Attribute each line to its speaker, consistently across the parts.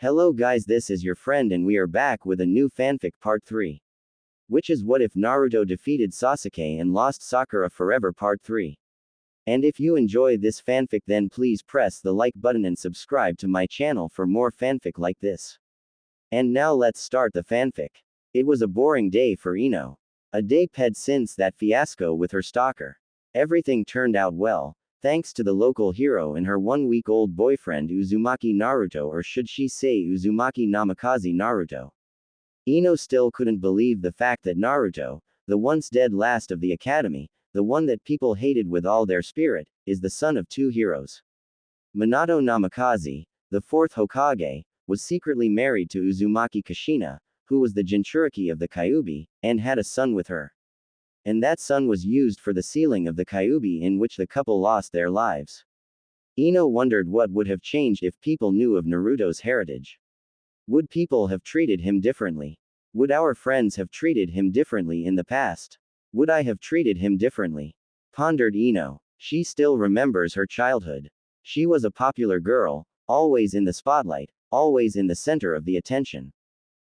Speaker 1: Hello guys, this is your friend and we are back with a new fanfic part 3. Which is what if Naruto defeated Sasuke and lost Sakura forever part 3. And if you enjoy this fanfic then please press the like button and subscribe to my channel for more fanfic like this. And now let's start the fanfic. It was a boring day for Ino. A day ped since that fiasco with her stalker. Everything turned out well, thanks to the local hero and her 1-week-old boyfriend Uzumaki Naruto, or should she say Uzumaki Namikaze Naruto. Ino still couldn't believe the fact that Naruto, the once dead last of the academy, the one that people hated with all their spirit, is the son of two heroes. Minato Namikaze, the fourth Hokage, was secretly married to Uzumaki Kushina, who was the Jinchuriki of the Kyuubi, and had a son with her. And that son was used for the sealing of the Kyuubi in which the couple lost their lives. Ino wondered what would have changed if people knew of Naruto's heritage. Would people have treated him differently? Would our friends have treated him differently in the past? Would I have treated him differently? Pondered Ino. She still remembers her childhood. She was a popular girl, always in the spotlight, always in the center of the attention.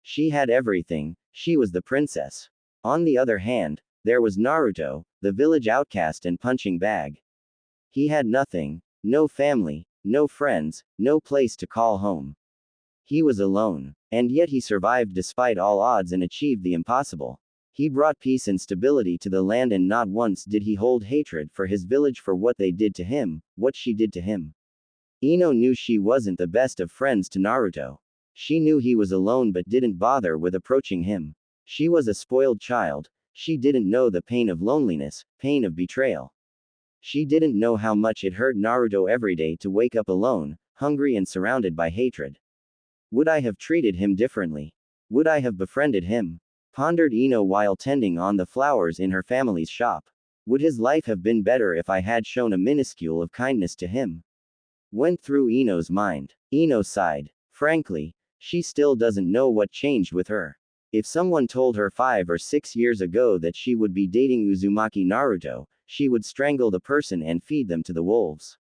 Speaker 1: She had everything, she was the princess. On the other hand, there was Naruto, the village outcast and punching bag. He had nothing, no family, no friends, no place to call home. He was alone. And yet he survived despite all odds and achieved the impossible. He brought peace and stability to the land, and not once did he hold hatred for his village for what they did to him, what she did to him. Ino knew she wasn't the best of friends to Naruto. She knew he was alone but didn't bother with approaching him. She was a spoiled child. She didn't know the pain of loneliness, pain of betrayal. She didn't know how much it hurt Naruto every day to wake up alone, hungry and surrounded by hatred. Would I have treated him differently? Would I have befriended him? Pondered Ino while tending on the flowers in her family's shop. Would his life have been better if I had shown a minuscule of kindness to him? Went through Ino's mind. Ino sighed. Frankly, she still doesn't know what changed with her. If someone told her 5 or 6 years ago that she would be dating Uzumaki Naruto, she would strangle the person and feed them to the wolves.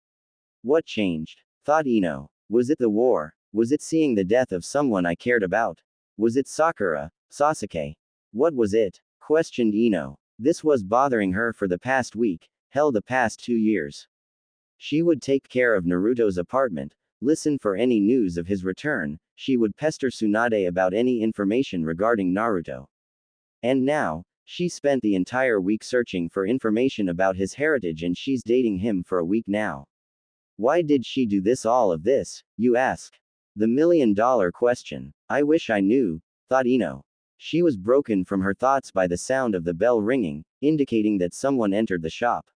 Speaker 1: What changed? Thought Ino. Was it the war? Was it seeing the death of someone I cared about? Was it Sakura, Sasuke? What was it? Questioned Ino. This was bothering her for the past week, hell the past 2 years. She would take care of Naruto's apartment, listen for any news of his return. She would pester Tsunade about any information regarding Naruto. And now, she spent the entire week searching for information about his heritage, and she's dating him for a week now. Why did she do all of this, you ask? The $1,000,000 question. I wish I knew, thought Ino. She was broken from her thoughts by the sound of the bell ringing, indicating that someone entered the shop.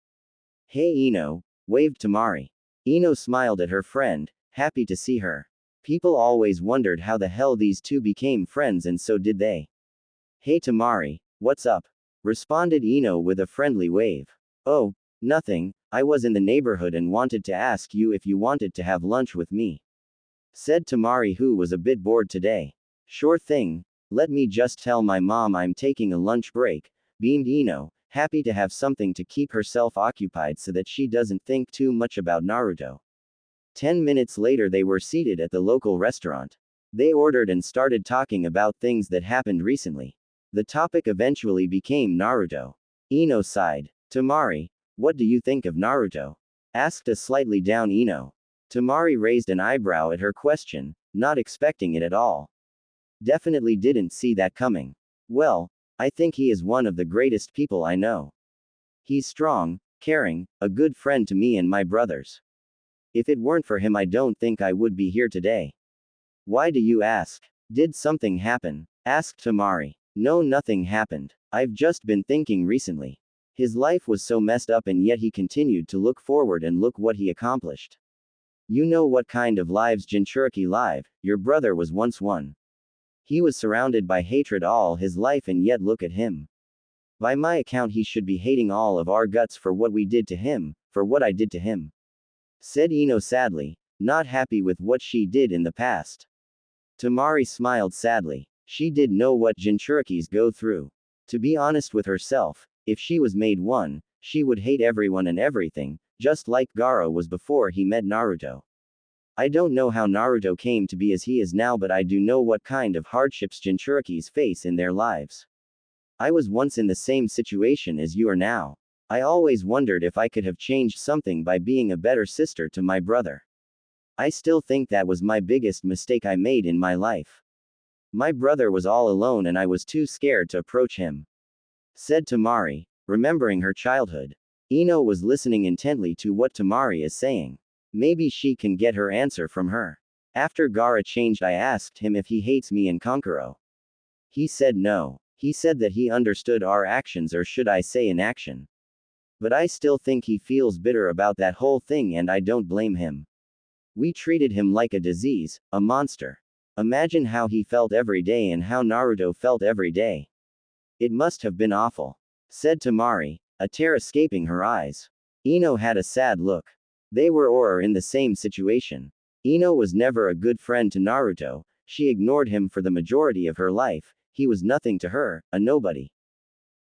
Speaker 1: Hey Ino, waved Tamari. Ino smiled at her friend, happy to see her. People always wondered how the hell these two became friends, and so did they. Hey Tamari, what's up? Responded Ino with a friendly wave. Oh, nothing, I was in the neighborhood and wanted to ask you if you wanted to have lunch with me. Said Tamari, who was a bit bored today. Sure thing, let me just tell my mom I'm taking a lunch break, beamed Ino, happy to have something to keep herself occupied so that she doesn't think too much about Naruto. 10 minutes later they were seated at the local restaurant. They ordered and started talking about things that happened recently. The topic eventually became Naruto. Ino sighed. Tamari, what do you think of Naruto? Asked a slightly down Ino. Tamari raised an eyebrow at her question, not expecting it at all. Definitely didn't see that coming. Well, I think he is one of the greatest people I know. He's strong, caring, a good friend to me and my brothers. If it weren't for him I don't think I would be here today. Why do you ask? Did something happen? Asked Tamari. No, nothing happened. I've just been thinking recently. His life was so messed up and yet he continued to look forward, and look what he accomplished. You know what kind of lives Jinchuriki live, your brother was once one. He was surrounded by hatred all his life, and yet look at him. By my account he should be hating all of our guts for what we did to him, for what I did to him. Said Ino sadly, not happy with what she did in the past. Tamari smiled sadly. She did know what Jinchurikis go through. To be honest with herself, if she was made one, she would hate everyone and everything, just like Gaara was before he met Naruto. I don't know how Naruto came to be as he is now, but I do know what kind of hardships Jinchurikis face in their lives. I was once in the same situation as you are now. I always wondered if I could have changed something by being a better sister to my brother. I still think that was my biggest mistake I made in my life. My brother was all alone and I was too scared to approach him," said Tamari, remembering her childhood. Ino was listening intently to what Tamari is saying. Maybe she can get her answer from her. After Gaara changed, I asked him if he hates me and Kankuro. He said no. He said that he understood our actions, or should I say inaction. But I still think he feels bitter about that whole thing and I don't blame him. We treated him like a disease, a monster. Imagine how he felt every day and how Naruto felt every day. It must have been awful," said Tamari, a tear escaping her eyes. Ino had a sad look. They were in the same situation. Ino was never a good friend to Naruto, she ignored him for the majority of her life, he was nothing to her, a nobody.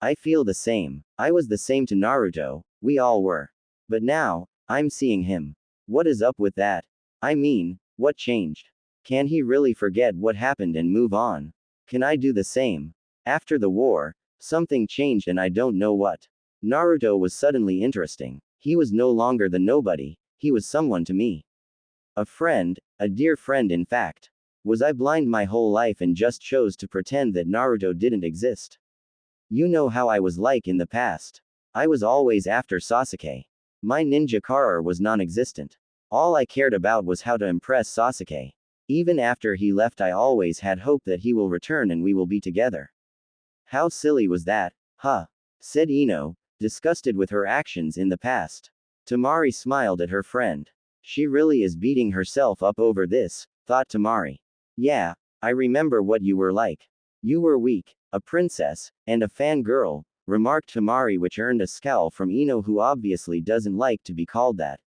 Speaker 1: I feel the same. I was the same to Naruto, we all were. But now, I'm seeing him. What is up with that? I mean, what changed? Can he really forget what happened and move on? Can I do the same? After the war, something changed and I don't know what. Naruto was suddenly interesting. He was no longer the nobody, he was someone to me. A friend, a dear friend in fact. Was I blind my whole life and just chose to pretend that Naruto didn't exist? You know how I was like in the past. I was always after Sasuke. My ninja career was non-existent. All I cared about was how to impress Sasuke. Even after he left, I always had hope that he will return and we will be together. How silly was that, huh? Said Ino, disgusted with her actions in the past. Tamari smiled at her friend. She really is beating herself up over this, thought Tamari. Yeah, I remember what you were like. You were weak, a princess, and a fangirl, remarked Tamari, which earned a scowl from Ino, who obviously doesn't like to be called that.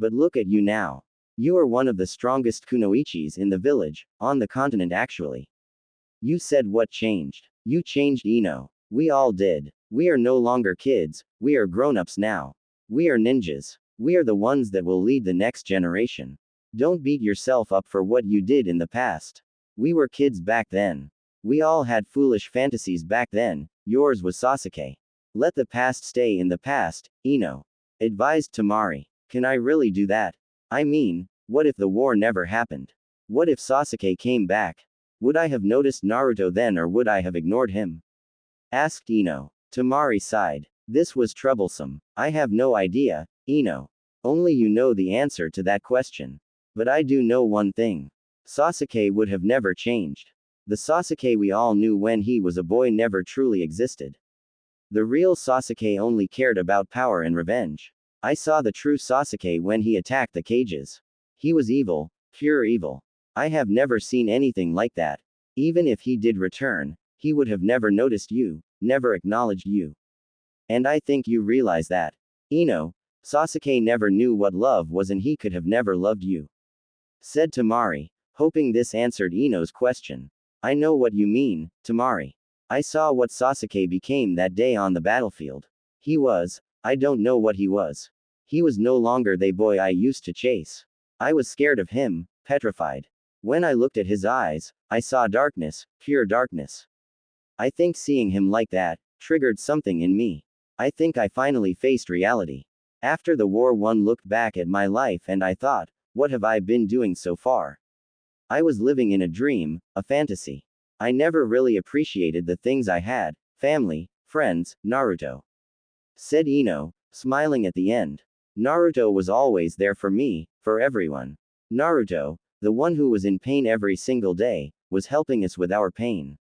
Speaker 1: But look at you now. You are one of the strongest kunoichis in the village, on the continent actually. You said what changed? You changed, Ino. We all did. We are no longer kids, we are grown-ups now. We are ninjas. We are the ones that will lead the next generation. Don't beat yourself up for what you did in the past. We were kids back then. We all had foolish fantasies back then, yours was Sasuke. Let the past stay in the past, Ino advised Tamari. Can I really do that? I mean, what if the war never happened? What if Sasuke came back? Would I have noticed Naruto then, or would I have ignored him? Asked Ino. Tamari sighed. This was troublesome. I have no idea, Ino. Only you know the answer to that question. But I do know one thing. Sasuke would have never changed. The Sasuke we all knew when he was a boy never truly existed. The real Sasuke only cared about power and revenge. I saw the true Sasuke when he attacked the cages. He was evil, pure evil. I have never seen anything like that. Even if he did return, he would have never noticed you, never acknowledged you. And I think you realize that. Ino, Sasuke never knew what love was and he could have never loved you. Said Tamari, hoping this answered Ino's question. I know what you mean, Tamari. I saw what Sasuke became that day on the battlefield. I don't know what he was. He was no longer the boy I used to chase. I was scared of him, petrified. When I looked at his eyes, I saw darkness, pure darkness. I think seeing him like that triggered something in me. I think I finally faced reality. After the war, one looked back at my life and I thought, what have I been doing so far? I was living in a dream, a fantasy. I never really appreciated the things I had, family, friends, Naruto. Said Ino, smiling at the end. Naruto was always there for me, for everyone. Naruto, the one who was in pain every single day, was helping us with our pain.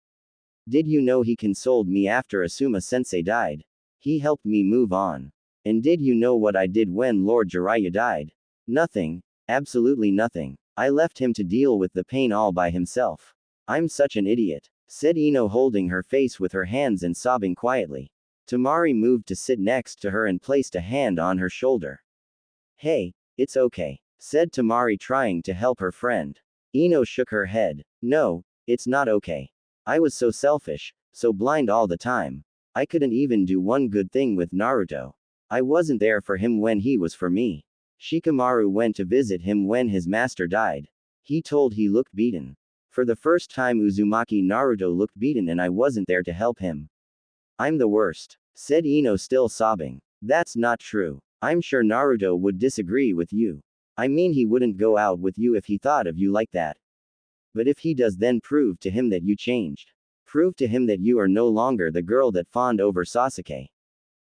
Speaker 1: Did you know he consoled me after Asuma-sensei died? He helped me move on. And did you know what I did when Lord Jiraiya died? Nothing. Absolutely nothing. I left him to deal with the pain all by himself. I'm such an idiot, said Ino, holding her face with her hands and sobbing quietly. Tamari moved to sit next to her and placed a hand on her shoulder. Hey, it's okay, said Tamari, trying to help her friend. Ino shook her head. No, it's not okay. I was so selfish, so blind all the time. I couldn't even do one good thing with Naruto. I wasn't there for him when he was for me. Shikamaru went to visit him when his master died. He told he looked beaten. For the first time Uzumaki Naruto looked beaten and I wasn't there to help him. I'm the worst, said Ino still sobbing. That's not true. I'm sure Naruto would disagree with you. I mean he wouldn't go out with you if he thought of you like that. But if he does then prove to him that you changed. Prove to him that you are no longer the girl that fawned over Sasuke.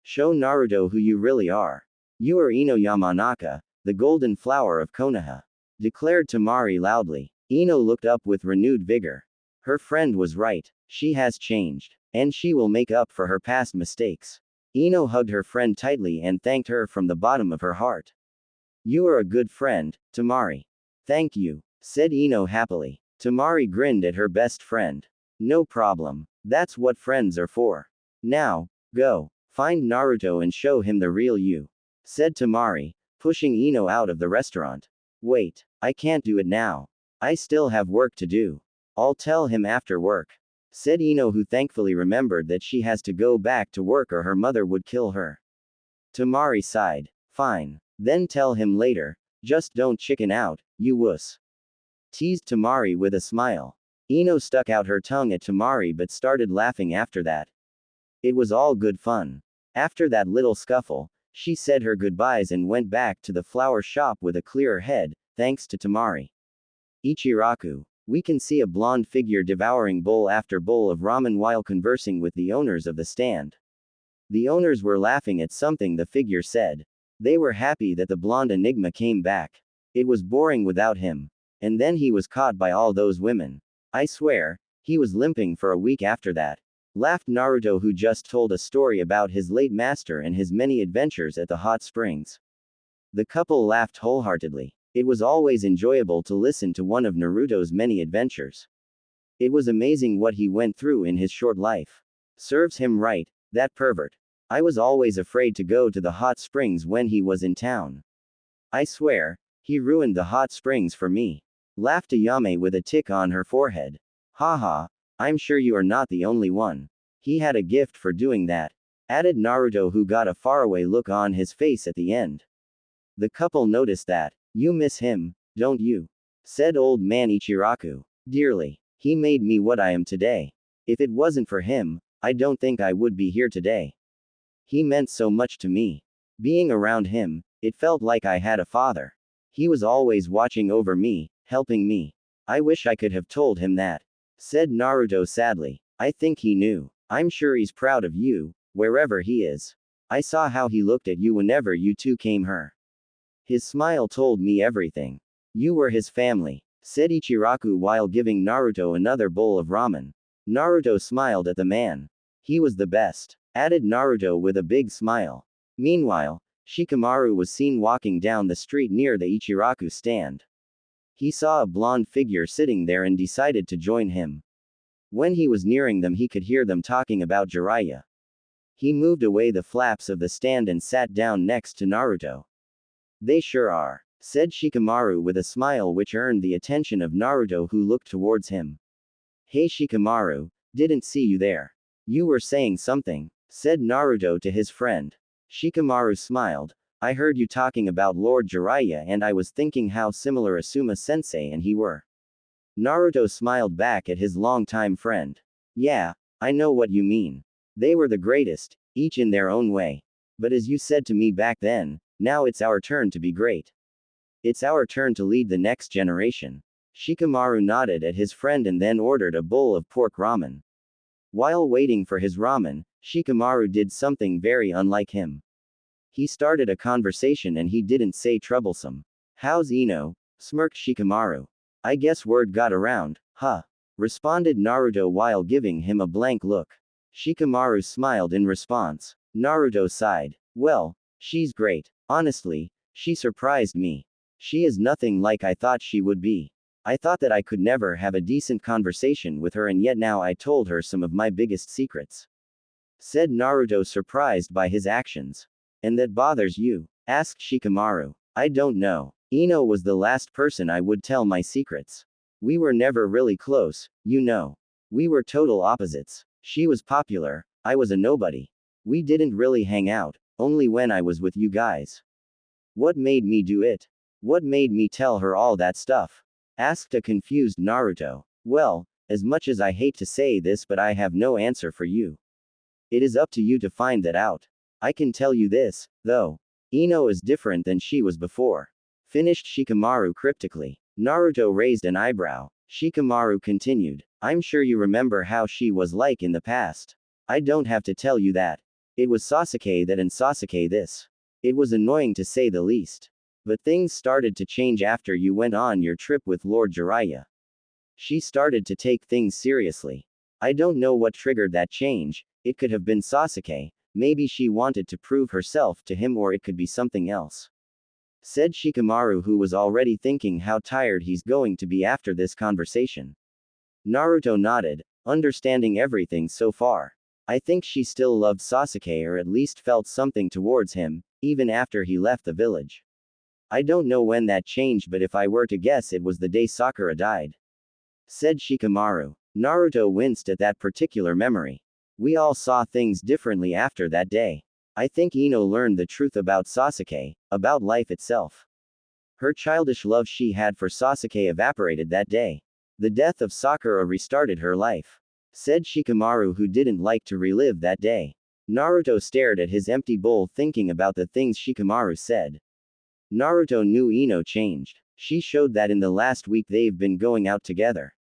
Speaker 1: Show Naruto who you really are. You are Ino Yamanaka, the golden flower of Konoha. Declared Temari loudly. Ino looked up with renewed vigor. Her friend was right. She has changed. And she will make up for her past mistakes. Ino hugged her friend tightly and thanked her from the bottom of her heart. You are a good friend, Temari. Thank you, said Ino happily. Temari grinned at her best friend. No problem. That's what friends are for. Now, go. Find Naruto and show him the real you, said Temari, pushing Ino out of the restaurant. Wait, I can't do it now. I still have work to do. I'll tell him after work, said Ino, who thankfully remembered that she has to go back to work or her mother would kill her. Temari sighed. Fine. Then tell him later. Just don't chicken out, you wuss. Teased Temari with a smile. Ino stuck out her tongue at Temari but started laughing after that. It was all good fun. After that little scuffle, she said her goodbyes and went back to the flower shop with a clearer head, thanks to Temari. Ichiraku. We can see a blonde figure devouring bowl after bowl of ramen while conversing with the owners of the stand. The owners were laughing at something the figure said. They were happy that the blonde enigma came back. It was boring without him. And then he was caught by all those women. I swear, he was limping for a week after that. Laughed Naruto, who just told a story about his late master and his many adventures at the hot springs. The couple laughed wholeheartedly. It was always enjoyable to listen to one of Naruto's many adventures. It was amazing what he went through in his short life. Serves him right, that pervert. I was always afraid to go to the hot springs when he was in town. I swear, he ruined the hot springs for me. Laughed Ayame with a tick on her forehead. Haha, I'm sure you are not the only one. He had a gift for doing that. Added Naruto, who got a faraway look on his face at the end. The couple noticed that. You miss him, don't you? Said old man Ichiraku. Dearly. He made me what I am today. If it wasn't for him, I don't think I would be here today. He meant so much to me. Being around him, it felt like I had a father. He was always watching over me, helping me. I wish I could have told him that. Said Naruto sadly. I think he knew. I'm sure he's proud of you, wherever he is. I saw how he looked at you whenever you two came here. His smile told me everything. You were his family, said Ichiraku while giving Naruto another bowl of ramen. Naruto smiled at the man. He was the best, added Naruto with a big smile. Meanwhile, Shikamaru was seen walking down the street near the Ichiraku stand. He saw a blonde figure sitting there and decided to join him. When he was nearing them, he could hear them talking about Jiraiya. He moved away the flaps of the stand and sat down next to Naruto. They sure are, said Shikamaru with a smile which earned the attention of Naruto, who looked towards him. Hey Shikamaru, didn't see you there. You were saying something, said Naruto to his friend. Shikamaru smiled. I heard you talking about Lord Jiraiya and I was thinking how similar Asuma-sensei and he were. Naruto smiled back at his longtime friend. Yeah, I know what you mean. They were the greatest, each in their own way. But as you said to me back then, now it's our turn to be great. It's our turn to lead the next generation. Shikamaru nodded at his friend and then ordered a bowl of pork ramen. While waiting for his ramen, Shikamaru did something very unlike him. He started a conversation and he didn't say troublesome. How's Ino? Smirked Shikamaru. I guess word got around, huh? Responded Naruto while giving him a blank look. Shikamaru smiled in response. Naruto sighed. Well, she's great. Honestly, she surprised me. She is nothing like I thought she would be. I thought that I could never have a decent conversation with her, and yet now I told her some of my biggest secrets. Said Naruto, surprised by his actions. And that bothers you? Asked Shikamaru. I don't know. Ino was the last person I would tell my secrets. We were never really close, you know. We were total opposites. She was popular, I was a nobody. We didn't really hang out, only when I was with you guys. What made me do it? What made me tell her all that stuff? Asked a confused Naruto. Well, as much as I hate to say this, but I have no answer for you. It is up to you to find that out. I can tell you this, though. Ino is different than she was before. Finished Shikamaru cryptically. Naruto raised an eyebrow. Shikamaru continued. I'm sure you remember how she was like in the past. I don't have to tell you that. It was Sasuke that and Sasuke this. It was annoying to say the least. But things started to change after you went on your trip with Lord Jiraiya. She started to take things seriously. I don't know what triggered that change. It could have been Sasuke. Maybe she wanted to prove herself to him, or it could be something else. Said Shikamaru, who was already thinking how tired he's going to be after this conversation. Naruto nodded, understanding everything so far. I think she still loved Sasuke, or at least felt something towards him, even after he left the village. I don't know when that changed, but if I were to guess, it was the day Sakura died. Said Shikamaru. Naruto winced at that particular memory. We all saw things differently after that day. I think Ino learned the truth about Sasuke, about life itself. Her childish love she had for Sasuke evaporated that day. The death of Sakura restarted her life. Said Shikamaru, who didn't like to relive that day. Naruto stared at his empty bowl, thinking about the things Shikamaru said. Naruto knew Ino changed. She showed that in the last week they've been going out together.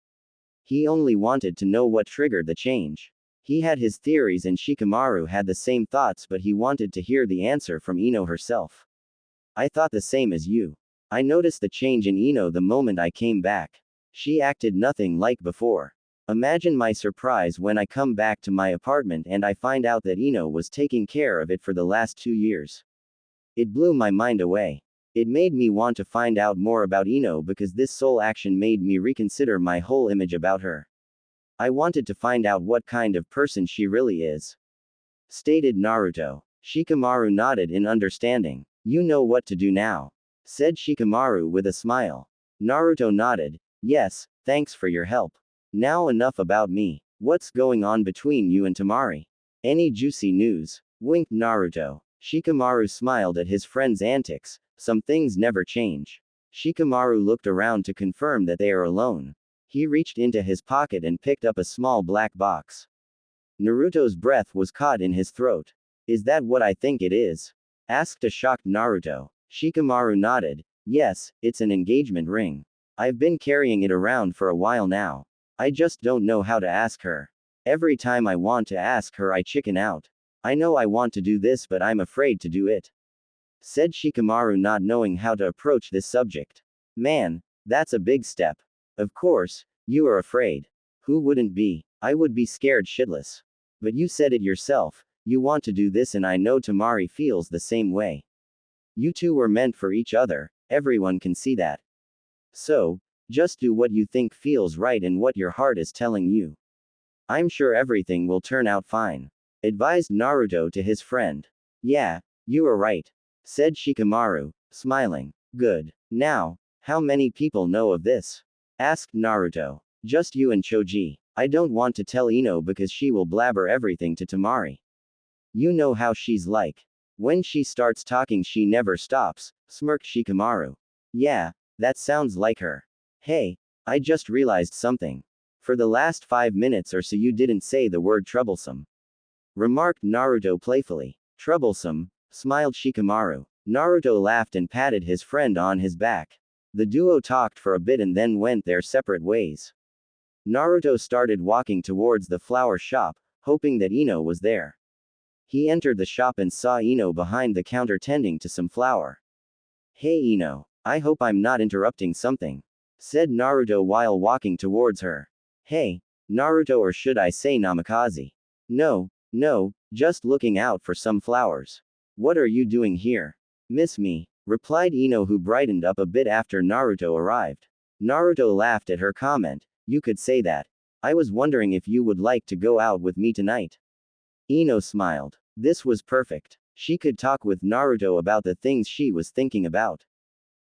Speaker 1: He only wanted to know what triggered the change. He had his theories and Shikamaru had the same thoughts, but he wanted to hear the answer from Ino herself. I thought the same as you. I noticed the change in Ino the moment I came back. She acted nothing like before. Imagine my surprise when I come back to my apartment and I find out that Ino was taking care of it for the last 2 years. It blew my mind away. It made me want to find out more about Ino because this sole action made me reconsider my whole image about her. I wanted to find out what kind of person she really is. Stated Naruto. Shikamaru nodded in understanding. You know what to do now. Said Shikamaru with a smile. Naruto nodded. Yes, thanks for your help. Now enough about me. What's going on between you and Temari? Any juicy news? Winked Naruto. Shikamaru smiled at his friend's antics. Some things never change. Shikamaru looked around to confirm that they are alone. He reached into his pocket and picked up a small black box. Naruto's breath was caught in his throat. Is that what I think it is? Asked a shocked Naruto. Shikamaru nodded. Yes, it's an engagement ring. I've been carrying it around for a while now. I just don't know how to ask her. Every time I want to ask her, I chicken out. I know I want to do this, but I'm afraid to do it. Said Shikamaru, not knowing how to approach this subject. Man, that's a big step. Of course, you are afraid. Who wouldn't be? I would be scared shitless. But you said it yourself, you want to do this, and I know Temari feels the same way. You two were meant for each other, everyone can see that. So, just do what you think feels right and what your heart is telling you. I'm sure everything will turn out fine. Advised Naruto to his friend. Yeah, you are right. Said Shikamaru, smiling. Good. Now, how many people know of this? Asked Naruto. Just you and Choji. I don't want to tell Ino because she will blabber everything to Temari. You know how she's like. When she starts talking, she never stops, smirked Shikamaru. Yeah, that sounds like her. Hey, I just realized something. For the last 5 minutes or so you didn't say the word troublesome. Remarked Naruto playfully. Troublesome? Smiled Shikamaru. Naruto laughed and patted his friend on his back. The duo talked for a bit and then went their separate ways. Naruto started walking towards the flower shop, hoping that Ino was there. He entered the shop and saw Ino behind the counter tending to some flower. Hey Ino, I hope I'm not interrupting something. Said Naruto while walking towards her. Hey, Naruto, or should I say Namikaze? No, just looking out for some flowers. What are you doing here? Miss me? Replied Ino, who brightened up a bit after Naruto arrived. Naruto laughed at her comment. You could say that. I was wondering if you would like to go out with me tonight. Ino smiled. This was perfect. She could talk with Naruto about the things she was thinking about.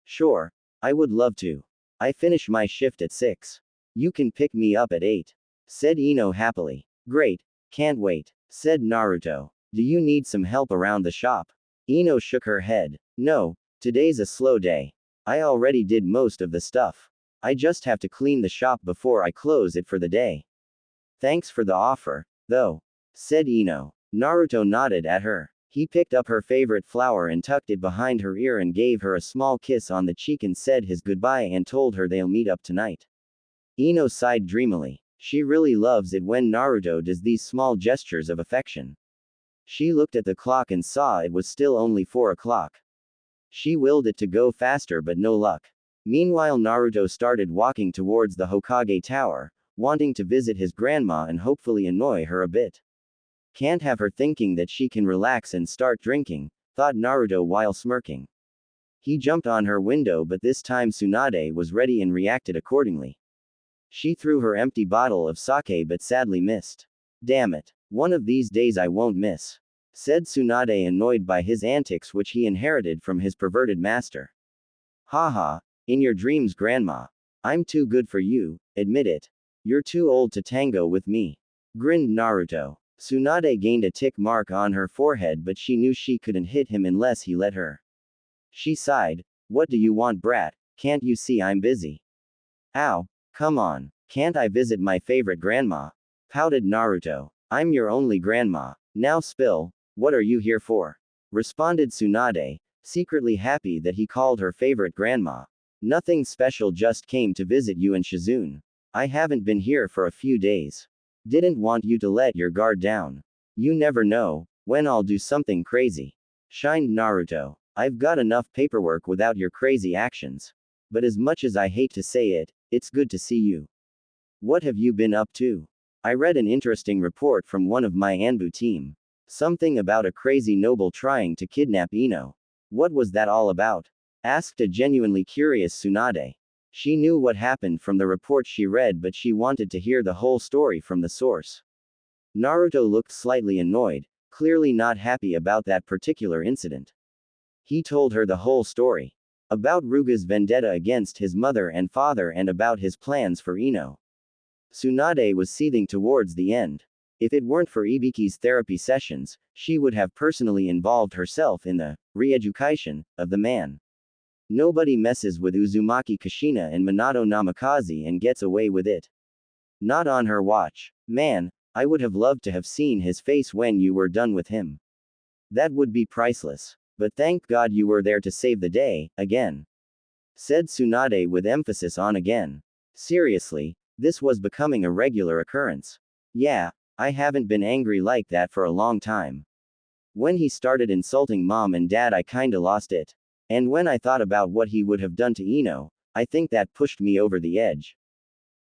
Speaker 1: Sure, I would love to. I finish my shift at 6. You can pick me up at 8. Said Ino happily. Great, can't wait. Said Naruto. Do you need some help around the shop? Ino shook her head. No, Today's a slow day. I already did most of the stuff. I just have to clean the shop before I close it for the day. Thanks for the offer, though, said Ino. Naruto nodded at her. He picked up her favorite flower and tucked it behind her ear and gave her a small kiss on the cheek and said his goodbye and told her they'll meet up tonight. Ino sighed dreamily. She really loves it when Naruto does these small gestures of affection. She looked at the clock and saw it was still only 4 o'clock. She willed it to go faster but no luck. Meanwhile, Naruto started walking towards the Hokage Tower, wanting to visit his grandma and hopefully annoy her a bit. Can't have her thinking that she can relax and start drinking, thought Naruto while smirking. He jumped on her window, but this time Tsunade was ready and reacted accordingly. She threw her empty bottle of sake but sadly missed. Damn it. One of these days I won't miss, said Tsunade, annoyed by his antics which he inherited from his perverted master. Haha, in your dreams, grandma. I'm too good for you, admit it. You're too old to tango with me, grinned Naruto. Tsunade gained a tick mark on her forehead, but she knew she couldn't hit him unless he let her. She sighed. What do you want, brat? Can't you see I'm busy? Ow, come on. Can't I visit my favorite grandma? Pouted Naruto. I'm your only grandma. Now spill. What are you here for? Responded Tsunade, secretly happy that he called her favorite grandma. Nothing special, just came to visit you and Shizune. I haven't been here for a few days. Didn't want you to let your guard down. You never know when I'll do something crazy. Shined Naruto. I've got enough paperwork without your crazy actions. But as much as I hate to say it, it's good to see you. What have you been up to? I read an interesting report from one of my Anbu team. Something about a crazy noble trying to kidnap Ino. What was that all about? Asked a genuinely curious Tsunade. She knew what happened from the report she read, but she wanted to hear the whole story from the source. Naruto looked slightly annoyed, clearly not happy about that particular incident. He told her the whole story. About Ruga's vendetta against his mother and father and about his plans for Ino. Tsunade was seething towards the end. If it weren't for Ibiki's therapy sessions, she would have personally involved herself in the re-education of the man. Nobody messes with Uzumaki Kushina and Minato Namikaze and gets away with it. Not on her watch. Man, I would have loved to have seen his face when you were done with him. That would be priceless. But thank God you were there to save the day, again. Said Tsunade with emphasis on again. Seriously, this was becoming a regular occurrence. Yeah, I haven't been angry like that for a long time. When he started insulting mom and dad, I kinda lost it. And when I thought about what he would have done to Ino, I think that pushed me over the edge.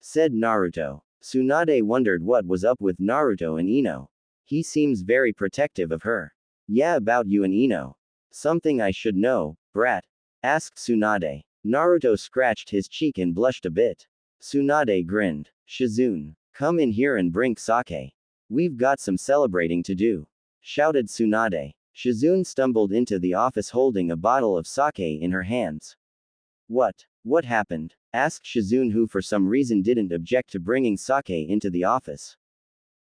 Speaker 1: Said Naruto. Tsunade wondered what was up with Naruto and Ino. He seems very protective of her. Yeah, about you and Ino. Something I should know, brat? Asked Tsunade. Naruto scratched his cheek and blushed a bit. Tsunade grinned. Shizune, come in here and drink sake. We've got some celebrating to do. Shouted Tsunade. Shizune stumbled into the office holding a bottle of sake in her hands. What happened? Asked Shizune, who for some reason didn't object to bringing sake into the office.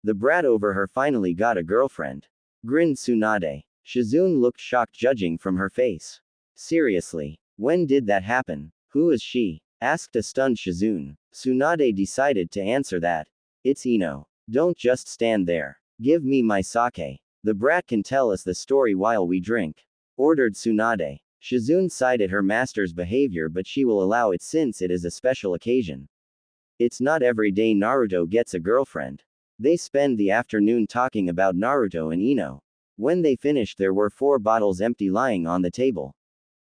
Speaker 1: The brat over her finally got a girlfriend. Grinned Tsunade. Shizune looked shocked, judging from her face. Seriously, when did that happen? Who is she? Asked a stunned Shizune. Tsunade decided to answer that. It's Ino. Don't just stand there. Give me my sake. The brat can tell us the story while we drink. Ordered Tsunade. Shizune sighed at her master's behavior, but she will allow it since it is a special occasion. It's not every day Naruto gets a girlfriend. They spend the afternoon talking about Naruto and Ino. When they finished, there were 4 bottles empty lying on the table.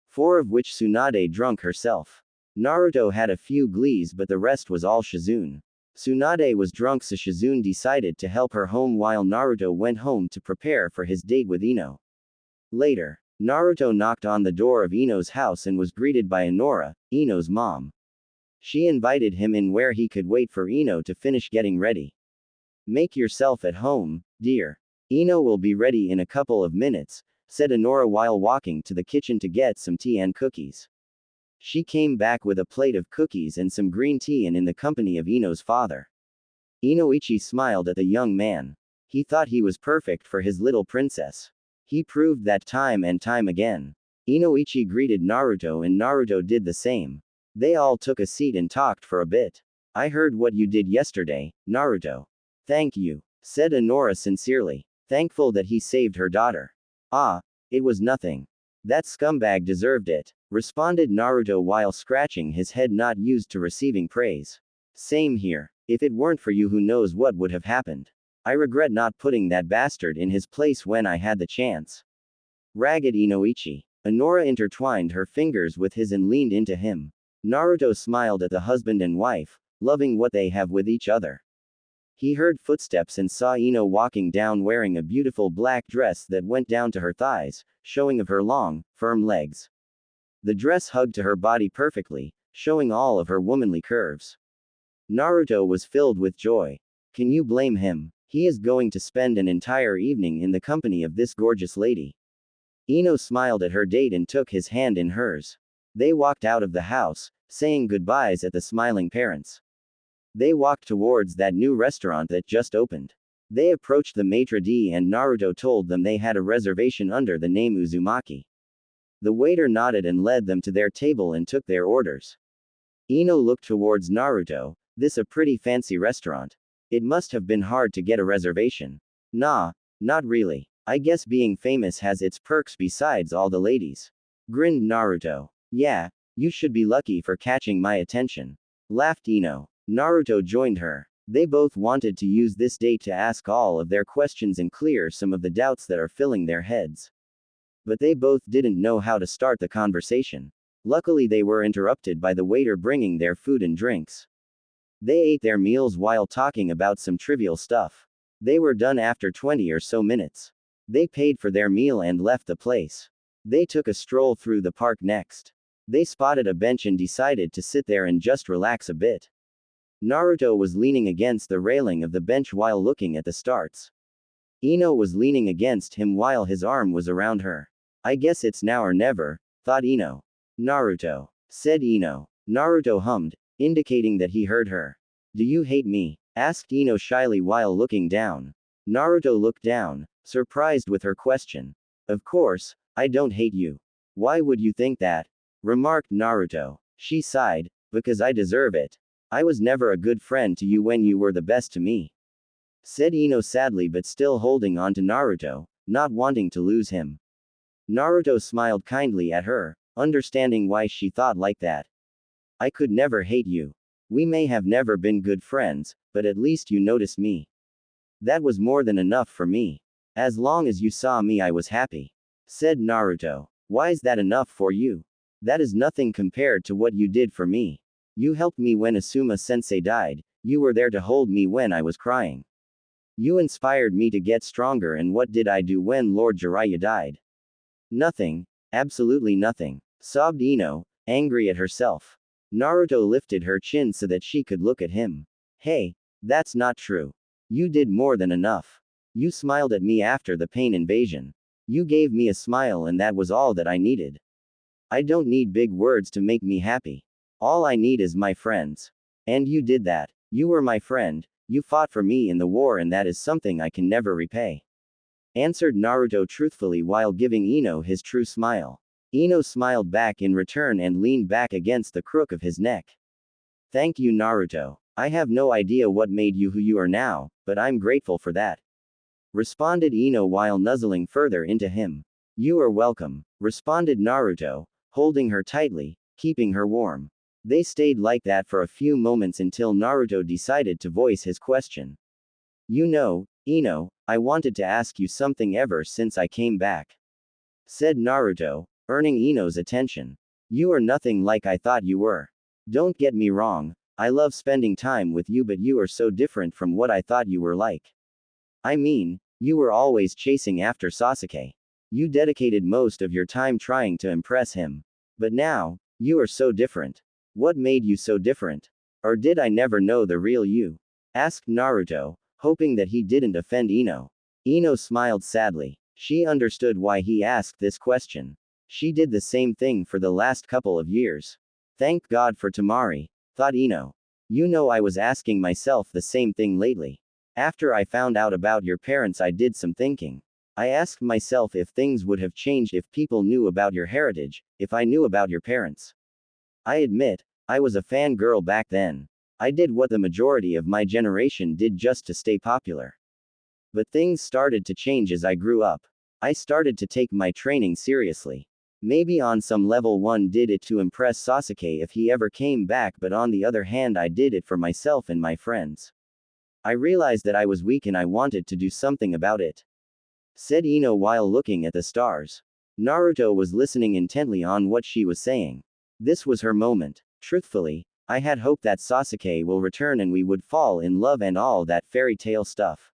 Speaker 1: 4 of which Tsunade drank herself. Naruto had a few glees, but the rest was all Shizune. Tsunade was drunk, so Shizune decided to help her home while Naruto went home to prepare for his date with Ino. Later, Naruto knocked on the door of Ino's house and was greeted by Inora, Ino's mom. She invited him in where he could wait for Ino to finish getting ready. Make yourself at home, dear. Ino will be ready in a couple of minutes, said Inora while walking to the kitchen to get some tea and cookies. She came back with a plate of cookies and some green tea and in the company of Ino's father. Inoichi smiled at the young man. He thought he was perfect for his little princess. He proved that time and time again. Inoichi greeted Naruto and Naruto did the same. They all took a seat and talked for a bit. I heard what you did yesterday, Naruto. Thank you, said Anora sincerely, thankful that he saved her daughter. Ah, it was nothing. That scumbag deserved it, responded Naruto while scratching his head, not used to receiving praise. Same here. If it weren't for you, who knows what would have happened. I regret not putting that bastard in his place when I had the chance. Ragged Inoichi. Anora intertwined her fingers with his and leaned into him. Naruto smiled at the husband and wife, loving what they have with each other. He heard footsteps and saw Ino walking down wearing a beautiful black dress that went down to her thighs, showing of her long, firm legs. The dress hugged to her body perfectly, showing all of her womanly curves. Naruto was filled with joy. Can you blame him? He is going to spend an entire evening in the company of this gorgeous lady. Ino smiled at her date and took his hand in hers. They walked out of the house, saying goodbyes at the smiling parents. They walked towards that new restaurant that just opened. They approached the maitre d' and Naruto told them they had a reservation under the name Uzumaki. The waiter nodded and led them to their table and took their orders. Ino looked towards Naruto. This a pretty fancy restaurant. It must have been hard to get a reservation. Nah, not really. I guess being famous has its perks besides all the ladies. Grinned Naruto. Yeah, you should be lucky for catching my attention. Laughed Ino. Naruto joined her. They both wanted to use this date to ask all of their questions and clear some of the doubts that are filling their heads. But they both didn't know how to start the conversation. Luckily, they were interrupted by the waiter bringing their food and drinks. They ate their meals while talking about some trivial stuff. They were done after 20 or so minutes. They paid for their meal and left the place. They took a stroll through the park next. They spotted a bench and decided to sit there and just relax a bit. Naruto was leaning against the railing of the bench while looking at the stars. Ino was leaning against him while his arm was around her. I guess it's now or never, thought Ino. Naruto, said Ino. Naruto hummed, indicating that he heard her. Do you hate me? Asked Ino shyly while looking down. Naruto looked down, surprised with her question. Of course, I don't hate you. Why would you think that? Remarked Naruto. She sighed, because I deserve it. I was never a good friend to you when you were the best to me. Said Ino sadly but still holding on to Naruto, not wanting to lose him. Naruto smiled kindly at her, understanding why she thought like that. I could never hate you. We may have never been good friends, but at least you noticed me. That was more than enough for me. As long as you saw me, I was happy. Said Naruto. Why's that enough for you? That is nothing compared to what you did for me. You helped me when Asuma-sensei died, you were there to hold me when I was crying. You inspired me to get stronger, and what did I do when Lord Jiraiya died? Nothing. Absolutely nothing. Sobbed Ino, angry at herself. Naruto lifted her chin so that she could look at him. Hey, that's not true. You did more than enough. You smiled at me after the pain invasion. You gave me a smile and that was all that I needed. I don't need big words to make me happy. All I need is my friends. And you did that. You were my friend, you fought for me in the war, and that is something I can never repay. Answered Naruto truthfully while giving Ino his true smile. Ino smiled back in return and leaned back against the crook of his neck. Thank you, Naruto. I have no idea what made you who you are now, but I'm grateful for that. Responded Ino while nuzzling further into him. You are welcome, responded Naruto, holding her tightly, keeping her warm. They stayed like that for a few moments until Naruto decided to voice his question. You know, Ino, I wanted to ask you something ever since I came back. Said Naruto, earning Ino's attention. You are nothing like I thought you were. Don't get me wrong, I love spending time with you, but you are so different from what I thought you were like. I mean, you were always chasing after Sasuke. You dedicated most of your time trying to impress him. But now, you are so different. What made you so different? Or did I never know the real you? Asked Naruto, hoping that he didn't offend Ino. Ino smiled sadly. She understood why he asked this question. She did the same thing for the last couple of years. Thank God for Temari, thought Ino. You know, I was asking myself the same thing lately. After I found out about your parents, I did some thinking. I asked myself if things would have changed if people knew about your heritage, if I knew about your parents. I admit, I was a fangirl back then. I did what the majority of my generation did just to stay popular. But things started to change as I grew up. I started to take my training seriously. Maybe on some level one did it to impress Sasuke if he ever came back, but on the other hand I did it for myself and my friends. I realized that I was weak and I wanted to do something about it. Said Ino while looking at the stars. Naruto was listening intently on what she was saying. This was her moment. Truthfully, I had hoped that Sasuke will return and we would fall in love and all that fairy tale stuff.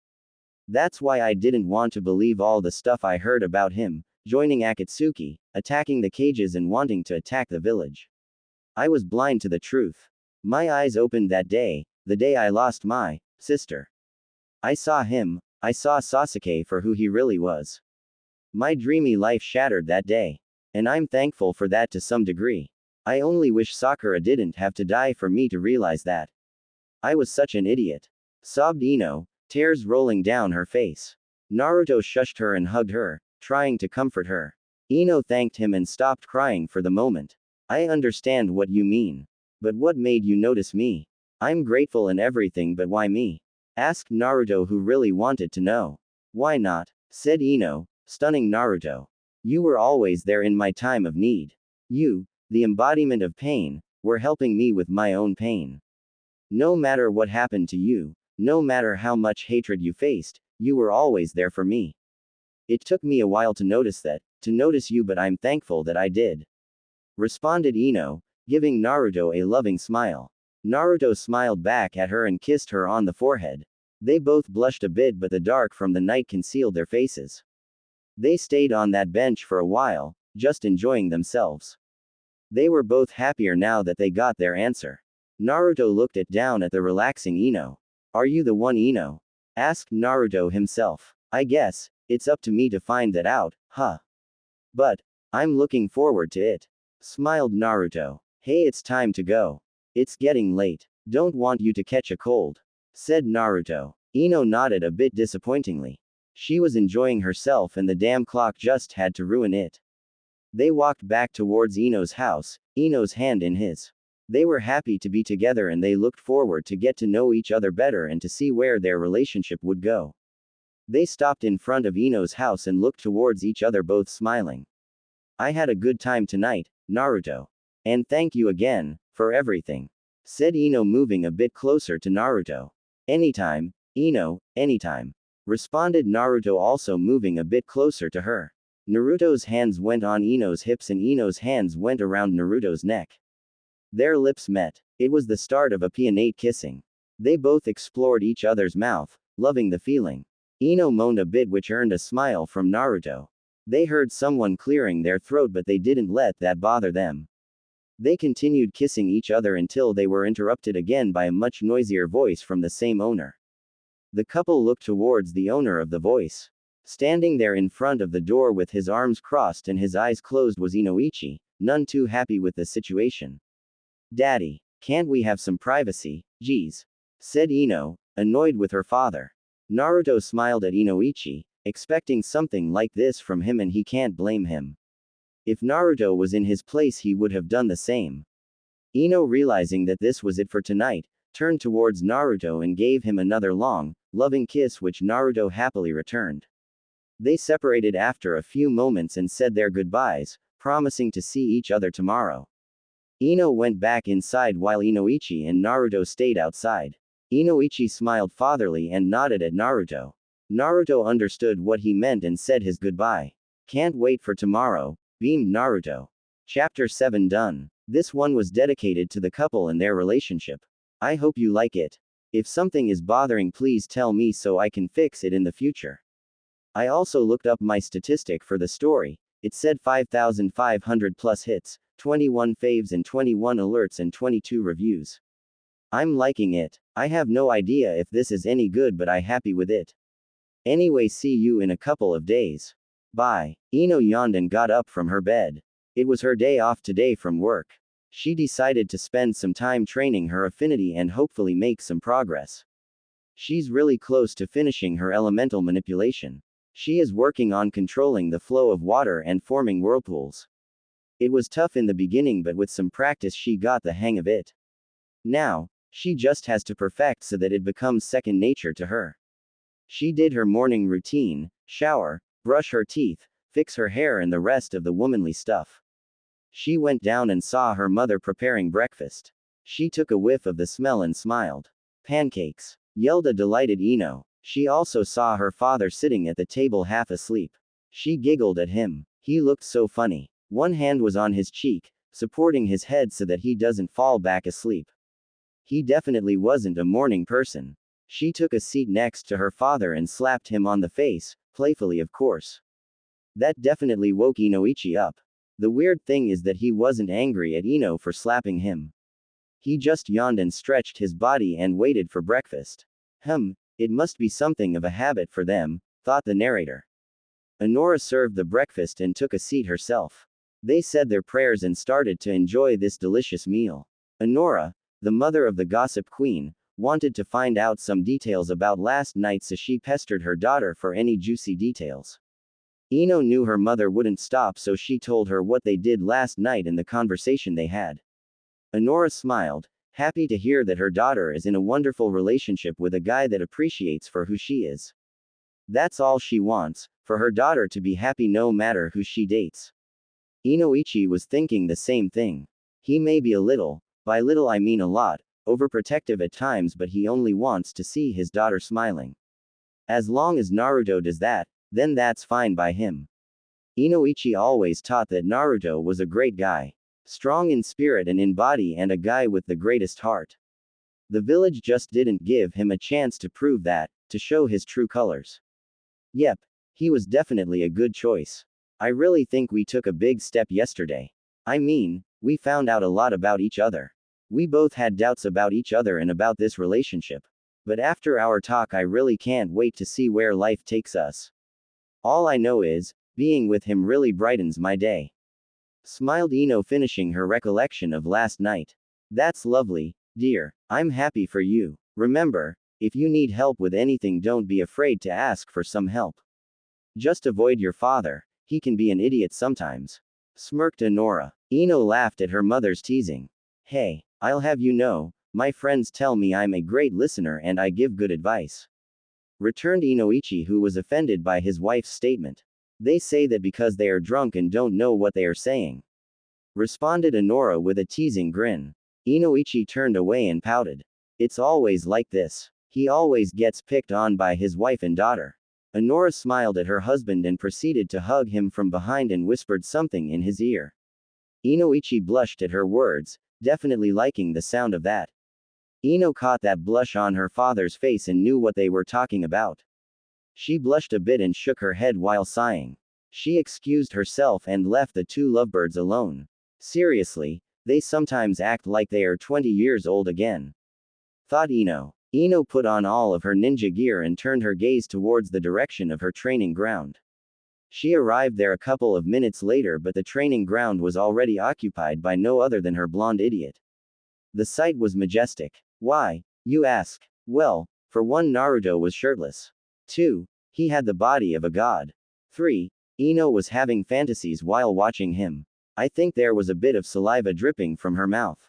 Speaker 1: That's why I didn't want to believe all the stuff I heard about him, joining Akatsuki, attacking the cages and wanting to attack the village. I was blind to the truth. My eyes opened that day, the day I lost my sister. I saw him, I saw Sasuke for who he really was. My dreamy life shattered that day. And I'm thankful for that to some degree. I only wish Sakura didn't have to die for me to realize that. I was such an idiot. Sobbed Ino, tears rolling down her face. Naruto shushed her and hugged her, trying to comfort her. Ino thanked him and stopped crying for the moment. I understand what you mean. But what made you notice me? I'm grateful and everything, but why me? Asked Naruto, who really wanted to know. Why not? Said Ino, stunning Naruto. You were always there in my time of need. You, the embodiment of pain, were helping me with my own pain. No matter what happened to you, no matter how much hatred you faced, you were always there for me. It took me a while to notice you, but I'm thankful that I did. Responded Ino, giving Naruto a loving smile. Naruto smiled back at her and kissed her on the forehead. They both blushed a bit, but the dark from the night concealed their faces. They stayed on that bench for a while, just enjoying themselves. They were both happier now that they got their answer. Naruto looked down at the relaxing Ino. Are you the one, Ino? Asked Naruto himself. I guess, it's up to me to find that out, huh? But, I'm looking forward to it. Smiled Naruto. Hey, it's time to go. It's getting late. Don't want you to catch a cold. Said Naruto. Ino nodded a bit disappointingly. She was enjoying herself and the damn clock just had to ruin it. They walked back towards Ino's house, Ino's hand in his. They were happy to be together and they looked forward to get to know each other better and to see where their relationship would go. They stopped in front of Ino's house and looked towards each other, both smiling. I had a good time tonight, Naruto. And thank you again, for everything. Said Ino, moving a bit closer to Naruto. Anytime, Ino, anytime. Responded Naruto, also moving a bit closer to her. Naruto's hands went on Ino's hips and Ino's hands went around Naruto's neck. Their lips met. It was the start of a peonate kissing. They both explored each other's mouth, loving the feeling. Ino moaned a bit, which earned a smile from Naruto. They heard someone clearing their throat, but they didn't let that bother them. They continued kissing each other until they were interrupted again by a much noisier voice from the same owner. The couple looked towards the owner of the voice. Standing there in front of the door with his arms crossed and his eyes closed was Inoichi, none too happy with the situation. Daddy, can't we have some privacy, geez? Said Ino, annoyed with her father. Naruto smiled at Inoichi, expecting something like this from him, and he can't blame him. If Naruto was in his place, he would have done the same. Ino, realizing that this was it for tonight, turned towards Naruto and gave him another long, loving kiss, which Naruto happily returned. They separated after a few moments and said their goodbyes, promising to see each other tomorrow. Ino went back inside while Inoichi and Naruto stayed outside. Inoichi smiled fatherly and nodded at Naruto. Naruto understood what he meant and said his goodbye. Can't wait for tomorrow, beamed Naruto. Chapter 7 done. This one was dedicated to the couple and their relationship. I hope you like it. If something is bothering, please tell me so I can fix it in the future. I also looked up my statistic for the story. It said 5,500 plus hits, 21 faves and 21 alerts and 22 reviews. I'm liking it. I have no idea if this is any good, but I'm happy with it. Anyway, see you in a couple of days. Bye. Ino yawned and got up from her bed. It was her day off today from work. She decided to spend some time training her affinity and hopefully make some progress. She's really close to finishing her elemental manipulation. She is working on controlling the flow of water and forming whirlpools. It was tough in the beginning, but with some practice she got the hang of it. Now, she just has to perfect so that it becomes second nature to her. She did her morning routine, shower, brush her teeth, fix her hair and the rest of the womanly stuff. She went down and saw her mother preparing breakfast. She took a whiff of the smell and smiled. Pancakes, yelled a delighted Ino. She also saw her father sitting at the table half asleep. She giggled at him. He looked so funny. One hand was on his cheek, supporting his head so that he doesn't fall back asleep. He definitely wasn't a morning person. She took a seat next to her father and slapped him on the face, playfully of course. That definitely woke Inoichi up. The weird thing is that he wasn't angry at Ino for slapping him. He just yawned and stretched his body and waited for breakfast. It must be something of a habit for them, thought the narrator. Honora served the breakfast and took a seat herself. They said their prayers and started to enjoy this delicious meal. Honora, the mother of the gossip queen, wanted to find out some details about last night, so she pestered her daughter for any juicy details. Ino knew her mother wouldn't stop, so she told her what they did last night and the conversation they had. Honora smiled, happy to hear that her daughter is in a wonderful relationship with a guy that appreciates for who she is. That's all she wants, for her daughter to be happy no matter who she dates. Inoichi was thinking the same thing. He may be a little, by little I mean a lot, overprotective at times, but he only wants to see his daughter smiling. As long as Naruto does that, then that's fine by him. Inoichi always taught that Naruto was a great guy. Strong in spirit and in body and a guy with the greatest heart. The village just didn't give him a chance to prove that, to show his true colors. Yep, he was definitely a good choice. I really think we took a big step yesterday. I mean, we found out a lot about each other. We both had doubts about each other and about this relationship. But after our talk, I really can't wait to see where life takes us. All I know is, being with him really brightens my day. Smiled Ino, finishing her recollection of last night. That's lovely, dear. I'm happy for you. Remember, if you need help with anything, don't be afraid to ask for some help. Just avoid your father. He can be an idiot sometimes. Smirked Honora. Ino laughed at her mother's teasing. Hey, I'll have you know, my friends tell me I'm a great listener and I give good advice. Returned Inoichi, who was offended by his wife's statement. They say that because they are drunk and don't know what they are saying. Responded Honora with a teasing grin. Inoichi turned away and pouted. It's always like this. He always gets picked on by his wife and daughter. Honora smiled at her husband and proceeded to hug him from behind and whispered something in his ear. Inoichi blushed at her words, definitely liking the sound of that. Ino caught that blush on her father's face and knew what they were talking about. She blushed a bit and shook her head while sighing. She excused herself and left the two lovebirds alone. Seriously, they sometimes act like they are 20 years old again. Thought Ino. Ino put on all of her ninja gear and turned her gaze towards the direction of her training ground. She arrived there a couple of minutes later, but the training ground was already occupied by no other than her blonde idiot. The sight was majestic. Why, you ask? Well, for one, Naruto was shirtless. 2. He had the body of a god. 3. Ino was having fantasies while watching him. I think there was a bit of saliva dripping from her mouth.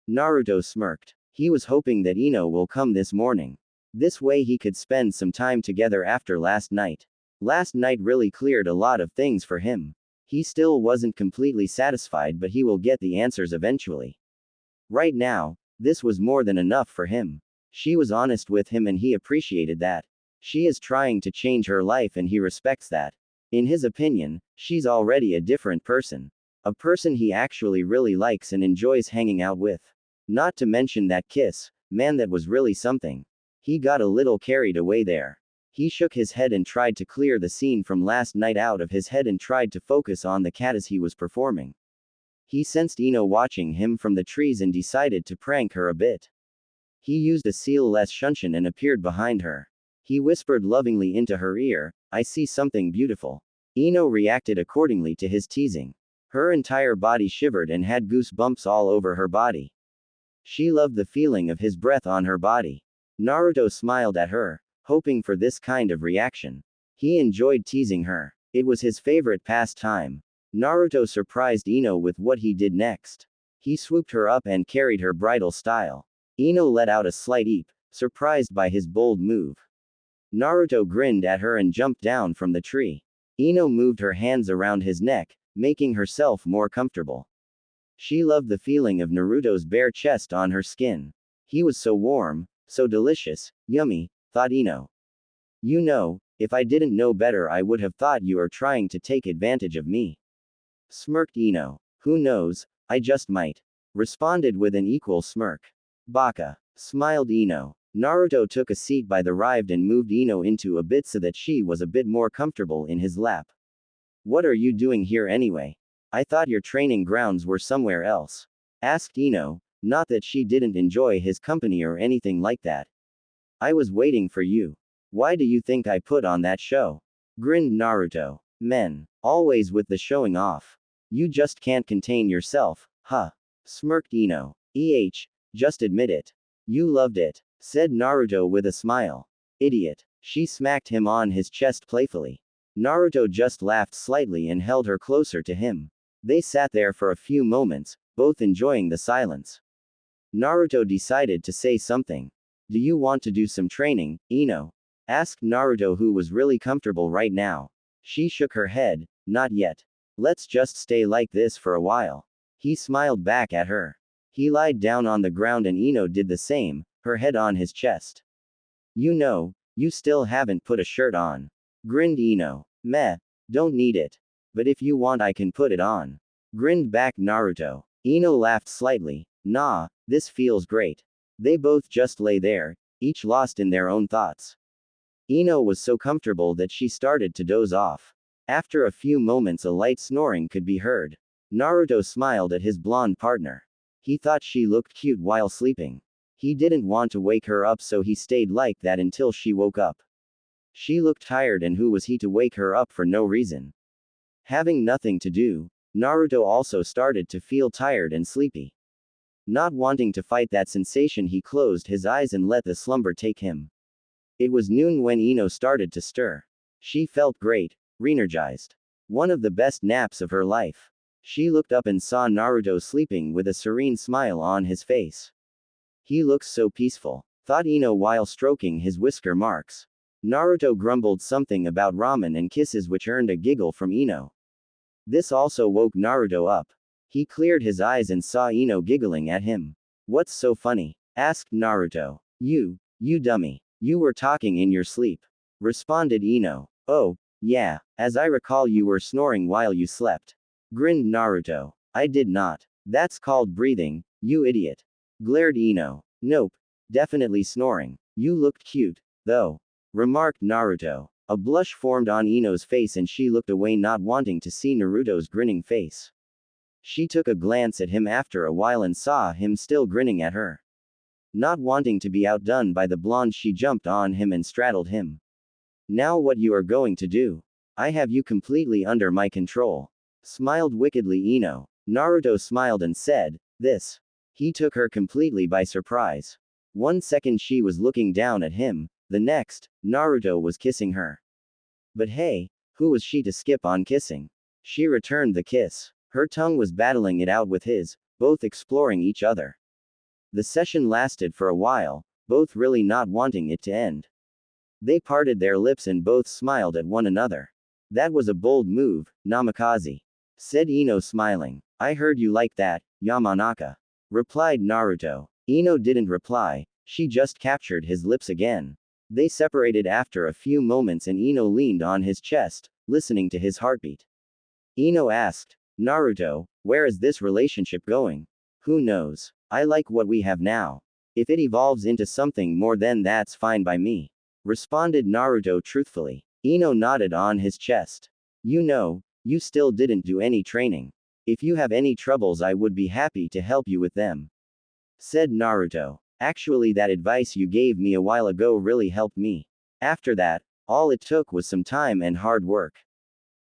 Speaker 1: Naruto smirked. He was hoping that Ino will come this morning. This way he could spend some time together after last night. Last night really cleared a lot of things for him. He still wasn't completely satisfied, but he will get the answers eventually. Right now, this was more than enough for him. She was honest with him and he appreciated that. She is trying to change her life and he respects that. In his opinion, she's already a different person. A person he actually really likes and enjoys hanging out with. Not to mention that kiss, man, that was really something. He got a little carried away there. He shook his head and tried to clear the scene from last night out of his head and tried to focus on the cat as he was performing. He sensed Ino watching him from the trees and decided to prank her a bit. He used a seal-less shunshin and appeared behind her. He whispered lovingly into her ear, I see something beautiful. Ino reacted accordingly to his teasing. Her entire body shivered and had goosebumps all over her body. She loved the feeling of his breath on her body. Naruto smiled at her, hoping for this kind of reaction. He enjoyed teasing her. It was his favorite pastime. Naruto surprised Ino with what he did next. He swooped her up and carried her bridal style. Ino let out a slight eep, surprised by his bold move. Naruto grinned at her and jumped down from the tree. Ino moved her hands around his neck, making herself more comfortable. She loved the feeling of Naruto's bare chest on her skin. He was so warm, so delicious, yummy, thought Ino. You know, if I didn't know better I would have thought you are trying to take advantage of me. Smirked Ino. Who knows, I just might. Responded with an equal smirk. Baka. Smiled Ino. Naruto took a seat by the ride and moved Ino into a bit so that she was a bit more comfortable in his lap. What are you doing here anyway? I thought your training grounds were somewhere else. Asked Ino, not that she didn't enjoy his company or anything like that. I was waiting for you. Why do you think I put on that show? Grinned Naruto. Men. Always with the showing off. You just can't contain yourself, huh? Smirked Ino. Just admit it. You loved it, said Naruto with a smile. Idiot. She smacked him on his chest playfully. Naruto just laughed slightly and held her closer to him. They sat there for a few moments, both enjoying the silence. Naruto decided to say something. Do you want to do some training, Ino? Asked Naruto, who was really comfortable right now. She shook her head, not yet. Let's just stay like this for a while. He smiled back at her. He lied down on the ground and Ino did the same, her head on his chest. You know, you still haven't put a shirt on. Grinned Ino. Meh, don't need it. But if you want I can put it on. Grinned back Naruto. Ino laughed slightly. Nah, this feels great. They both just lay there, each lost in their own thoughts. Ino was so comfortable that she started to doze off. After a few moments a light snoring could be heard. Naruto smiled at his blonde partner. He thought she looked cute while sleeping. He didn't want to wake her up so he stayed like that until she woke up. She looked tired and who was he to wake her up for no reason? Having nothing to do, Naruto also started to feel tired and sleepy. Not wanting to fight that sensation he closed his eyes and let the slumber take him. It was noon when Ino started to stir. She felt great, re-energized. One of the best naps of her life. She looked up and saw Naruto sleeping with a serene smile on his face. He looks so peaceful, thought Ino while stroking his whisker marks. Naruto grumbled something about ramen and kisses which earned a giggle from Ino. This also woke Naruto up. He cleared his eyes and saw Ino giggling at him. What's so funny? Asked Naruto. You dummy. You were talking in your sleep. Responded Ino. Oh, yeah, as I recall you were snoring while you slept. Grinned Naruto. I did not. That's called breathing, you idiot. Glared Ino. Nope. Definitely snoring. You looked cute, though. Remarked Naruto. A blush formed on Ino's face and she looked away, not wanting to see Naruto's grinning face. She took a glance at him after a while and saw him still grinning at her. Not wanting to be outdone by the blonde, she jumped on him and straddled him. Now what you are going to do? I have you completely under my control. Smiled wickedly Ino. Naruto smiled and said, this. He took her completely by surprise. 1 second she was looking down at him, the next, Naruto was kissing her. But hey, who was she to skip on kissing? She returned the kiss. Her tongue was battling it out with his, both exploring each other. The session lasted for a while, both really not wanting it to end. They parted their lips and both smiled at one another. That was a bold move, Namikaze. Said Ino smiling. I heard you like that, Yamanaka. Replied Naruto. Ino didn't reply, she just captured his lips again. They separated after a few moments and Ino leaned on his chest, listening to his heartbeat. Ino asked, Naruto, where is this relationship going? Who knows? I like what we have now. If it evolves into something more then that's fine by me. Responded Naruto truthfully. Ino nodded on his chest. You know, you still didn't do any training. If you have any troubles I would be happy to help you with them. Said Naruto. Actually that advice you gave me a while ago really helped me. After that, all it took was some time and hard work.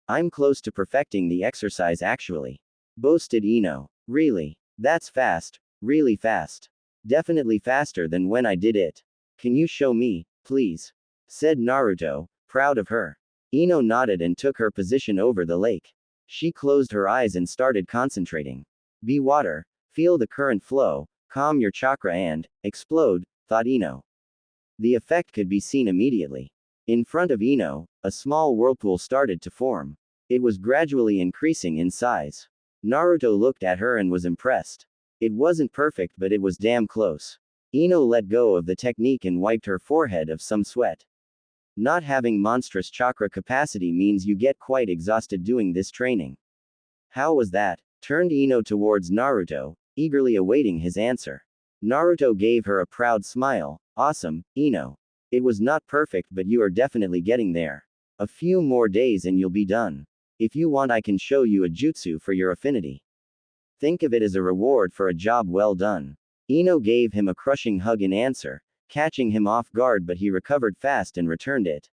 Speaker 1: I'm close to perfecting the exercise actually. Boasted Ino. Really? That's fast, really fast. Definitely faster than when I did it. Can you show me, please? Said Naruto, proud of her. Ino nodded and took her position over the lake. She closed her eyes and started concentrating. Be water, feel the current flow, calm your chakra and explode, thought Ino. The effect could be seen immediately. In front of Ino, a small whirlpool started to form. It was gradually increasing in size. Naruto looked at her and was impressed. It wasn't perfect, but it was damn close. Ino let go of the technique and wiped her forehead of some sweat. Not having monstrous chakra capacity means you get quite exhausted doing this training. How was that? Turned Ino towards Naruto, eagerly awaiting his answer. Naruto gave her a proud smile. Awesome, Ino. It was not perfect, but you are definitely getting there. A few more days and you'll be done. If you want, I can show you a jutsu for your affinity. Think of it as a reward for a job well done. Ino gave him a crushing hug in answer, catching him off guard, but he recovered fast and returned it.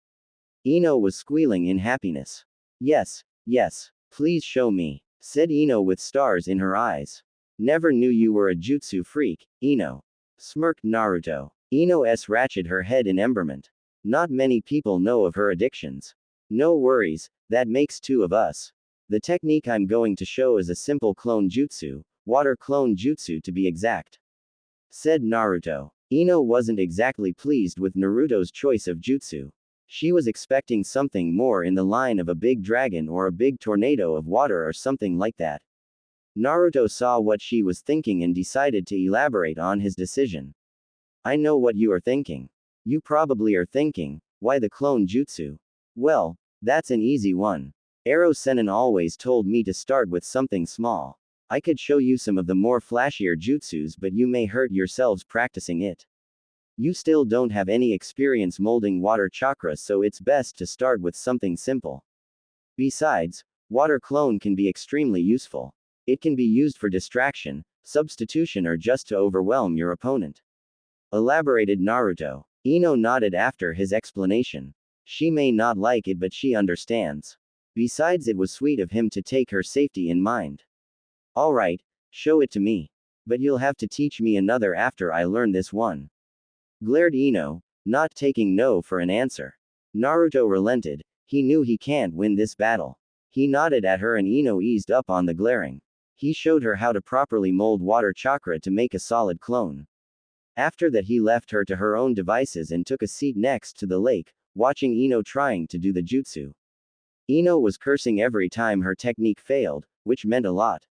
Speaker 1: Ino was squealing in happiness. Yes, yes, please show me, said Ino with stars in her eyes. Never knew you were a jutsu freak, Ino. Smirked Naruto. Ino ratcheted her head in emberment. Not many people know of her addictions. No worries, that makes two of us. The technique I'm going to show is a simple clone jutsu, water clone jutsu to be exact, said Naruto. Ino wasn't exactly pleased with Naruto's choice of jutsu. She was expecting something more in the line of a big dragon or a big tornado of water or something like that. Naruto saw what she was thinking and decided to elaborate on his decision. I know what you are thinking. You probably are thinking, why the clone jutsu? Well, that's an easy one. Ero Sennin always told me to start with something small. I could show you some of the more flashier jutsus, but you may hurt yourselves practicing it. You still don't have any experience molding water chakra, so it's best to start with something simple. Besides, water clone can be extremely useful. It can be used for distraction, substitution, or just to overwhelm your opponent, elaborated Naruto. Ino nodded after his explanation. She may not like it, but she understands. Besides, it was sweet of him to take her safety in mind. Alright, show it to me. But you'll have to teach me another after I learn this one, glared Ino, not taking no for an answer. Naruto relented. He knew he can't win this battle. He nodded at her and Ino eased up on the glaring. He showed her how to properly mold water chakra to make a solid clone. After that, he left her to her own devices and took a seat next to the lake, watching Ino trying to do the jutsu. Ino was cursing every time her technique failed, which meant a lot.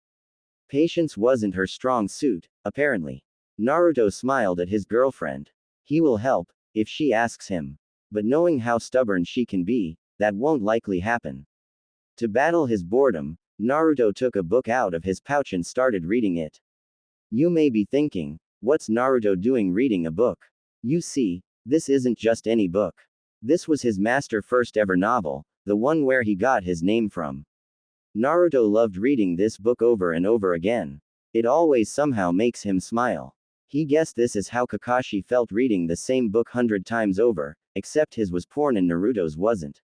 Speaker 1: Patience wasn't her strong suit, apparently. Naruto smiled at his girlfriend. He will help, if she asks him. But knowing how stubborn she can be, that won't likely happen. To battle his boredom, Naruto took a book out of his pouch and started reading it. You may be thinking, what's Naruto doing reading a book? You see, this isn't just any book. This was his master's first ever novel, the one where he got his name from. Naruto loved reading this book over and over again. It always somehow makes him smile. He guessed this is how Kakashi felt reading the same book 100 times over, except his was porn and Naruto's wasn't.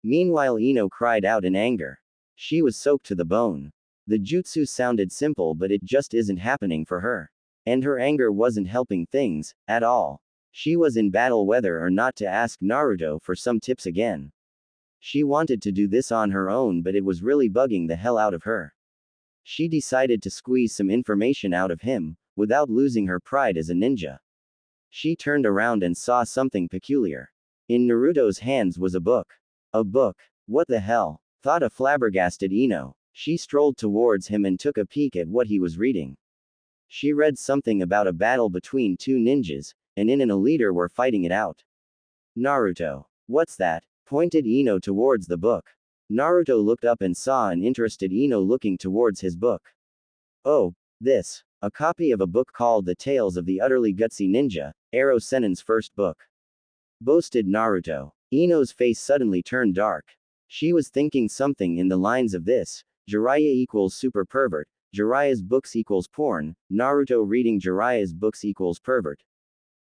Speaker 1: Meanwhile, Ino cried out in anger. She was soaked to the bone. The jutsu sounded simple, but it just isn't happening for her. And her anger wasn't helping things, at all. She was in battle whether or not to ask Naruto for some tips again. She wanted to do this on her own, but it was really bugging the hell out of her. She decided to squeeze some information out of him, without losing her pride as a ninja. She turned around and saw something peculiar. In Naruto's hands was a book. A book? What the hell? Thought a flabbergasted Ino. She strolled towards him and took a peek at what he was reading. She read something about a battle between two ninjas, and a leader were fighting it out. Naruto. What's that? Pointed Ino towards the book. Naruto looked up and saw an interested Ino looking towards his book. Oh, this. A copy of a book called The Tales of the Utterly Gutsy Ninja, Ero Sennin's first book, boasted Naruto. Ino's face suddenly turned dark. She was thinking something in the lines of this: Jiraiya equals super pervert, Jiraiya's books equals porn, Naruto reading Jiraiya's books equals pervert.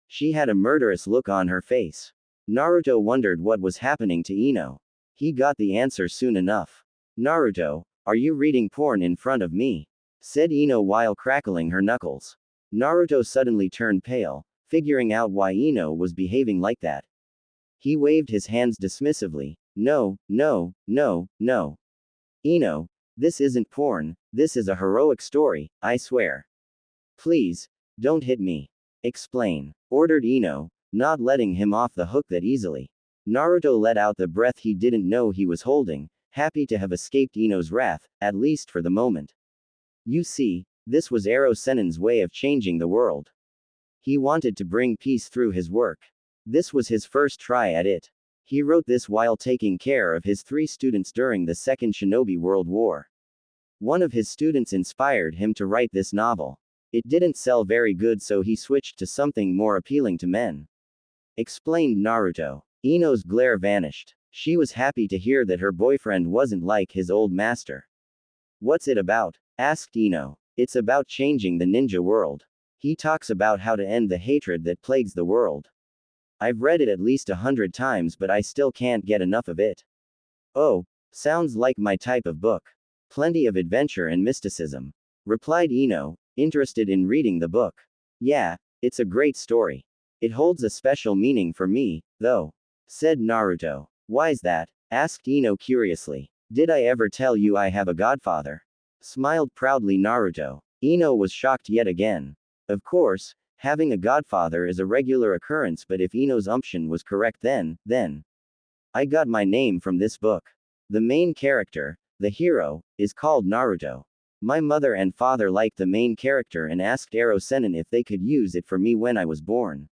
Speaker 1: She had a murderous look on her face. Naruto wondered what was happening to Ino. He got the answer soon enough. Naruto, are you reading porn in front of me? Said Ino while crackling her knuckles. Naruto suddenly turned pale, figuring out why Ino was behaving like that. He waved his hands dismissively. No, no, no, no. Ino, this isn't porn, this is a heroic story, I swear. Please, don't hit me. Explain, ordered Ino, not letting him off the hook that easily. Naruto let out the breath he didn't know he was holding, happy to have escaped Ino's wrath, at least for the moment. You see, this was Ero Sennin's way of changing the world. He wanted to bring peace through his work. This was his first try at it. He wrote this while taking care of his 3 students during the Second Shinobi World War. One of his students inspired him to write this novel. It didn't sell very good, so he switched to something more appealing to men. Explained Naruto. Ino's glare vanished. She was happy to hear that her boyfriend wasn't like his old master. What's it about? Asked Ino. It's about changing the ninja world. He talks about how to end the hatred that plagues the world. I've read it at least 100 times, but I still can't get enough of it. Oh, sounds like my type of book. Plenty of adventure and mysticism. Replied Ino, interested in reading the book. Yeah, it's a great story. It holds a special meaning for me, though. Said Naruto. Why's that? Asked Ino curiously. Did I ever tell you I have a godfather? Smiled proudly Naruto. Ino was shocked yet again. Of course, having a godfather is a regular occurrence, but if Ino's assumption was correct, then. I got my name from this book. The main character, the hero, is called Naruto. My mother and father liked the main character and asked Ero Sennin if they could use it for me when I was born.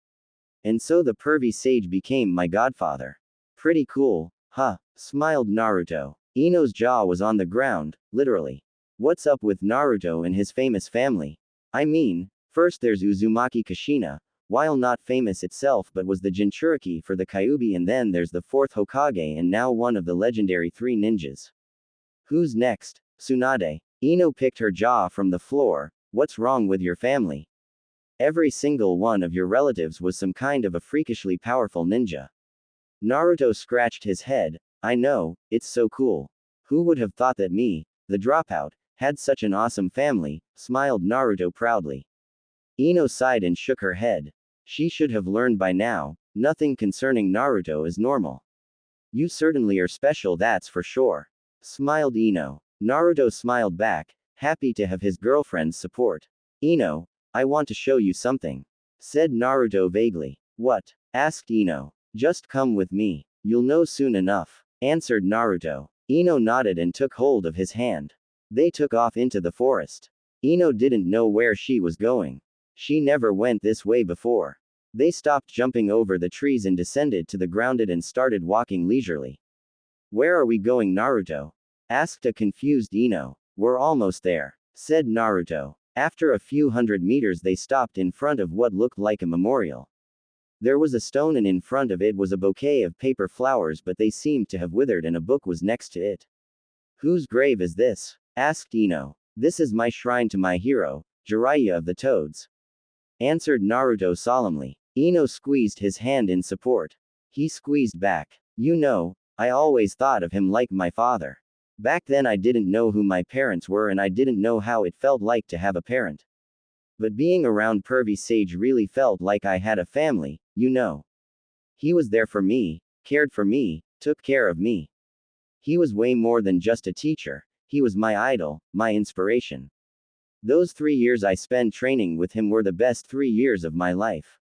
Speaker 1: And so the pervy sage became my godfather. Pretty cool, huh? Smiled Naruto. Ino's jaw was on the ground, literally. What's up with Naruto and his famous family? I mean, first there's Uzumaki Kushina, while not famous itself but was the Jinchuriki for the Kyuubi, and then there's the 4th Hokage and now one of the legendary 3 ninjas. Who's next? Tsunade. Ino picked her jaw from the floor. What's wrong with your family? Every single one of your relatives was some kind of a freakishly powerful ninja. Naruto scratched his head. I know, it's so cool. Who would have thought that me, the dropout, had such an awesome family, smiled Naruto proudly. Ino sighed and shook her head. She should have learned by now, nothing concerning Naruto is normal. You certainly are special, that's for sure. Smiled Ino. Naruto smiled back, happy to have his girlfriend's support. Ino, I want to show you something. Said Naruto vaguely. What? Asked Ino. Just come with me. You'll know soon enough. Answered Naruto. Ino nodded and took hold of his hand. They took off into the forest. Ino didn't know where she was going. She never went this way before. They stopped jumping over the trees and descended to the ground and started walking leisurely. Where are we going, Naruto? Asked a confused Ino. We're almost there, said Naruto. After a few hundred meters they stopped in front of what looked like a memorial. There was a stone and in front of it was a bouquet of paper flowers, but they seemed to have withered and a book was next to it. Whose grave is this? Asked Ino. This is my shrine to my hero, Jiraiya of the Toads. Answered Naruto solemnly. Ino squeezed his hand in support. He squeezed back. You know, I always thought of him like my father. Back then I didn't know who my parents were and I didn't know how it felt like to have a parent. But being around Pervy Sage really felt like I had a family, you know. He was there for me, cared for me, took care of me. He was way more than just a teacher, he was my idol, my inspiration. Those 3 years I spent training with him were the best 3 years of my life.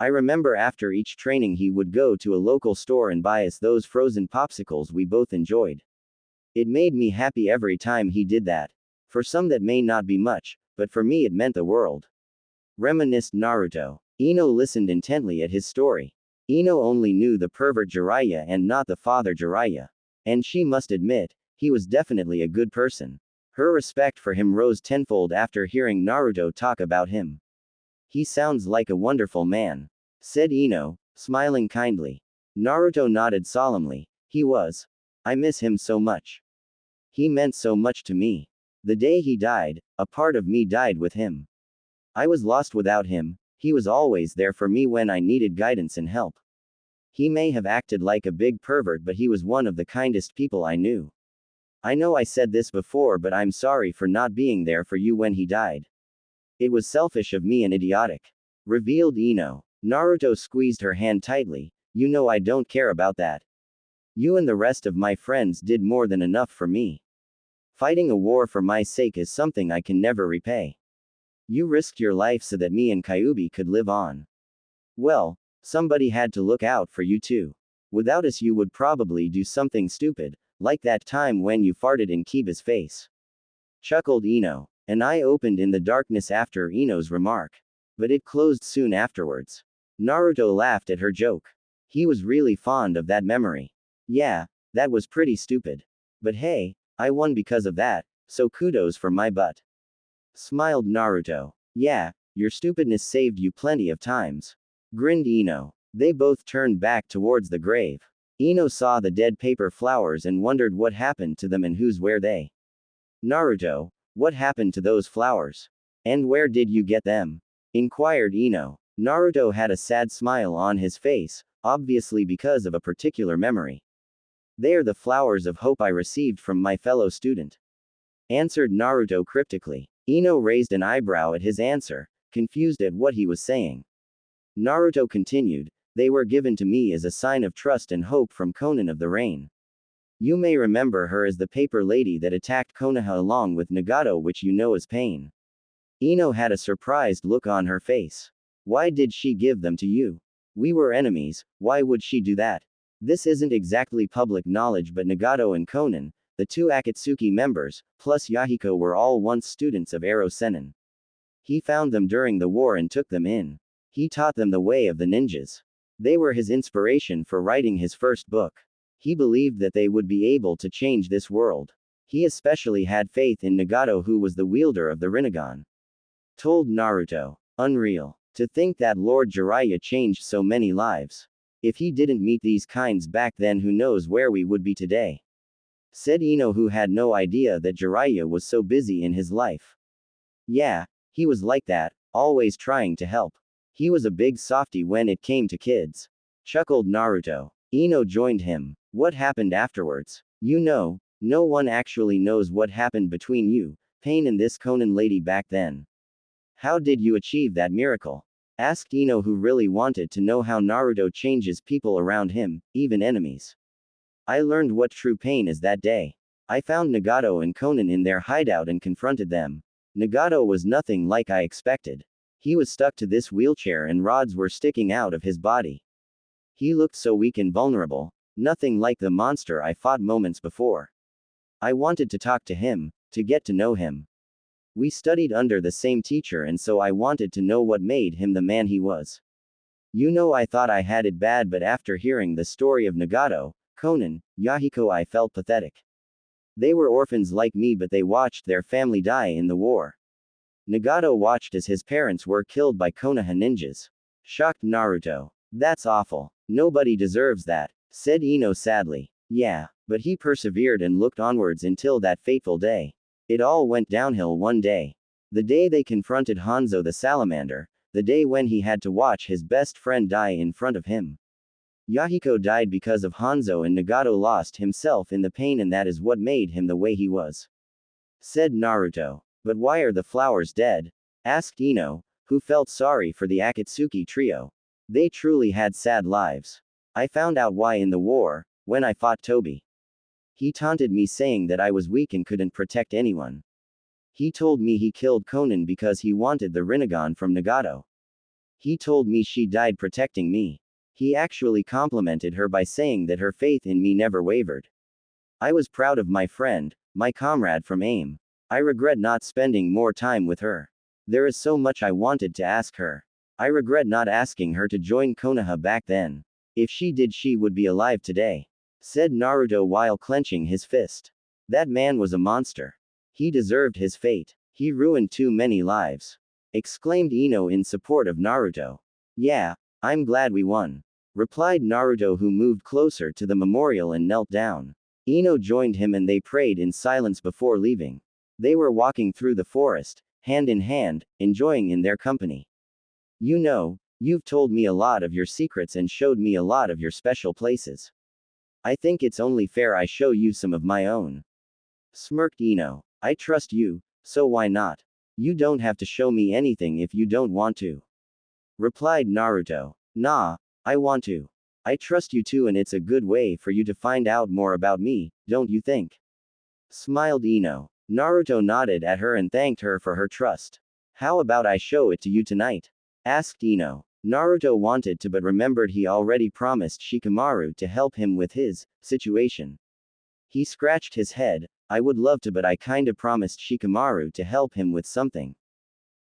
Speaker 1: I remember after each training he would go to a local store and buy us those frozen popsicles we both enjoyed. It made me happy every time he did that. For some that may not be much, but for me it meant the world. Reminisced Naruto. Ino listened intently at his story. Ino only knew the pervert Jiraiya and not the father Jiraiya. And she must admit, he was definitely a good person. Her respect for him rose tenfold after hearing Naruto talk about him. He sounds like a wonderful man, said Ino, smiling kindly. Naruto nodded solemnly. He was. I miss him so much. He meant so much to me. The day he died, a part of me died with him. I was lost without him. He was always there for me when I needed guidance and help. He may have acted like a big pervert, but he was one of the kindest people I knew. I know I said this before, but I'm sorry for not being there for you when he died. It was selfish of me and idiotic. Revealed Ino. Naruto squeezed her hand tightly. You know I don't care about that. You and the rest of my friends did more than enough for me. Fighting a war for my sake is something I can never repay. You risked your life so that me and Kyuubi could live on. Well, somebody had to look out for you too. Without us you would probably do something stupid, like that time when you farted in Kiba's face. Chuckled Ino. An eye opened in the darkness after Ino's remark. But it closed soon afterwards. Naruto laughed at her joke. He was really fond of that memory. Yeah, that was pretty stupid. But hey, I won because of that, so kudos for my butt. Smiled Naruto. Yeah, your stupidness saved you plenty of times. Grinned Ino. They both turned back towards the grave. Ino saw the dead paper flowers and wondered what happened to them and whose were they. Naruto, what happened to those flowers? And where did you get them? Inquired Ino. Naruto had a sad smile on his face, obviously because of a particular memory. They are the flowers of hope I received from my fellow student. Answered Naruto cryptically. Ino raised an eyebrow at his answer, confused at what he was saying. Naruto continued, they were given to me as a sign of trust and hope from Konan of the Rain. You may remember her as the paper lady that attacked Konoha along with Nagato, which you know as Pain. Ino had a surprised look on her face. Why did she give them to you? We were enemies, why would she do that? This isn't exactly public knowledge, but Nagato and Konan, the two Akatsuki members, plus Yahiko, were all once students of Ero Sennin. He found them during the war and took them in. He taught them the way of the ninjas. They were his inspiration for writing his first book. He believed that they would be able to change this world. He especially had faith in Nagato, who was the wielder of the Rinnegan. Told Naruto. Unreal. To think that Lord Jiraiya changed so many lives. If he didn't meet these kinds back then, who knows where we would be today? Said Ino, who had no idea that Jiraiya was so busy in his life. Yeah, he was like that, always trying to help. He was a big softy when it came to kids. Chuckled Naruto. Ino joined him. What happened afterwards? You know, no one actually knows what happened between you, Pain, and this Konan lady back then. How did you achieve that miracle? Asked Ino, who really wanted to know how Naruto changes people around him, even enemies. I learned what true pain is that day. I found Nagato and Konan in their hideout and confronted them. Nagato was nothing like I expected. He was stuck to this wheelchair and rods were sticking out of his body. He looked so weak and vulnerable, nothing like the monster I fought moments before. I wanted to talk to him, to get to know him. We studied under the same teacher, and so I wanted to know what made him the man he was. You know, I thought I had it bad, but after hearing the story of Nagato, Konan, Yahiko, I felt pathetic. They were orphans like me, but they watched their family die in the war. Nagato watched as his parents were killed by Konoha ninjas. Shocked Naruto. That's awful. Nobody deserves that, said Ino sadly. Yeah, but he persevered and looked onwards until that fateful day. It all went downhill one day. The day they confronted Hanzo the salamander, the day when he had to watch his best friend die in front of him. Yahiko died because of Hanzo, and Nagato lost himself in the pain, and that is what made him the way he was. Said Naruto. But why are the flowers dead? Asked Ino, who felt sorry for the Akatsuki trio. They truly had sad lives. I found out why in the war, when I fought Tobi. He taunted me saying that I was weak and couldn't protect anyone. He told me he killed Konan because he wanted the Rinnegan from Nagato. He told me she died protecting me. He actually complimented her by saying that her faith in me never wavered. I was proud of my friend, my comrade from AIM. I regret not spending more time with her. There is so much I wanted to ask her. I regret not asking her to join Konoha back then. If she did, she would be alive today. Said Naruto while clenching his fist. That man was a monster. He deserved his fate. He ruined too many lives. Exclaimed Ino in support of Naruto. Yeah, I'm glad we won. Replied Naruto, who moved closer to the memorial and knelt down. Ino joined him and they prayed in silence before leaving. They were walking through the forest, hand in hand, enjoying in their company. You know, you've told me a lot of your secrets and showed me a lot of your special places. I think it's only fair I show you some of my own. Smirked Ino. I trust you, so why not? You don't have to show me anything if you don't want to. Replied Naruto. Nah, I want to. I trust you too, and it's a good way for you to find out more about me, don't you think? Smiled Ino. Naruto nodded at her and thanked her for her trust. How about I show it to you tonight? Asked Ino. Naruto wanted to but remembered he already promised Shikamaru to help him with his situation. He scratched his head. I would love to, but I kinda promised Shikamaru to help him with something.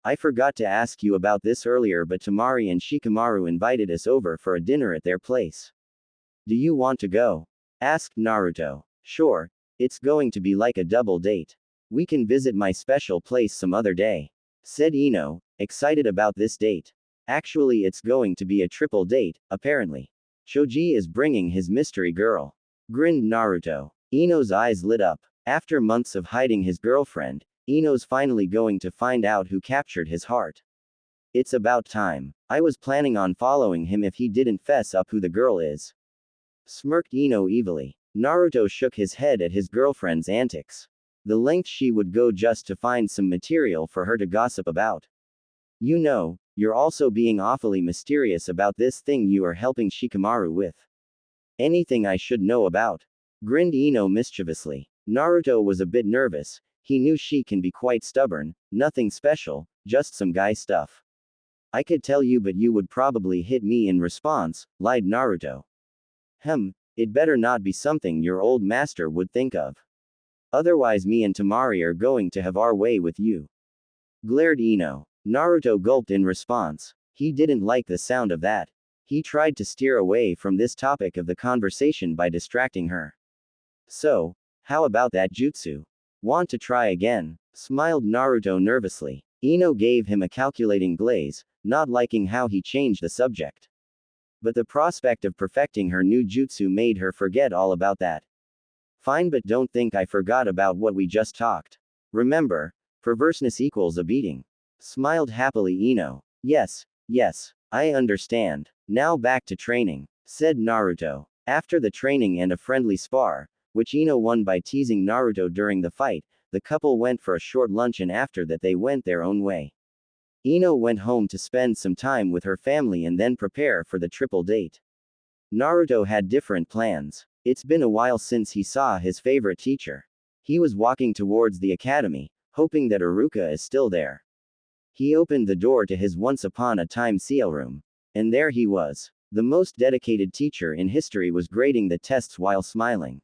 Speaker 1: I forgot to ask you about this earlier, but Tamari and Shikamaru invited us over for a dinner at their place. Do you want to go? Asked Naruto. Sure. It's going to be like a double date. We can visit my special place some other day, said Ino, excited about this date. Actually, it's going to be a triple date, apparently. Choji is bringing his mystery girl. Grinned Naruto. Ino's eyes lit up. After months of hiding his girlfriend, Ino's finally going to find out who captured his heart. It's about time. I was planning on following him if he didn't fess up who the girl is. Smirked Ino evilly. Naruto shook his head at his girlfriend's antics. The length she would go just to find some material for her to gossip about. You know, you're also being awfully mysterious about this thing you are helping Shikamaru with. Anything I should know about? Grinned Ino mischievously. Naruto was a bit nervous. He knew she can be quite stubborn, nothing special, just some guy stuff. I could tell you, but you would probably hit me in response, lied Naruto. It better not be something your old master would think of. Otherwise me and Tamari are going to have our way with you. Glared Ino. Naruto gulped in response. He didn't like the sound of that. He tried to steer away from this topic of the conversation by distracting her. So, how about that jutsu? Want to try again? Smiled Naruto nervously. Ino gave him a calculating glaze, not liking how he changed the subject. But the prospect of perfecting her new jutsu made her forget all about that. Fine, but don't think I forgot about what we just talked. Remember, perverseness equals a beating. Smiled happily Ino. Yes, I understand. Now back to training, said Naruto. After the training and a friendly spar, which Ino won by teasing Naruto during the fight, the couple went for a short lunch, and after that they went their own way. Ino went home to spend some time with her family and then prepare for the triple date. Naruto had different plans. It's been a while since he saw his favorite teacher. He was walking towards the academy, hoping that Iruka is still there. He opened the door to his once upon a time CL room. And there he was. The most dedicated teacher in history was grading the tests while smiling.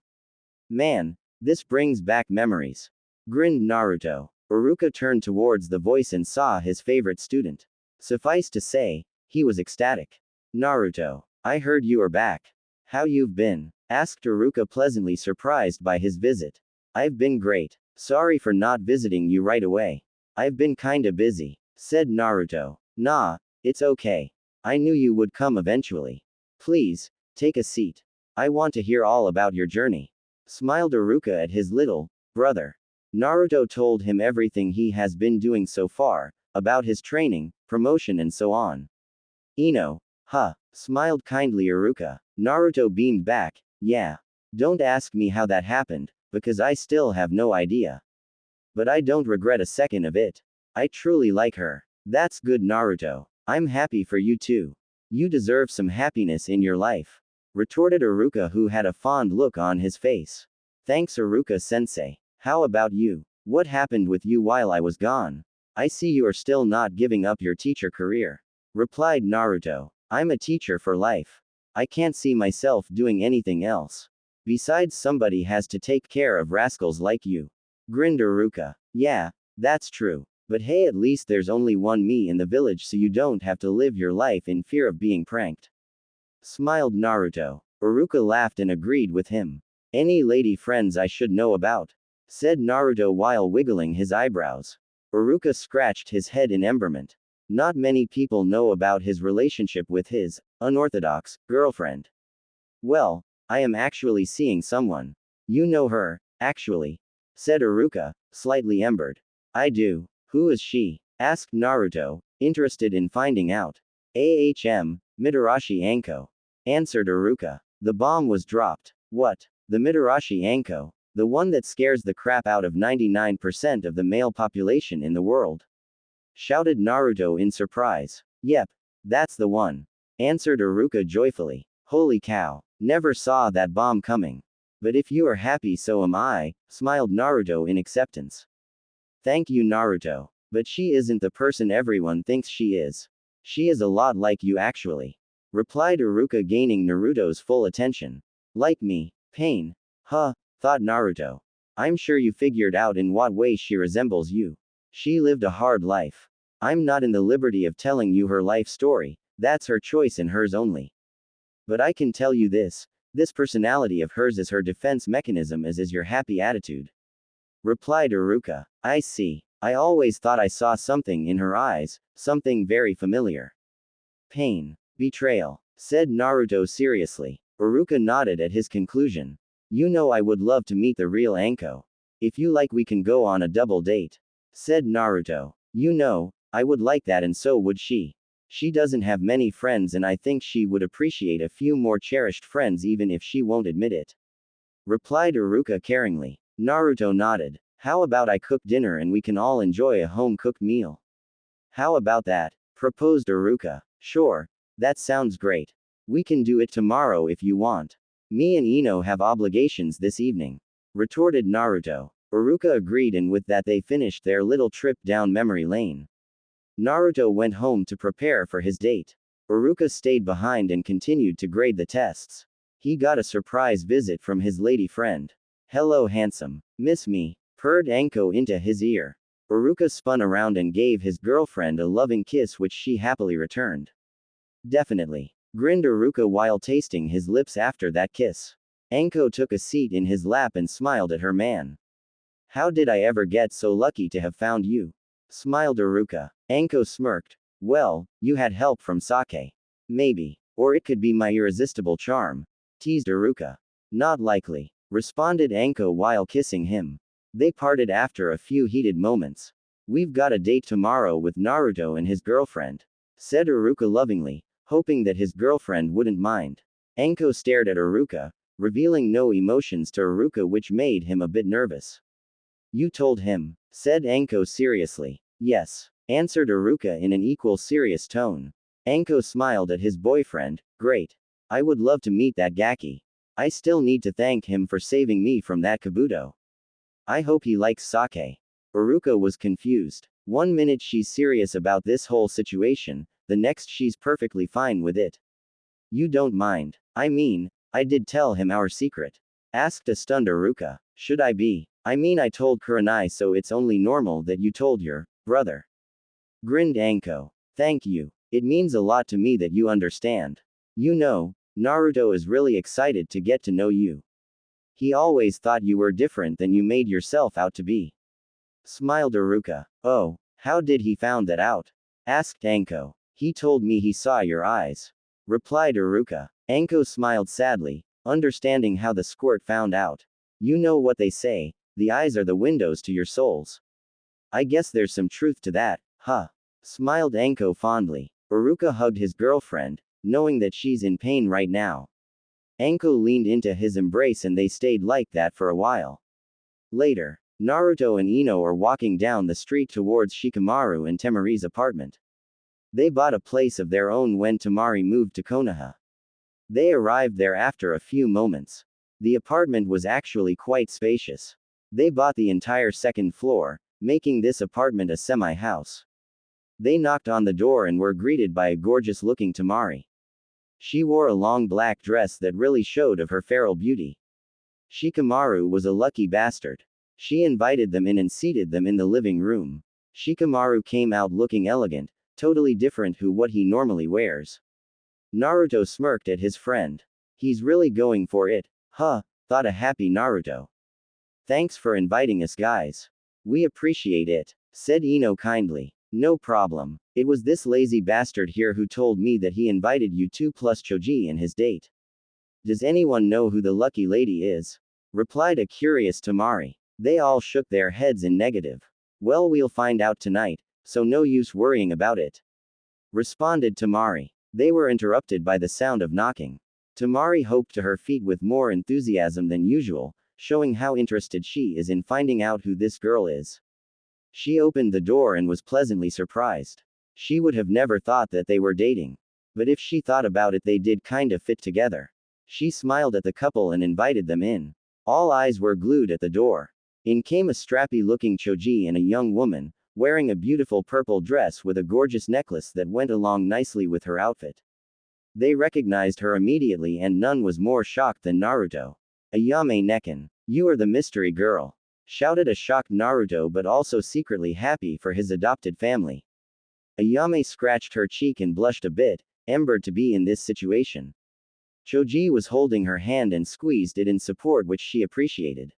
Speaker 1: Man, this brings back memories. Grinned Naruto. Iruka turned towards the voice and saw his favorite student. Suffice to say, he was ecstatic. Naruto, I heard you are back. How you've been? Asked Iruka, pleasantly surprised by his visit. I've been great. Sorry for not visiting you right away. I've been kinda busy, said Naruto. Nah, it's okay. I knew you would come eventually. Please, take a seat. I want to hear all about your journey. Smiled Iruka at his little brother. Naruto told him everything he has been doing so far, about his training, promotion and so on. Ino, smiled kindly Iruka. Naruto beamed back, yeah. Don't ask me how that happened, because I still have no idea. But I don't regret a second of it. I truly like her. That's good Naruto. I'm happy for you too. You deserve some happiness in your life. Retorted Iruka, who had a fond look on his face. Thanks Iruka-sensei. How about you? What happened with you while I was gone? I see you are still not giving up your teacher career. Replied Naruto. I'm a teacher for life. I can't see myself doing anything else. Besides, somebody has to take care of rascals like you. Grinned Iruka. Yeah, that's true. But hey, at least there's only one me in the village, so you don't have to live your life in fear of being pranked. Smiled Naruto. Iruka laughed and agreed with him. Any lady friends I should know about? Said Naruto while wiggling his eyebrows. Iruka scratched his head in embarrassment. Not many people know about his relationship with his unorthodox girlfriend. Well, I am actually seeing someone. You know her, actually, said Iruka, slightly embered. I do. Who is she? Asked Naruto, interested in finding out. Mitarashi Anko. Answered Iruka. The bomb was dropped. What? The Mitarashi Anko? The one that scares the crap out of 99% of the male population in the world. Shouted Naruto in surprise. Yep. That's the one. Answered Iruka joyfully. Holy cow. Never saw that bomb coming. But if you are happy, so am I, smiled Naruto in acceptance. Thank you, Naruto. But she isn't the person everyone thinks she is. She is a lot like you actually, replied Iruka, gaining Naruto's full attention. Like me? Pain? Huh, thought Naruto. I'm sure you figured out in what way she resembles you. She lived a hard life. I'm not in the liberty of telling you her life story, that's her choice and hers only. But I can tell you this personality of hers is her defense mechanism, as is your happy attitude, replied Iruka. I see. I always thought I saw something in her eyes, something very familiar. Pain. Betrayal, said Naruto seriously. Iruka nodded at his conclusion. You know, I would love to meet the real Anko. If you like, we can go on a double date, said Naruto. You know, I would like that, and so would she. She doesn't have many friends, and I think she would appreciate a few more cherished friends even if she won't admit it, replied Iruka caringly. Naruto nodded. How about I cook dinner and we can all enjoy a home-cooked meal? How about that? Proposed Iruka. Sure. That sounds great. We can do it tomorrow if you want. Me and Ino have obligations this evening, retorted Naruto. Iruka agreed, and with that they finished their little trip down memory lane. Naruto went home to prepare for his date. Iruka stayed behind and continued to grade the tests. He got a surprise visit from his lady friend. Hello, handsome. Miss me? Purred Anko into his ear. Iruka spun around and gave his girlfriend a loving kiss, which she happily returned. Definitely, grinned Iruka while tasting his lips after that kiss. Anko took a seat in his lap and smiled at her man. How did I ever get so lucky to have found you? Smiled Iruka. Anko smirked. Well, you had help from Sasuke. Maybe. Or it could be my irresistible charm, teased Iruka. Not likely, responded Anko while kissing him. They parted after a few heated moments. We've got a date tomorrow with Naruto and his girlfriend, said Iruka lovingly, hoping that his girlfriend wouldn't mind. Anko stared at Iruka, revealing no emotions to Iruka, which made him a bit nervous. You told him, said Anko seriously. Yes, answered Iruka in an equal serious tone. Anko smiled at his boyfriend. Great. I would love to meet that Gaki. I still need to thank him for saving me from that Kabuto. I hope he likes sake. Iruka was confused. One minute she's serious about this whole situation, the next she's perfectly fine with it. You don't mind? I mean, I did tell him our secret, asked a stunned Iruka. Should I be? I mean, I told Kurenai, so it's only normal that you told your brother, grinned Anko. Thank you. It means a lot to me that you understand. You know, Naruto is really excited to get to know you. He always thought you were different than you made yourself out to be, smiled Iruka. Oh, how did he found that out? Asked Anko. He told me he saw your eyes, replied Iruka. Anko smiled sadly, understanding how the squirt found out. You know what they say, the eyes are the windows to your souls. I guess there's some truth to that, huh? Smiled Anko fondly. Iruka hugged his girlfriend, knowing that she's in pain right now. Anko leaned into his embrace and they stayed like that for a while. Later, Naruto and Ino are walking down the street towards Shikamaru and Temari's apartment. They bought a place of their own when Temari moved to Konoha. They arrived there after a few moments. The apartment was actually quite spacious. They bought the entire second floor, making this apartment a semi-house. They knocked on the door and were greeted by a gorgeous-looking Temari. She wore a long black dress that really showed of her feral beauty. Shikamaru was a lucky bastard. She invited them in and seated them in the living room. Shikamaru came out looking elegant, totally different to what he normally wears. Naruto smirked at his friend. He's really going for it, huh? Thought a happy Naruto. Thanks for inviting us, guys. We appreciate it, said Ino kindly. No problem. It was this lazy bastard here who told me that he invited you two plus Choji and his date. Does anyone know who the lucky lady is? Replied a curious Temari. They all shook their heads in negative. Well, we'll find out tonight, so no use worrying about it, responded Temari. They were interrupted by the sound of knocking. Temari hopped to her feet with more enthusiasm than usual, showing how interested she is in finding out who this girl is. She opened the door and was pleasantly surprised. She would have never thought that they were dating. But if she thought about it, they did kinda fit together. She smiled at the couple and invited them in. All eyes were glued at the door. In came a strappy-looking Choji and a young woman, wearing a beautiful purple dress with a gorgeous necklace that went along nicely with her outfit. They recognized her immediately, and none was more shocked than Naruto. Ayame Nekken. You are the mystery girl. Shouted a shocked Naruto, but also secretly happy for his adopted family. Ayame scratched her cheek and blushed a bit, embarrassed to be in this situation. Choji was holding her hand and squeezed it in support, which she appreciated.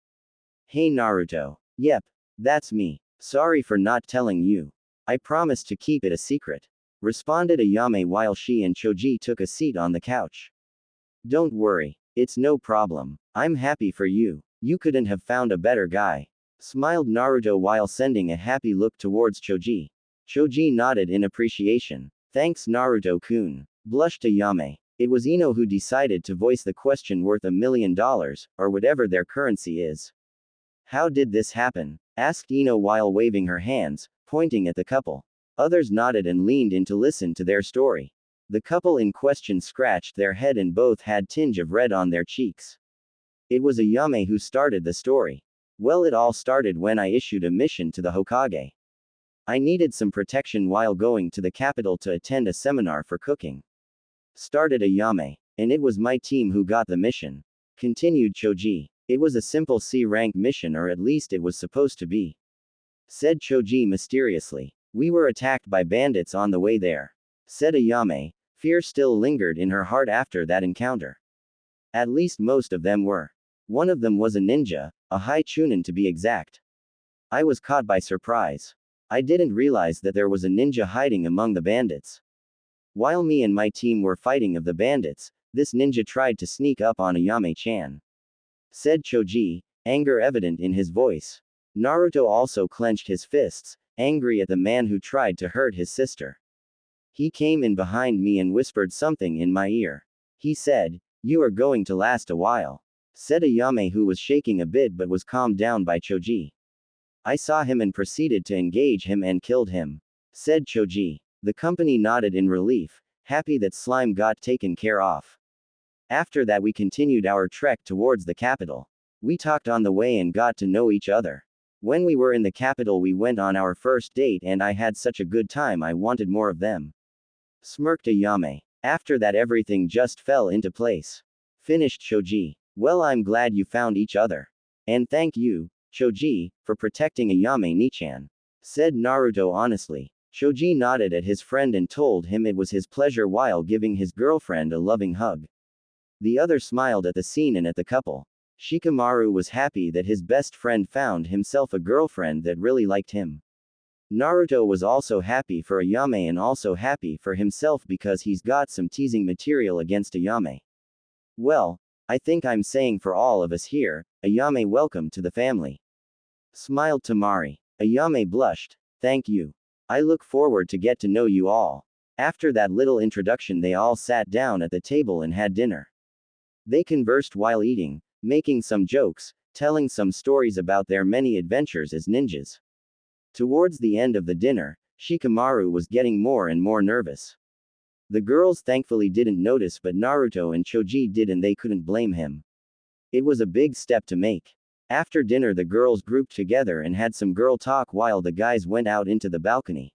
Speaker 1: Hey Naruto. Yep. That's me. Sorry for not telling you. I promised to keep it a secret. Responded Ayame while she and Choji took a seat on the couch. Don't worry. It's no problem. I'm happy for you. You couldn't have found a better guy. Smiled Naruto while sending a happy look towards Choji. Choji nodded in appreciation. Thanks Naruto-kun. Blushed Ayame. It was Ino who decided to voice the question worth $1 million, or whatever their currency is. How did this happen? Asked Ino while waving her hands, pointing at the couple. Others nodded and leaned in to listen to their story. The couple in question scratched their head and both had tinge of red on their cheeks. It was Ayame who started the story. Well, it all started when I issued a mission to the Hokage. I needed some protection while going to the capital to attend a seminar for cooking. Started Ayame. And it was my team who got the mission. Continued Choji. It was a simple C-rank mission, or at least it was supposed to be. Said Choji mysteriously. We were attacked by bandits on the way there. Said Ayame. Fear still lingered in her heart after that encounter. At least most of them were. One of them was a ninja, a high chunin to be exact. I was caught by surprise. I didn't realize that there was a ninja hiding among the bandits. While me and my team were fighting of the bandits, this ninja tried to sneak up on Ayame-chan. Said Choji, anger evident in his voice. Naruto also clenched his fists, angry at the man who tried to hurt his sister. He came in behind me and whispered something in my ear. He said, "You are going to last a while." Said Ayame, who was shaking a bit but was calmed down by Choji. I saw him and proceeded to engage him and killed him. Said Choji. The company nodded in relief, happy that slime got taken care of. After that we continued our trek towards the capital. We talked on the way and got to know each other. When we were in the capital we went on our first date and I had such a good time I wanted more of them. Smirked Ayame. After that everything just fell into place. Finished Choji. Well, I'm glad you found each other. And thank you, Choji, for protecting Ayame-nichan. Said Naruto honestly. Choji nodded at his friend and told him it was his pleasure while giving his girlfriend a loving hug. The other smiled at the scene and at the couple. Shikamaru was happy that his best friend found himself a girlfriend that really liked him. Naruto was also happy for Ayame and also happy for himself because he's got some teasing material against Ayame. Well, I think I'm saying for all of us here, Ayame, welcome to the family. Smiled Tamari. Ayame blushed. Thank you. I look forward to get to know you all. After that little introduction they all sat down at the table and had dinner. They conversed while eating, making some jokes, telling some stories about their many adventures as ninjas. Towards the end of the dinner, Shikamaru was getting more and more nervous. The girls thankfully didn't notice, but Naruto and Choji did, and they couldn't blame him. It was a big step to make. After dinner the girls grouped together and had some girl talk while the guys went out into the balcony.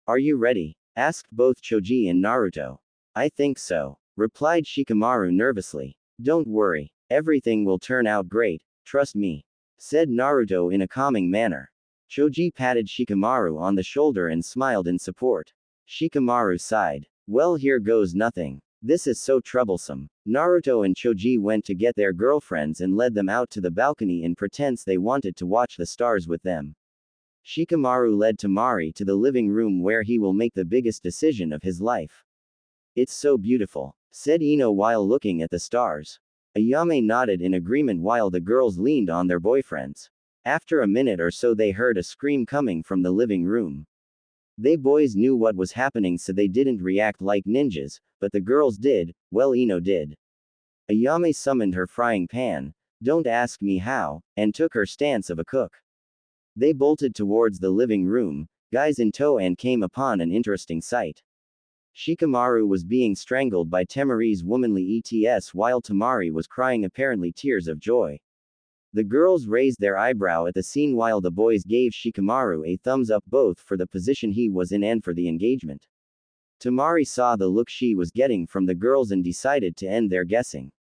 Speaker 1: Are you ready? Asked both Choji and Naruto. I think so, replied Shikamaru nervously. Don't worry, everything will turn out great, trust me. Said Naruto in a calming manner. Choji patted Shikamaru on the shoulder and smiled in support. Shikamaru sighed. Well, here goes nothing. This is so troublesome. Naruto and Choji went to get their girlfriends and led them out to the balcony in pretense they wanted to watch the stars with them. Shikamaru led Tamari to the living room where he will make the biggest decision of his life. It's so beautiful, said Ino while looking at the stars. Ayame nodded in agreement while the girls leaned on their boyfriends. After a minute or so they heard a scream coming from the living room. They boys knew what was happening so they didn't react like ninjas, but the girls did. Well, Ino did. Ayame summoned her frying pan, don't ask me how, and took her stance of a cook. They bolted towards the living room, guys in tow, and came upon an interesting sight. Shikamaru was being strangled by Temari's womanly ETS while Tamari was crying apparently tears of joy. The girls raised their eyebrow at the scene while the boys gave Shikamaru a thumbs up both for the position he was in and for the engagement. Tamari saw the look she was getting from the girls and decided to end their guessing.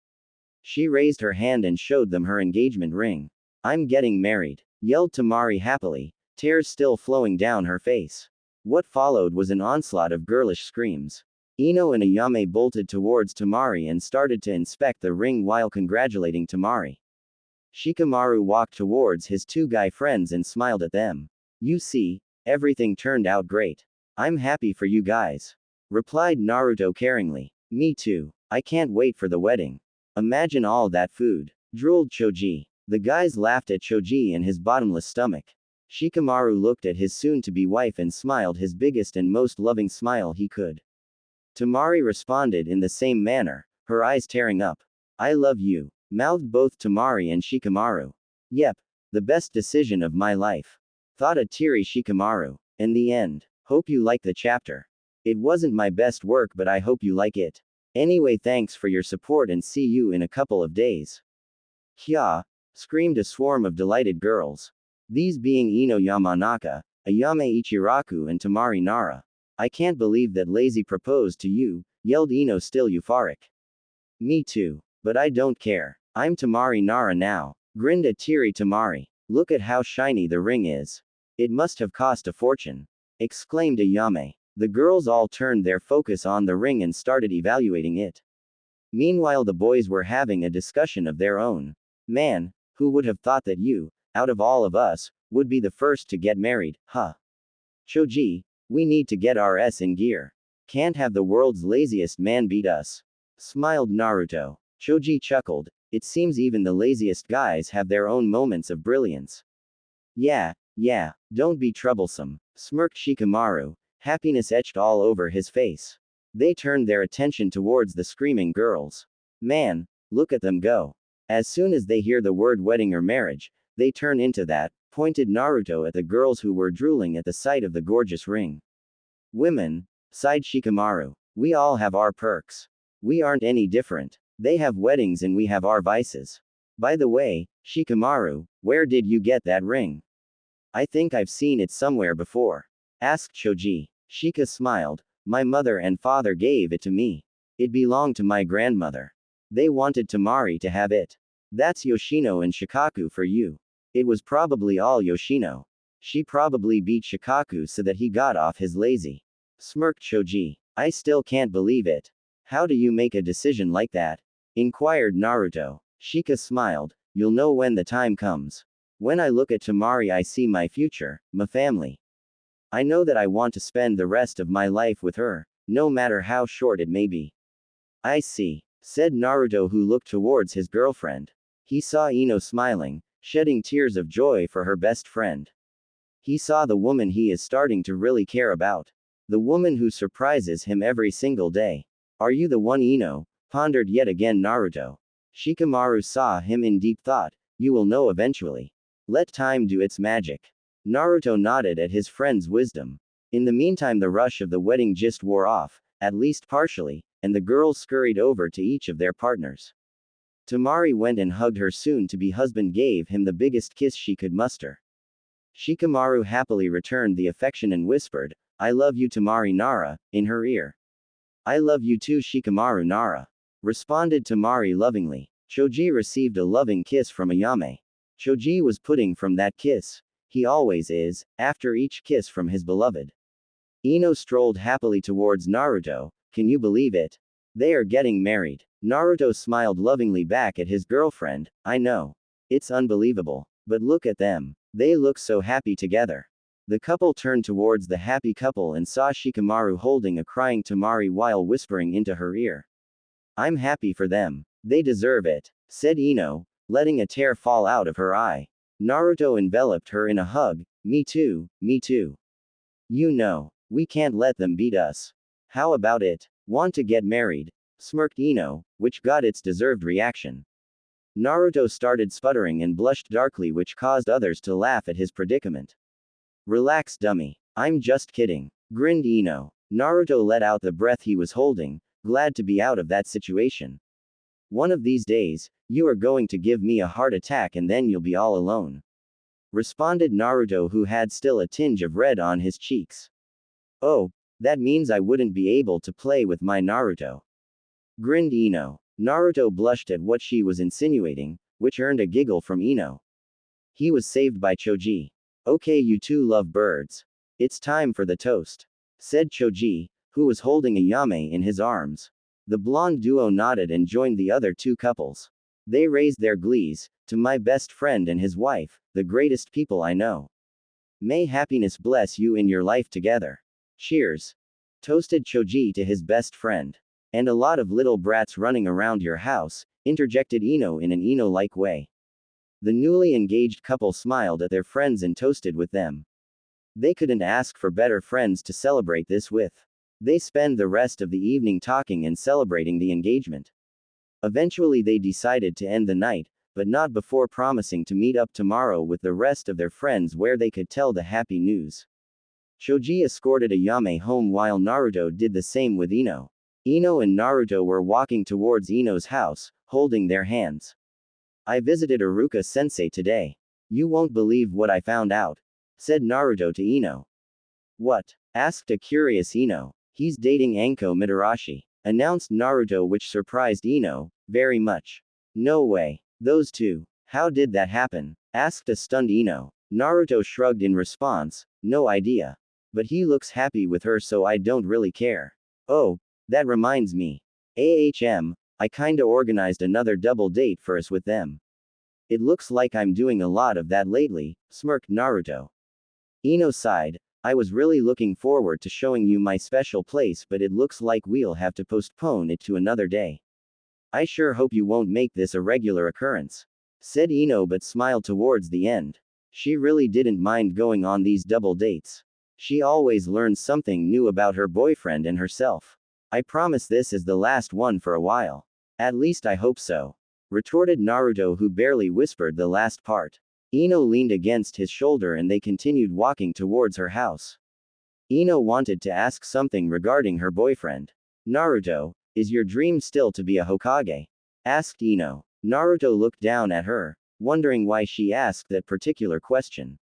Speaker 1: She raised her hand and showed them her engagement ring. "I'm getting married," yelled Tamari happily, tears still flowing down her face. What followed was an onslaught of girlish screams. Ino and Ayame bolted towards Tamari and started to inspect the ring while congratulating Tamari. Shikamaru walked towards his two guy friends and smiled at them. "You see, everything turned out great. I'm happy for you guys," replied Naruto caringly. "Me too. I can't wait for the wedding. Imagine all that food," drooled Choji. The guys laughed at Choji and his bottomless stomach. Shikamaru looked at his soon-to-be wife and smiled his biggest and most loving smile he could. Tamari responded in the same manner, her eyes tearing up. "I love you," mouthed both Tamari and Shikamaru. "Yep, the best decision of my life," thought a teary Shikamaru. In the end, hope you like the chapter. It wasn't my best work, but I hope you like it. Anyway, thanks for your support and see you in a couple of days. Hya! Screamed a swarm of delighted girls. These being Ino Yamanaka, Ayame Ichiraku and Tamari Nara. "I can't believe that Lazy proposed to you," yelled Ino still euphoric. "Me too. But I don't care. I'm Tamari Nara now," grinned a teary Tamari. "Look at how shiny the ring is. It must have cost a fortune," exclaimed Ayame. The girls all turned their focus on the ring and started evaluating it. Meanwhile, the boys were having a discussion of their own. "Man, who would have thought that you, out of all of us, would be the first to get married, huh? Choji, we need to get our S in gear. Can't have the world's laziest man beat us," smiled Naruto. Choji chuckled. "It seems even the laziest guys have their own moments of brilliance." Yeah, don't be troublesome," smirked Shikamaru, happiness etched all over his face. They turned their attention towards the screaming girls. "Man, look at them go. As soon as they hear the word wedding or marriage, they turn into that," pointed Naruto at the girls who were drooling at the sight of the gorgeous ring. "Women," sighed Shikamaru. "We all have our perks. We aren't any different. They have weddings and we have our vices. By the way, Shikamaru, where did you get that ring?" "I think I've seen it somewhere before," asked Choji. Shika smiled. "My mother and father gave it to me. It belonged to my grandmother. They wanted Tamari to have it. That's Yoshino and Shikaku for you. It was probably all Yoshino. She probably beat Shikaku so that he got off his lazy," smirked Choji. "I still can't believe it. How do you make a decision like that?" inquired Naruto. Shika smiled. "You'll know when the time comes. When I look at Tamari, I see my future, my family. I know that I want to spend the rest of my life with her, no matter how short it may be." "I see," said Naruto, who looked towards his girlfriend. He saw Ino smiling, shedding tears of joy for her best friend. He saw the woman he is starting to really care about. The woman who surprises him every single day. "Are you the one, Ino?" pondered yet again Naruto. Shikamaru saw him in deep thought. "You will know eventually. Let time do its magic." Naruto nodded at his friend's wisdom. In the meantime, the rush of the wedding just wore off, at least partially, and the girls scurried over to each of their partners. Tamari went and hugged her soon-to-be husband, gave him the biggest kiss she could muster. Shikamaru happily returned the affection and whispered, "I love you, Tamari Nara," in her ear. "I love you too, Shikamaru Nara," responded Tamari lovingly. Choji received a loving kiss from Ayame. Choji was putting from that kiss. He always is, after each kiss from his beloved. Ino strolled happily towards Naruto. "Can you believe it? They are getting married." Naruto smiled lovingly back at his girlfriend. "I know. It's unbelievable. But look at them. They look so happy together." The couple turned towards the happy couple and saw Shikamaru holding a crying Tamari while whispering into her ear. "I'm happy for them. They deserve it," said Ino, letting a tear fall out of her eye. Naruto enveloped her in a hug. Me too, me too. You know, we can't let them beat us. How about it? Want to get married?" smirked Ino, which got its deserved reaction. Naruto started sputtering and blushed darkly, which caused others to laugh at his predicament. "Relax, dummy. I'm just kidding," grinned Ino. Naruto let out the breath he was holding, glad to be out of that situation. One of these days, you are going to give me a heart attack and then you'll be all alone. Responded Naruto, who had still a tinge of red on his cheeks. Oh, that means I wouldn't be able to play with my Naruto. Grinned Ino. Naruto blushed at what she was insinuating, which earned a giggle from Ino. He was saved by Choji. Okay, you two love birds. It's time for the toast, said Choji, who was holding a Yame in his arms. The blonde duo nodded and joined the other two couples. They raised their glees, to my best friend and his wife, the greatest people I know. May happiness bless you in your life together. Cheers. Toasted Choji to his best friend. And a lot of little brats running around your house, interjected Ino in an Ino-like way. The newly engaged couple smiled at their friends and toasted with them. They couldn't ask for better friends to celebrate this with. They spend the rest of the evening talking and celebrating the engagement. Eventually they decided to end the night, but not before promising to meet up tomorrow with the rest of their friends where they could tell the happy news. Choji escorted Ayame home while Naruto did the same with Ino. Ino and Naruto were walking towards Ino's house, holding their hands. I visited Iruka-sensei today. You won't believe what I found out, said Naruto to Ino. What? Asked a curious Ino. He's dating Anko Mitarashi, announced Naruto, which surprised Ino very much. No way. Those two. How did that happen? Asked a stunned Ino. Naruto shrugged in response, no idea. But he looks happy with her, so I don't really care. Oh, that reminds me. I kinda organized another double date for us with them. It looks like I'm doing a lot of that lately, smirked Naruto. Ino sighed. I was really looking forward to showing you my special place, but it looks like we'll have to postpone it to another day. I sure hope you won't make this a regular occurrence, said Ino, but smiled towards the end. She really didn't mind going on these double dates. She always learns something new about her boyfriend and herself. I promise this is the last one for a while. At least I hope so, retorted Naruto, who barely whispered the last part. Ino leaned against his shoulder and they continued walking towards her house. Ino wanted to ask something regarding her boyfriend. Naruto, is your dream still to be a Hokage? Asked Ino. Naruto looked down at her, wondering why she asked that particular question.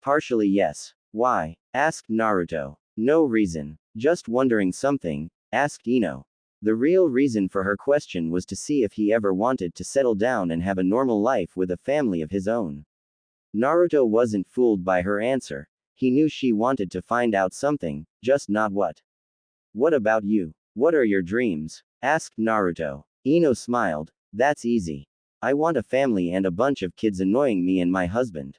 Speaker 1: Partially yes. Why? Asked Naruto. No reason. Just wondering something, asked Ino. The real reason for her question was to see if he ever wanted to settle down and have a normal life with a family of his own. Naruto wasn't fooled by her answer. He knew she wanted to find out something, just not what. What about you? What are your dreams? Asked Naruto. Ino smiled. That's easy. I want a family and a bunch of kids annoying me and my husband.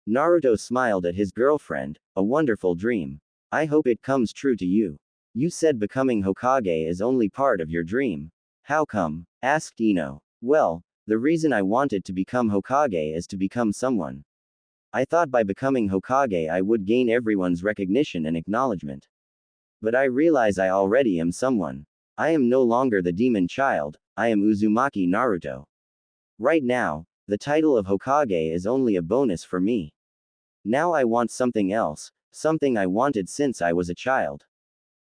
Speaker 1: Naruto smiled at his girlfriend. A wonderful dream. I hope it comes true to you. You said becoming Hokage is only part of your dream. How come? Asked Ino. Well, the reason I wanted to become Hokage is to become someone. I thought by becoming Hokage I would gain everyone's recognition and acknowledgement. But I realize I already am someone. I am no longer the demon child, I am Uzumaki Naruto. Right now, the title of Hokage is only a bonus for me. Now I want something else, something I wanted since I was a child.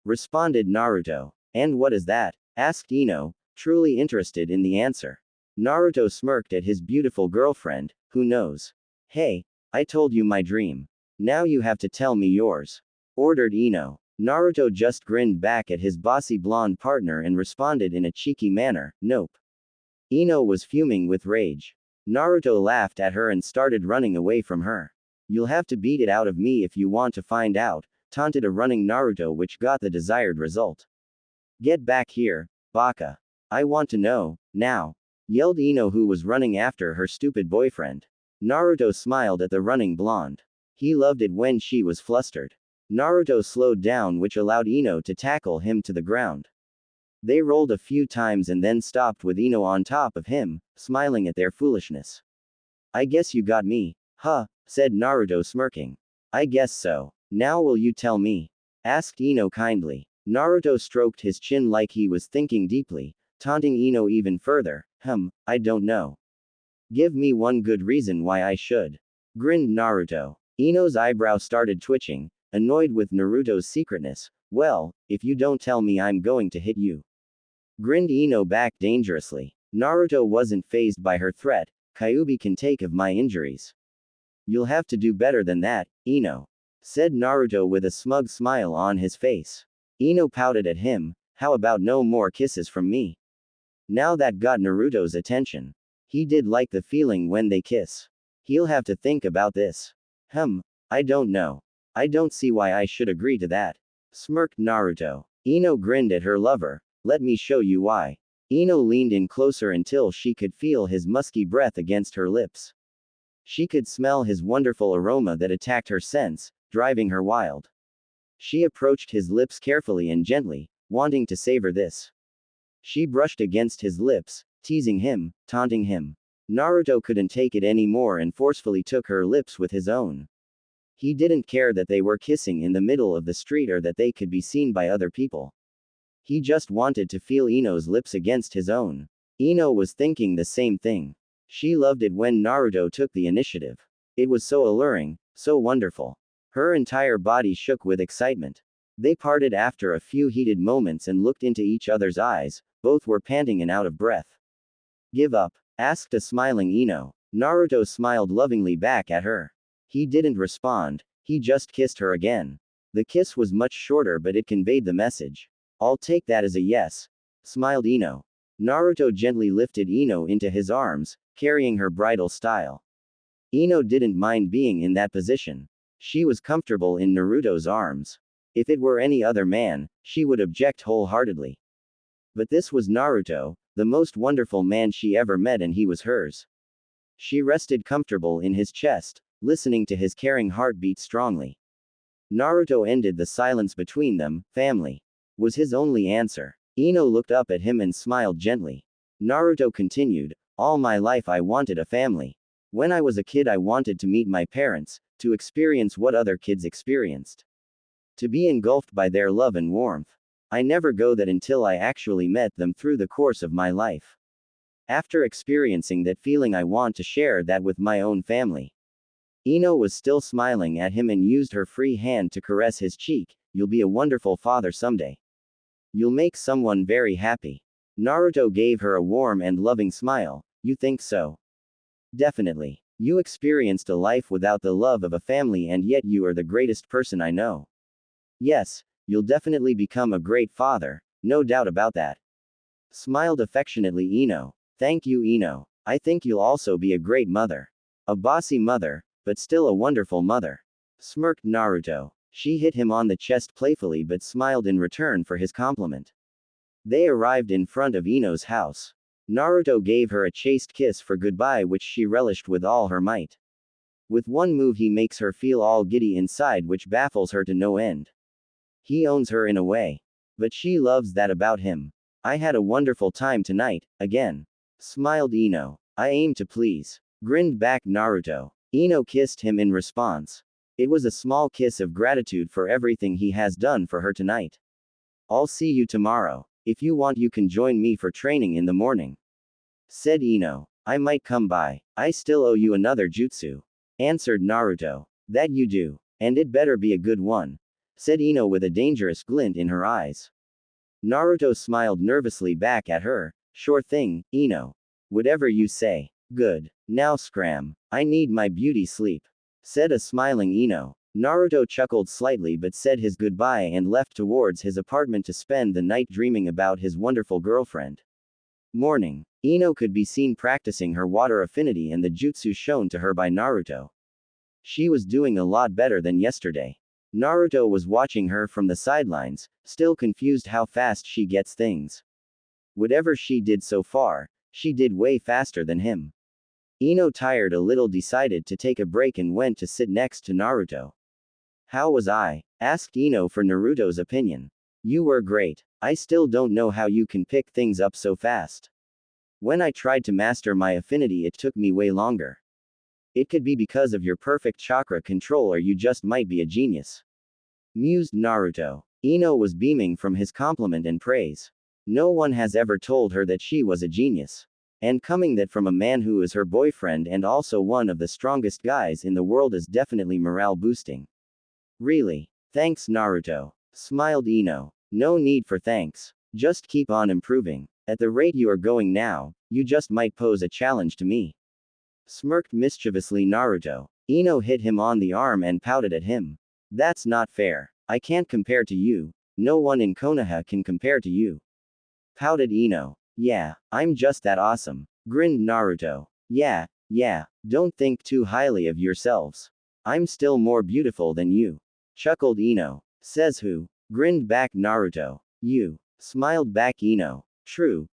Speaker 1: Responded Naruto. And what is that? Asked Ino, truly interested in the answer. Naruto smirked at his beautiful girlfriend. Who knows? Hey, I told you my dream. Now you have to tell me yours, ordered Ino. Naruto just grinned back at his bossy blonde partner and responded in a cheeky manner, nope. Ino was fuming with rage. Naruto laughed at her and started running away from her. You'll have to beat it out of me if you want to find out, taunted a running Naruto, which got the desired result. Get back here, Baka. I want to know, now, yelled Ino, who was running after her stupid boyfriend. Naruto smiled at the running blonde. He loved it when she was flustered. Naruto slowed down, which allowed Ino to tackle him to the ground. They rolled a few times and then stopped with Ino on top of him, smiling at their foolishness. I guess you got me, huh? Said Naruto, smirking. I guess so. Now will you tell me? Asked Ino kindly. Naruto stroked his chin like he was thinking deeply, taunting Ino even further. I don't know. Give me one good reason why I should. Grinned Naruto. Ino's eyebrow started twitching. annoyed with Naruto's secretness. Well, if you don't tell me I'm going to hit you. Grinned Ino back dangerously. Naruto wasn't fazed by her threat. Kyuubi can take of my injuries. You'll have to do better than that, Ino. Said Naruto with a smug smile on his face. Ino pouted at him, how about no more kisses from me? Now that got Naruto's attention. He did like the feeling when they kiss. He'll have to think about this. I don't know. I don't see why I should agree to that. Smirked Naruto. Ino grinned at her lover. Let me show you why. Ino leaned in closer until she could feel his musky breath against her lips. She could smell his wonderful aroma that attacked her sense, driving her wild. She approached his lips carefully and gently, wanting to savor this. She brushed against his lips, teasing him, taunting him. Naruto couldn't take it anymore and forcefully took her lips with his own. He didn't care that they were kissing in the middle of the street or that they could be seen by other people. He just wanted to feel Ino's lips against his own. Ino was thinking the same thing. She loved it when Naruto took the initiative. It was so alluring, so wonderful. Her entire body shook with excitement. They parted after a few heated moments and looked into each other's eyes. Both were panting and out of breath. Give up? Asked a smiling Ino. Naruto smiled lovingly back at her. He didn't respond, he just kissed her again. The kiss was much shorter but it conveyed the message. I'll take that as a yes, smiled Ino. Naruto gently lifted Ino into his arms, carrying her bridal style. Ino didn't mind being in that position. She was comfortable in Naruto's arms. If it were any other man, she would object wholeheartedly. But this was Naruto, the most wonderful man she ever met, and he was hers. She rested comfortable in his chest, listening to his caring heartbeat strongly. Naruto ended the silence between them. Family was his only answer. Ino looked up at him and smiled gently. Naruto continued, all my life I wanted a family. When I was a kid I wanted to meet my parents, to experience what other kids experienced. To be engulfed by their love and warmth. I never go that until I actually met them through the course of my life. After experiencing that feeling I want to share that with my own family. Ino was still smiling at him and used her free hand to caress his cheek. You'll be a wonderful father someday. You'll make someone very happy. Naruto gave her a warm and loving smile. You think so? Definitely. You experienced a life without the love of a family and yet you are the greatest person I know. Yes, you'll definitely become a great father, no doubt about that. Smiled affectionately Ino. Thank you Ino. I think you'll also be a great mother. A bossy mother, but still a wonderful mother. Smirked Naruto. She hit him on the chest playfully but smiled in return for his compliment. They arrived in front of Ino's house. Naruto gave her a chaste kiss for goodbye which she relished with all her might. With one move he makes her feel all giddy inside which baffles her to no end. He owns her in a way. But she loves that about him. I had a wonderful time tonight, again. Smiled Ino. I aim to please. Grinned back Naruto. Ino kissed him in response. It was a small kiss of gratitude for everything he has done for her tonight. I'll see you tomorrow. If you want you can join me for training in the morning. Said Ino. I might come by. I still owe you another jutsu. Answered Naruto. That you do. And it better be a good one. Said Ino with a dangerous glint in her eyes. Naruto smiled nervously back at her. Sure thing, Ino. Whatever you say. Good. Now scram. I need my beauty sleep. Said a smiling Ino. Naruto chuckled slightly but said his goodbye and left towards his apartment to spend the night dreaming about his wonderful girlfriend. Morning. Ino could be seen practicing her water affinity and the jutsu shown to her by Naruto. She was doing a lot better than yesterday. Naruto was watching her from the sidelines, still confused how fast she gets things. Whatever she did so far, she did way faster than him. Ino, tired a little, decided to take a break and went to sit next to Naruto. How was I? Asked Ino for Naruto's opinion. You were great. I still don't know how you can pick things up so fast. When I tried to master my affinity it took me way longer. It could be because of your perfect chakra control or you just might be a genius. Mused Naruto. Ino was beaming from his compliment and praise. No one has ever told her that she was a genius. And coming that from a man who is her boyfriend and also one of the strongest guys in the world is definitely morale boosting. Really. Thanks, Naruto. Smiled Ino. No need for thanks. Just keep on improving. At the rate you are going now, you just might pose a challenge to me. Smirked mischievously Naruto. Ino hit him on the arm and pouted at him. That's not fair. I can't compare to you. No one in Konoha can compare to you. Pouted Ino. Yeah, I'm just that awesome. Grinned Naruto. Yeah, don't think too highly of yourselves. I'm still more beautiful than you. Chuckled Ino. Says who? Grinned back Naruto. You. Smiled back Ino. True.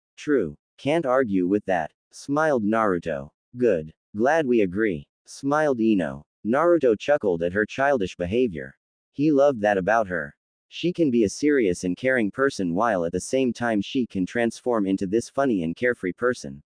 Speaker 1: Can't argue with that. Smiled Naruto. Good. Glad we agree. Smiled Ino. Naruto chuckled at her childish behavior. He loved that about her. She can be a serious and caring person while at the same time she can transform into this funny and carefree person.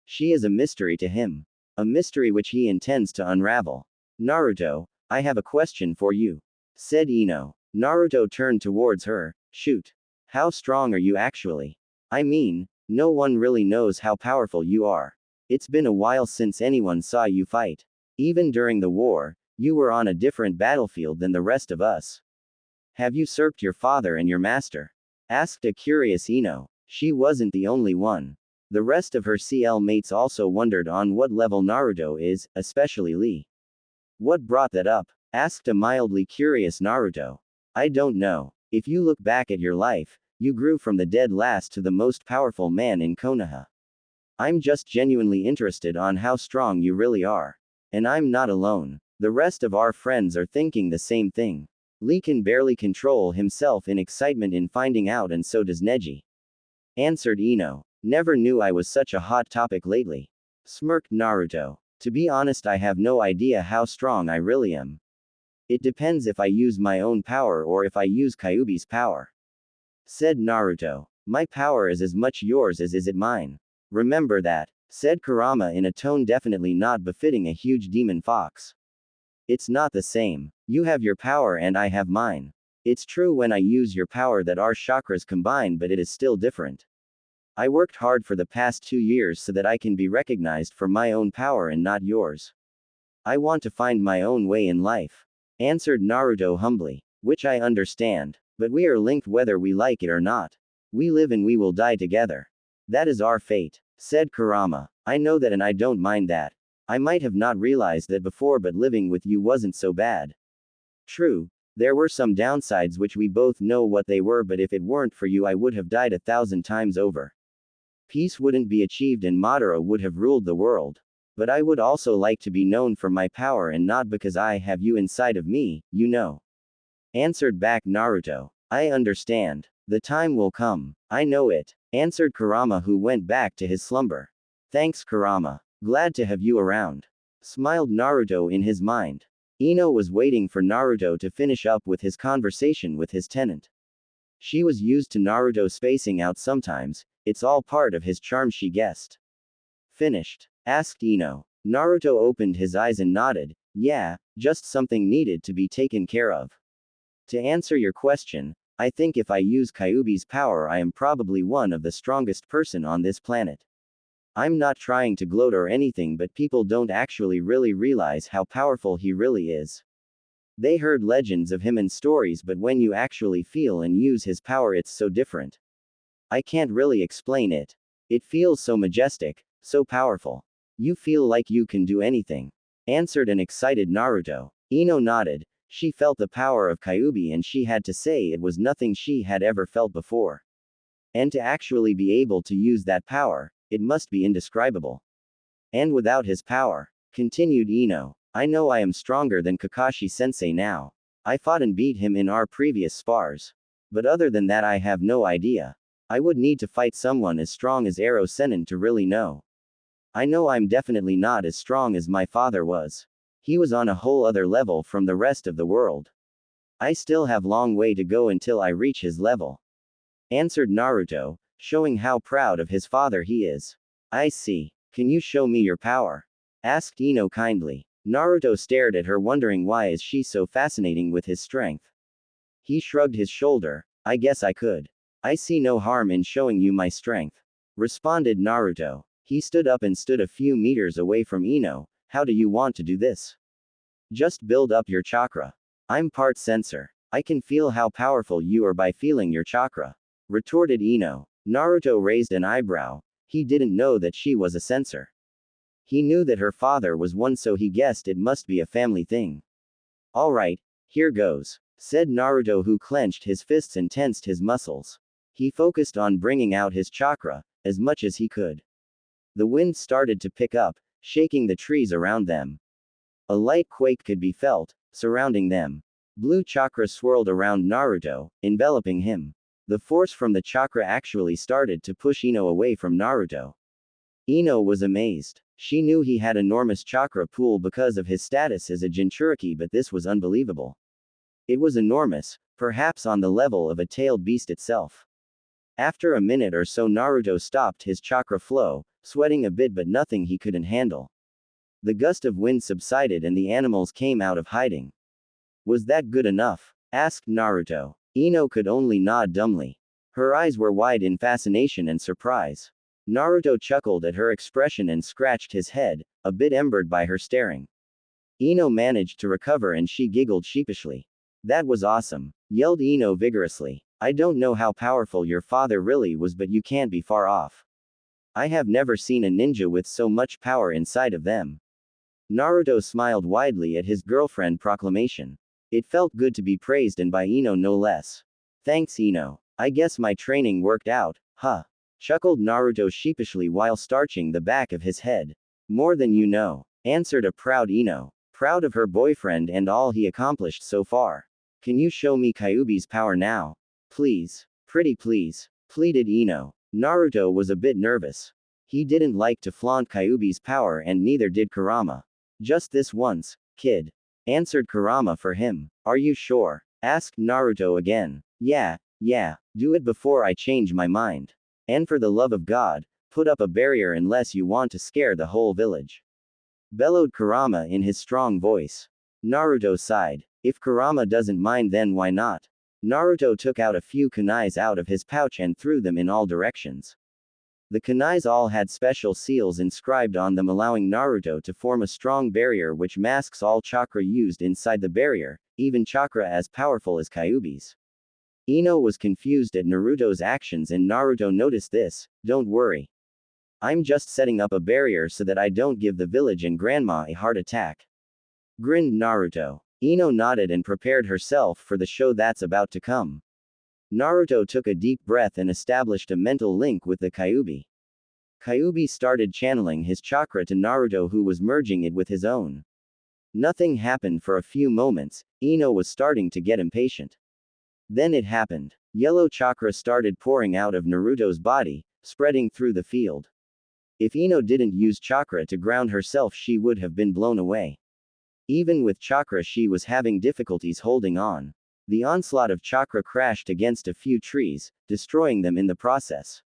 Speaker 1: She is a mystery to him. A mystery which he intends to unravel. Naruto, I have a question for you. Said Ino. Naruto turned towards her. Shoot. How strong are you actually? I mean, no one really knows how powerful you are. It's been a while since anyone saw you fight. Even during the war, you were on a different battlefield than the rest of us. Have you usurped your father and your master? Asked a curious Ino. She wasn't the only one. The rest of her CL mates also wondered on what level Naruto is, especially Lee. What brought that up? Asked a mildly curious Naruto. I don't know. If you look back at your life, you grew from the dead last to the most powerful man in Konoha. I'm just genuinely interested on how strong you really are. And I'm not alone. The rest of our friends are thinking the same thing. Lee can barely control himself in excitement in finding out, and so does Neji. Answered Ino. Never knew I was such a hot topic lately. Smirked Naruto. To be honest, I have no idea how strong I really am. It depends if I use my own power or if I use Kyuubi's power. Said Naruto. My power is as much yours as is it mine. Remember that. Said Kurama in a tone definitely not befitting a huge demon fox. It's not the same. You have your power and I have mine. It's true when I use your power that our chakras combine, but it is still different. I worked hard for the past 2 years so that I can be recognized for my own power and not yours. I want to find my own way in life. Answered Naruto humbly. Which I understand. But we are linked whether we like it or not. We live and we will die together. That is our fate. Said Kurama. I know that and I don't mind that. I might have not realized that before, but living with you wasn't so bad. True. There were some downsides which we both know what they were, but if it weren't for you I would have died 1,000 times over. Peace wouldn't be achieved and Madara would have ruled the world. But I would also like to be known for my power and not because I have you inside of me, you know. Answered back Naruto. I understand. The time will come. I know it. Answered Kurama, who went back to his slumber. Thanks Kurama. Glad to have you around. Smiled Naruto in his mind. Ino was waiting for Naruto to finish up with his conversation with his tenant. She was used to Naruto spacing out sometimes, it's all part of his charm, she guessed. Finished? Asked Ino. Naruto opened his eyes and nodded. Yeah, just something needed to be taken care of. To answer your question, I think if I use Kyuubi's power I am probably one of the strongest person on this planet. I'm not trying to gloat or anything, but people don't actually really realize how powerful he really is. They heard legends of him and stories, but when you actually feel and use his power it's so different. I can't really explain it. It feels so majestic, so powerful. You feel like you can do anything. Answered an excited Naruto. Ino nodded. She felt the power of Kyuubi and she had to say it was nothing she had ever felt before. And to actually be able to use that power, it must be indescribable. And without his power, continued Ino, I know I am stronger than Kakashi-sensei now. I fought and beat him in our previous spars. But other than that I have no idea. I would need to fight someone as strong as Ero Sennin to really know. I know I'm definitely not as strong as my father was. He was on a whole other level from the rest of the world. I still have long way to go until I reach his level. Answered Naruto, showing how proud of his father he is. I see. Can you show me your power? Asked Ino kindly. Naruto stared at her, wondering why is she so fascinating with his strength. He shrugged his shoulder. I guess I could. I see no harm in showing you my strength. Responded Naruto. He stood up and stood a few meters away from Ino. How do you want to do this? Just build up your chakra. I'm part sensor. I can feel how powerful you are by feeling your chakra, retorted Ino. Naruto raised an eyebrow. He didn't know that she was a censor. He knew that her father was one, so he guessed it must be a family thing. Alright, here goes, said Naruto, who clenched his fists and tensed his muscles. He focused on bringing out his chakra, as much as he could. The wind started to pick up, shaking the trees around them. A light quake could be felt, surrounding them. Blue chakra swirled around Naruto, enveloping him. The force from the chakra actually started to push Ino away from Naruto. Ino was amazed. She knew he had enormous chakra pool because of his status as a Jinchuriki, but this was unbelievable. It was enormous, perhaps on the level of a tailed beast itself. After a minute or so, Naruto stopped his chakra flow, sweating a bit but nothing he couldn't handle. The gust of wind subsided and the animals came out of hiding. Was that good enough? Asked Naruto. Ino could only nod dumbly. Her eyes were wide in fascination and surprise. Naruto chuckled at her expression and scratched his head, a bit embered by her staring. Ino managed to recover and she giggled sheepishly. That was awesome, yelled Ino vigorously. I don't know how powerful your father really was, but you can't be far off. I have never seen a ninja with so much power inside of them. Naruto smiled widely at his girlfriend proclamation. It felt good to be praised, and by Ino no less. Thanks, Ino. I guess my training worked out, huh? Chuckled Naruto sheepishly while starching the back of his head. More than you know, answered a proud Ino, proud of her boyfriend and all he accomplished so far. Can you show me Kyuubi's power now? Please. Pretty please, pleaded Ino. Naruto was a bit nervous. He didn't like to flaunt Kyuubi's power, and neither did Kurama. Just this once, kid, answered Kurama for him. Are you sure? Asked Naruto again. Yeah, do it before I change my mind. And for the love of God, put up a barrier unless you want to scare the whole village. Bellowed Kurama in his strong voice. Naruto sighed. If Kurama doesn't mind, then why not? Naruto took out a few kunais out of his pouch and threw them in all directions. The kunais all had special seals inscribed on them, allowing Naruto to form a strong barrier which masks all chakra used inside the barrier, even chakra as powerful as Kyuubi's. Ino was confused at Naruto's actions, and Naruto noticed this. Don't worry. I'm just setting up a barrier so that I don't give the village and grandma a heart attack. Grinned Naruto. Ino nodded and prepared herself for the show that's about to come. Naruto took a deep breath and established a mental link with the Kyuubi. Kyuubi started channeling his chakra to Naruto, who was merging it with his own. Nothing happened for a few moments. Ino was starting to get impatient. Then it happened. Yellow chakra started pouring out of Naruto's body, spreading through the field. If Ino didn't use chakra to ground herself, she would have been blown away. Even with chakra, she was having difficulties holding on. The onslaught of chakra crashed against a few trees, destroying them in the process.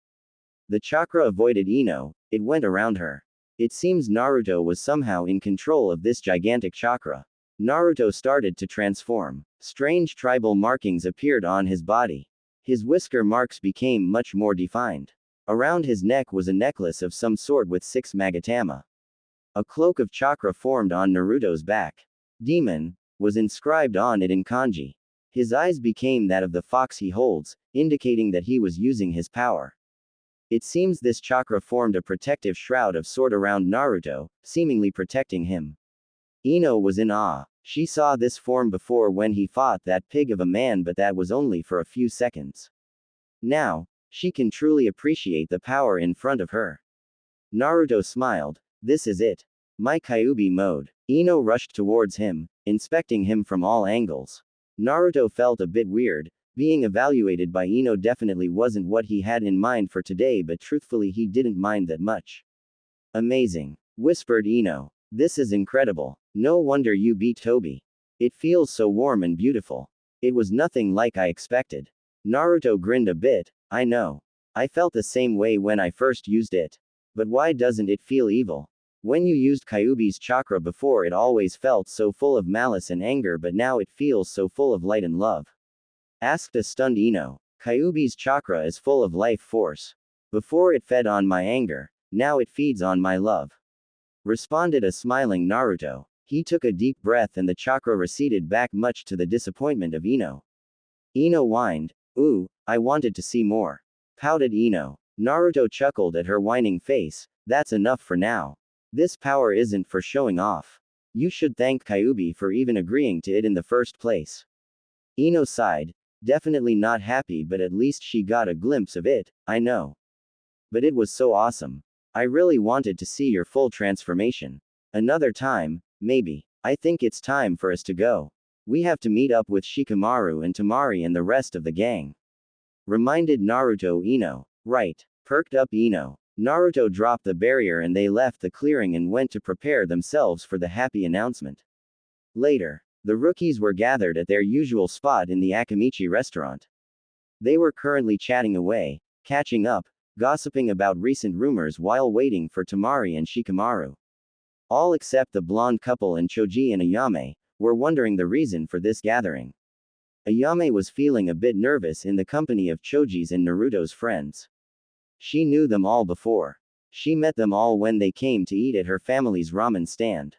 Speaker 1: The chakra avoided Ino, it went around her. It seems Naruto was somehow in control of this gigantic chakra. Naruto started to transform. Strange tribal markings appeared on his body. His whisker marks became much more defined. Around his neck was a necklace of some sort with 6 magatama. A cloak of chakra formed on Naruto's back. Demon was inscribed on it in kanji. His eyes became that of the fox he holds, indicating that he was using his power. It seems this chakra formed a protective shroud of sort around Naruto, seemingly protecting him. Ino was in awe. She saw this form before when he fought that pig of a man, but that was only for a few seconds. Now, she can truly appreciate the power in front of her. Naruto smiled. This is it. My Kyuubi mode. Ino rushed towards him, inspecting him from all angles. Naruto felt a bit weird. Being evaluated by Ino definitely wasn't what he had in mind for today, but truthfully he didn't mind that much. Amazing, whispered Ino. This is incredible. No wonder you beat Toby. It feels so warm and beautiful. It was nothing like I expected. Naruto grinned a bit. I know. I felt the same way when I first used it. But why doesn't it feel evil? When you used Kyuubi's chakra before, it always felt so full of malice and anger, but now it feels so full of light and love. Asked a stunned Ino. Kyuubi's chakra is full of life force. Before it fed on my anger, now it feeds on my love. Responded a smiling Naruto. He took a deep breath and the chakra receded back, much to the disappointment of Ino. Ino whined. Ooh, I wanted to see more. Pouted Ino. Naruto chuckled at her whining face. That's enough for now. This power isn't for showing off. You should thank Kyuubi for even agreeing to it in the first place. Ino sighed. Definitely not happy, but at least she got a glimpse of it, I know. But it was so awesome. I really wanted to see your full transformation. Another time, maybe. I think it's time for us to go. We have to meet up with Shikamaru and Temari and the rest of the gang. Reminded Naruto Ino. Right. Perked up Ino. Naruto dropped the barrier and they left the clearing and went to prepare themselves for the happy announcement. Later, the rookies were gathered at their usual spot in the Akamichi restaurant. They were currently chatting away, catching up, gossiping about recent rumors while waiting for Temari and Shikamaru. All except the blonde couple and Choji and Ayame were wondering the reason for this gathering. Ayame was feeling a bit nervous in the company of Choji's and Naruto's friends. She knew them all before. She met them all when they came to eat at her family's ramen stand.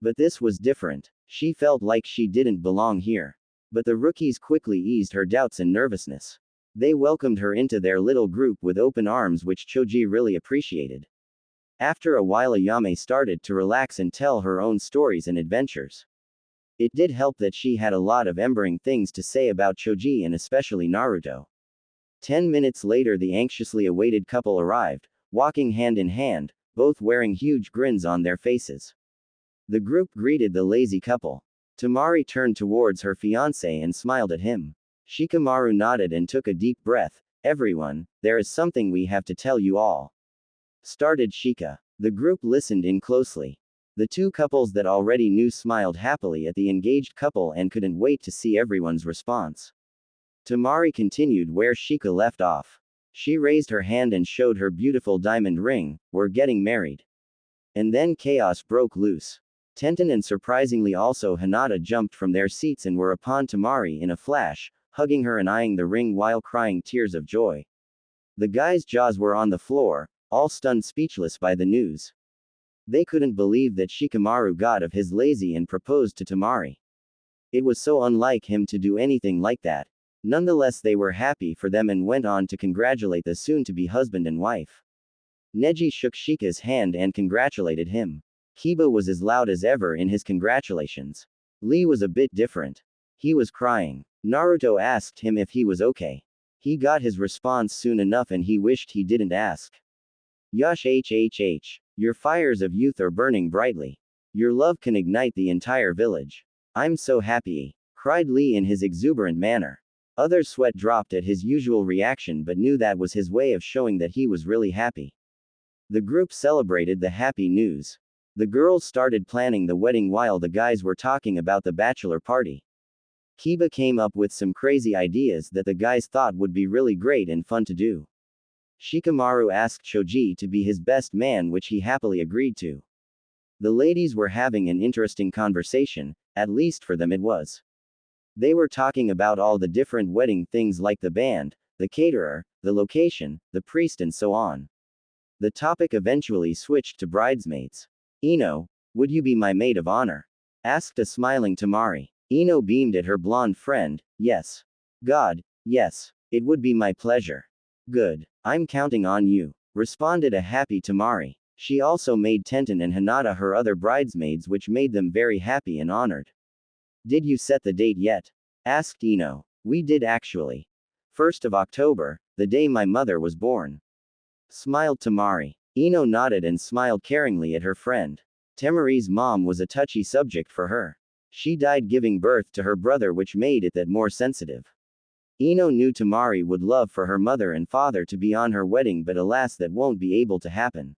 Speaker 1: But this was different. She felt like she didn't belong here. But the rookies quickly eased her doubts and nervousness. They welcomed her into their little group with open arms, which Choji really appreciated. After a while, Ayame started to relax and tell her own stories and adventures. It did help that she had a lot of embering things to say about Choji and especially Naruto. 10 minutes later, the anxiously awaited couple arrived, walking hand in hand, both wearing huge grins on their faces. The group greeted the lazy couple. Temari turned towards her fiancé and smiled at him. Shikamaru nodded and took a deep breath. Everyone, there is something we have to tell you all. Started Shika. The group listened in closely. The two couples that already knew smiled happily at the engaged couple and couldn't wait to see everyone's response. Temari continued where Shika left off. She raised her hand and showed her beautiful diamond ring. We're getting married. And then chaos broke loose. Tenten and surprisingly also Hinata jumped from their seats and were upon Temari in a flash, hugging her and eyeing the ring while crying tears of joy. The guys' jaws were on the floor, all stunned speechless by the news. They couldn't believe that Shikamaru got of his lazy and proposed to Temari. It was so unlike him to do anything like that. Nonetheless, they were happy for them and went on to congratulate the soon-to-be husband and wife. Neji shook Shika's hand and congratulated him. Kiba was as loud as ever in his congratulations. Lee was a bit different. He was crying. Naruto asked him if he was okay. He got his response soon enough and he wished he didn't ask. Yosh hhh. Your fires of youth are burning brightly. Your love can ignite the entire village. I'm so happy, cried Lee in his exuberant manner. Others' sweat dropped at his usual reaction but knew that was his way of showing that he was really happy. The group celebrated the happy news. The girls started planning the wedding while the guys were talking about the bachelor party. Kiba came up with some crazy ideas that the guys thought would be really great and fun to do. Shikamaru asked Choji to be his best man, which he happily agreed to. The ladies were having an interesting conversation, at least for them it was. They were talking about all the different wedding things like the band, the caterer, the location, the priest and so on. The topic eventually switched to bridesmaids. Ino, would you be my maid of honor? Asked a smiling Temari. Ino beamed at her blonde friend. Yes. God, yes. It would be my pleasure. Good. I'm counting on you. Responded a happy Temari. She also made Tenten and Hinata her other bridesmaids, which made them very happy and honored. Did you set the date yet? Asked Ino. We did actually. 1st of October, the day my mother was born. Smiled Temari. Ino nodded and smiled caringly at her friend. Temari's mom was a touchy subject for her. She died giving birth to her brother, which made it that more sensitive. Ino knew Temari would love for her mother and father to be on her wedding, but alas, that won't be able to happen.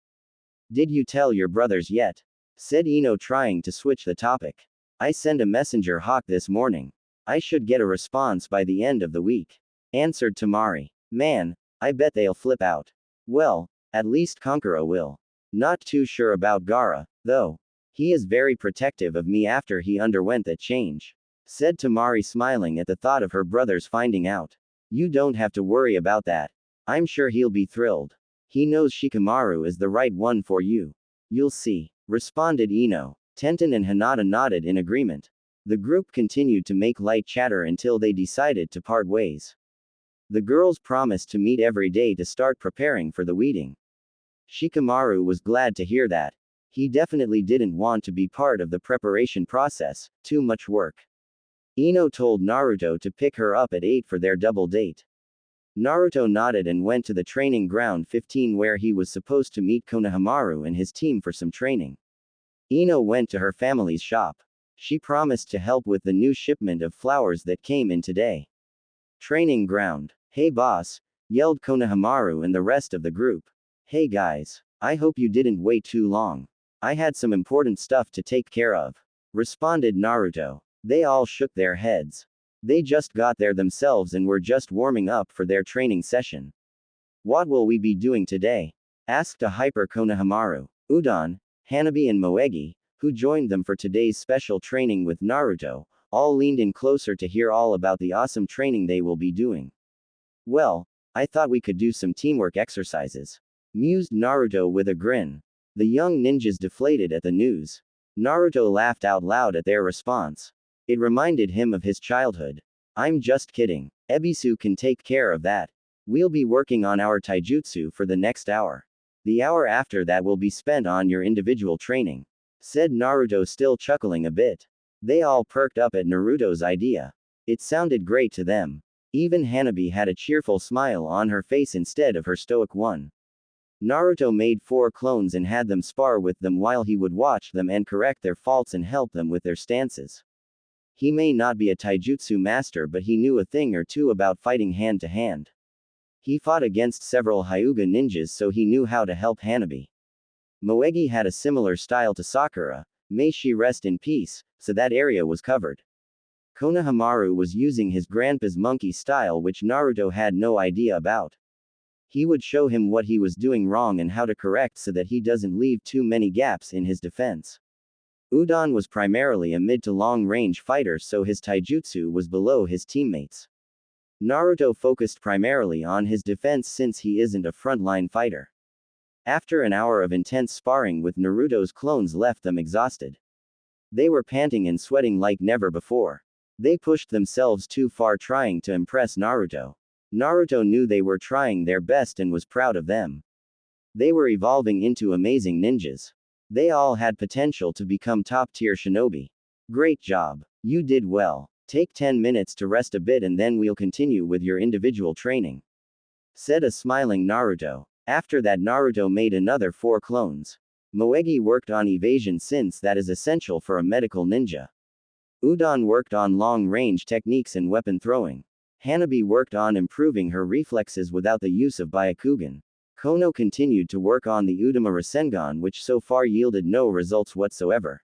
Speaker 1: Did you tell your brothers yet? Said Ino, trying to switch the topic. I sent a messenger hawk this morning. I should get a response by the end of the week. Answered Temari. Man, I bet they'll flip out. Well, at least Kankuro will. Not too sure about Gaara, though. He is very protective of me after he underwent that change. Said Temari, smiling at the thought of her brothers finding out. You don't have to worry about that. I'm sure he'll be thrilled. He knows Shikamaru is the right one for you. You'll see. Responded Ino. Tenten and Hinata nodded in agreement. The group continued to make light chatter until they decided to part ways. The girls promised to meet every day to start preparing for the wedding. Shikamaru was glad to hear that. He definitely didn't want to be part of the preparation process, too much work. Ino told Naruto to pick her up at 8 for their double date. Naruto nodded and went to the training ground 15 where he was supposed to meet Konohamaru and his team for some training. Ino went to her family's shop. She promised to help with the new shipment of flowers that came in today. Training ground. "Hey boss," yelled Konohamaru and the rest of the group. "Hey guys. I hope you didn't wait too long. I had some important stuff to take care of," responded Naruto. They all shook their heads. They just got there themselves and were just warming up for their training session. "What will we be doing today?" asked a hyper Konohamaru. Udon, Hanabi and Moegi, who joined them for today's special training with Naruto, all leaned in closer to hear all about the awesome training they will be doing. "Well, I thought we could do some teamwork exercises," mused Naruto with a grin. The young ninjas deflated at the news. Naruto laughed out loud at their response. It reminded him of his childhood. "I'm just kidding. Ebisu can take care of that. We'll be working on our taijutsu for the next hour. The hour after that will be spent on your individual training," said Naruto, still chuckling a bit. They all perked up at Naruto's idea. It sounded great to them. Even Hanabi had a cheerful smile on her face instead of her stoic one. Naruto made 4 clones and had them spar with them while he would watch them and correct their faults and help them with their stances. He may not be a taijutsu master, but he knew a thing or two about fighting hand to hand. He fought against several Hyuga ninjas, so he knew how to help Hanabi. Moegi had a similar style to Sakura, may she rest in peace, so that area was covered. Konohamaru was using his grandpa's monkey style, which Naruto had no idea about. He would show him what he was doing wrong and how to correct so that he doesn't leave too many gaps in his defense. Udon was primarily a mid to long range fighter, so his taijutsu was below his teammates. Naruto focused primarily on his defense since he isn't a frontline fighter. After an hour of intense sparring with Naruto's clones left them exhausted. They were panting and sweating like never before. They pushed themselves too far trying to impress Naruto. Naruto knew they were trying their best and was proud of them. They were evolving into amazing ninjas. They all had potential to become top-tier shinobi. "Great job. You did well. Take 10 minutes to rest a bit and then we'll continue with your individual training," said a smiling Naruto. After that, Naruto made another 4 clones. Moegi worked on evasion since that is essential for a medical ninja. Udon worked on long-range techniques and weapon throwing. Hanabi worked on improving her reflexes without the use of Byakugan. Kono continued to work on the Udama Rasengan, which so far yielded no results whatsoever.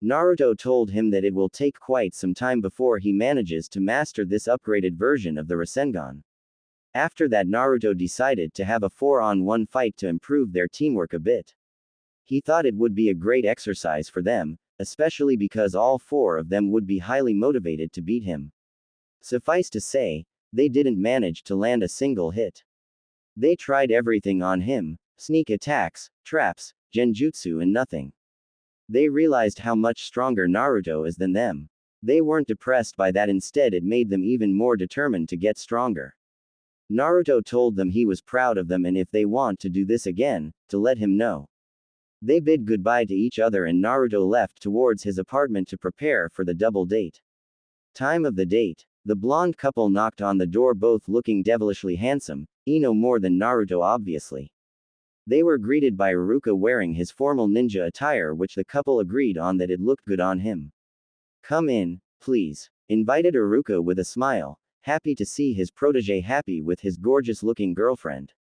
Speaker 1: Naruto told him that it will take quite some time before he manages to master this upgraded version of the Rasengan. After that, Naruto decided to have a 4-on-1 fight to improve their teamwork a bit. He thought it would be a great exercise for them, especially because all 4 of them would be highly motivated to beat him. Suffice to say, they didn't manage to land a single hit. They tried everything on him, sneak attacks, traps, genjutsu, and nothing. They realized how much stronger Naruto is than them. They weren't depressed by that, instead it made them even more determined to get stronger. Naruto told them he was proud of them and if they want to do this again, to let him know. They bid goodbye to each other and Naruto left towards his apartment to prepare for the double date. Time of the date. The blonde couple knocked on the door, both looking devilishly handsome, Ino more than Naruto obviously. They were greeted by Iruka wearing his formal ninja attire, which the couple agreed on that it looked good on him. "Come in, please," invited Iruka with a smile, happy to see his protege happy with his gorgeous-looking girlfriend.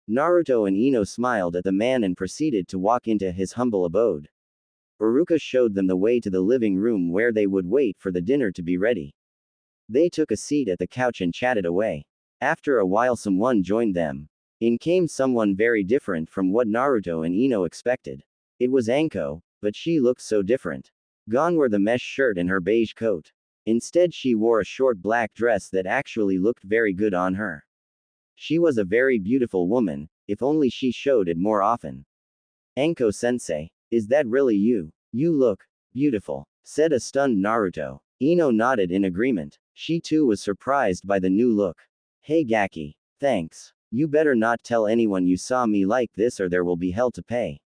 Speaker 1: Naruto and Ino smiled at the man and proceeded to walk into his humble abode. Iruka showed them the way to the living room where they would wait for the dinner to be ready. They took a seat at the couch and chatted away. After a while, someone joined them. In came someone very different from what Naruto and Ino expected. It was Anko, but she looked so different. Gone were the mesh shirt and her beige coat. Instead, she wore a short black dress that actually looked very good on her. She was a very beautiful woman, if only she showed it more often. "Anko-sensei, is that really you? You look beautiful," said a stunned Naruto. Ino nodded in agreement. She too was surprised by the new look. Hey Gaki. Thanks. You better not tell anyone you saw me like this or there will be hell to pay.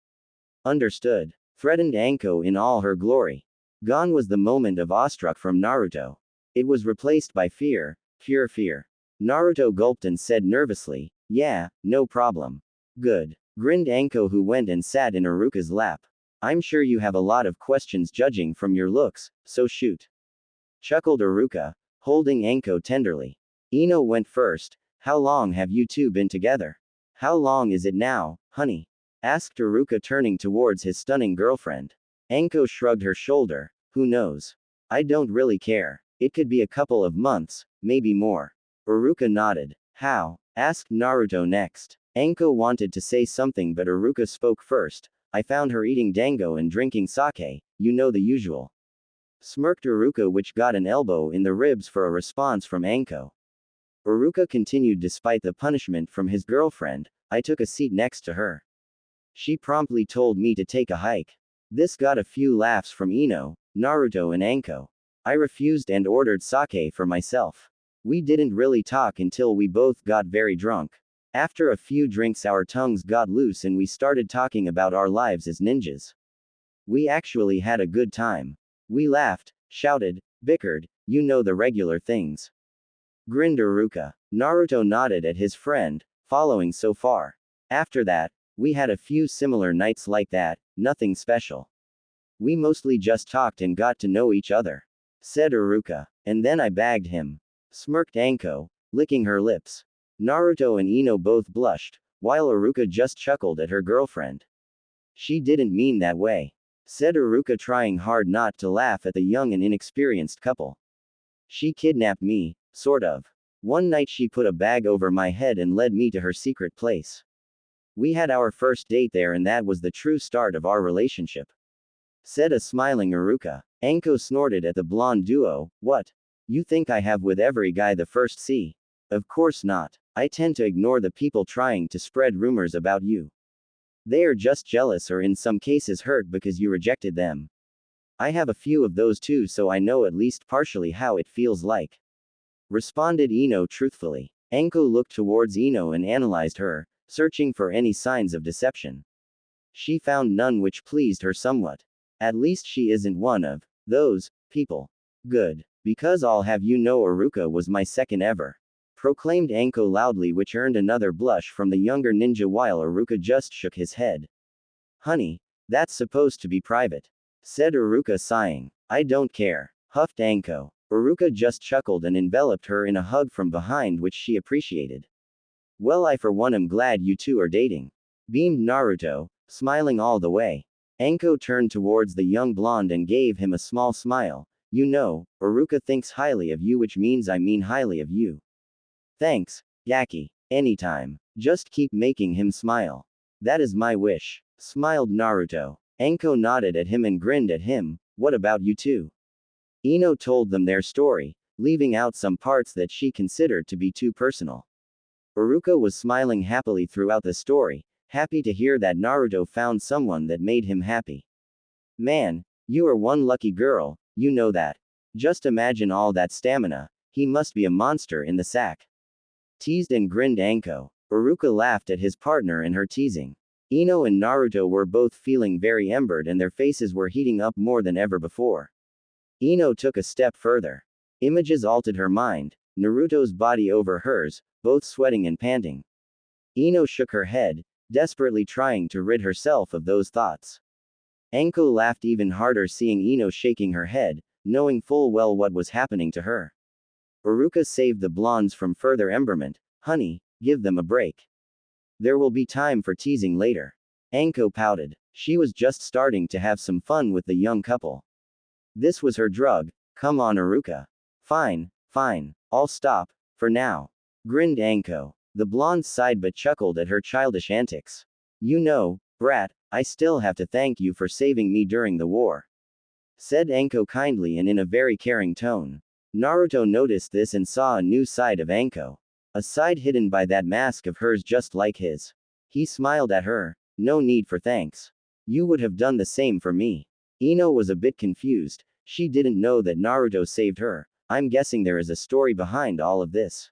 Speaker 1: Understood. Threatened Anko in all her glory. Gone was the moment of awestruck from Naruto. It was replaced by fear, pure fear. Naruto gulped and said nervously, yeah, no problem. Good. Grinned Anko, who went and sat in Aruka's lap. I'm sure you have a lot of questions judging from your looks, so shoot. Chuckled Aruka, holding Anko tenderly. Ino went first. How long have you two been together? How long is it now, honey? Asked Aruka, turning towards his stunning girlfriend. Anko shrugged her shoulder. Who knows? I don't really care. It could be a couple of months, maybe more. Aruka nodded. How? Asked Naruto next. Anko wanted to say something but Aruka spoke first. I found her eating dango and drinking sake, you know the usual. Smirked Aruka, which got an elbow in the ribs for a response from Anko. Aruka continued. Despite the punishment from his girlfriend, I took a seat next to her. She promptly told me to take a hike. This got a few laughs from Ino, Naruto and Anko. I refused and ordered sake for myself. We didn't really talk until we both got very drunk. After a few drinks our tongues got loose and we started talking about our lives as ninjas. We actually had a good time. We laughed, shouted, bickered, you know the regular things. Grinned Aruka. Naruto nodded at his friend, following so far. After that, we had a few similar nights like that, nothing special. We mostly just talked and got to know each other. Said Aruka. And then I bagged him. Smirked Anko, licking her lips. Naruto and Ino both blushed, while Aruka just chuckled at her girlfriend. She didn't mean that way. Said Aruka, trying hard not to laugh at the young and inexperienced couple. She kidnapped me, sort of. One night she put a bag over my head and led me to her secret place. We had our first date there and that was the true start of our relationship. Said a smiling Aruka. Anko snorted at the blonde duo. What? You think I have with every guy the first see? Of course not. I tend to ignore the people trying to spread rumors about you. They are just jealous or in some cases hurt because you rejected them. I have a few of those too, so I know at least partially how it feels like. Responded Ino truthfully. Anko looked towards Ino and analyzed her, searching for any signs of deception. She found none, which pleased her somewhat. At least she isn't one of those people. Good. Because I'll have you know Aruka was my second ever. Proclaimed Anko loudly, which earned another blush from the younger ninja while Aruka just shook his head. Honey, that's supposed to be private. Said Aruka, sighing. I don't care. Huffed Anko. Aruka just chuckled and enveloped her in a hug from behind, which she appreciated. Well, I for one am glad you two are dating. Beamed Naruto, smiling all the way. Anko turned towards the young blonde and gave him a small smile. You know, Aruka thinks highly of you, which means I mean highly of you. Thanks, Gaki. Anytime. Just keep making him smile. That is my wish. Smiled Naruto. Anko nodded at him and grinned at him. What about you two? Ino told them their story, leaving out some parts that she considered to be too personal. Aruka was smiling happily throughout the story, happy to hear that Naruto found someone that made him happy. Man, you are one lucky girl, you know that. Just imagine all that stamina, he must be a monster in the sack. Teased and grinned Anko. Aruka laughed at his partner and her teasing. Ino and Naruto were both feeling very embered and their faces were heating up more than ever before. Ino took a step further. Images altered her mind, Naruto's body over hers, both sweating and panting. Ino shook her head, desperately trying to rid herself of those thoughts. Anko laughed even harder seeing Ino shaking her head, knowing full well what was happening to her. Aruka saved the blondes from further emberment. Honey, give them a break. There will be time for teasing later. Anko pouted. She was just starting to have some fun with the young couple. This was her drug. Come on, Aruka. Fine, fine. I'll stop, for now. Grinned Anko. The blonde sighed but chuckled at her childish antics. You know, brat, I still have to thank you for saving me during the war. Said Anko kindly and in a very caring tone. Naruto noticed this and saw a new side of Anko. A side hidden by that mask of hers just like his. He smiled at her. No need for thanks. You would have done the same for me. Ino was a bit confused. She didn't know that Naruto saved her. I'm guessing there is a story behind all of this.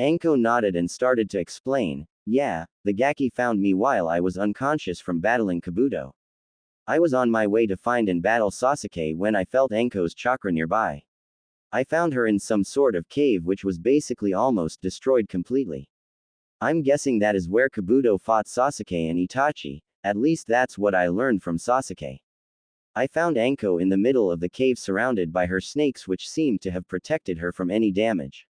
Speaker 1: Anko nodded and started to explain. Yeah, the Gaki found me while I was unconscious from battling Kabuto. I was on my way to find and battle Sasuke when I felt Anko's chakra nearby. I found her in some sort of cave which was basically almost destroyed completely. I'm guessing that is where Kabuto fought Sasuke and Itachi, at least that's what I learned from Sasuke. I found Anko in the middle of the cave surrounded by her snakes which seemed to have protected her from any damage.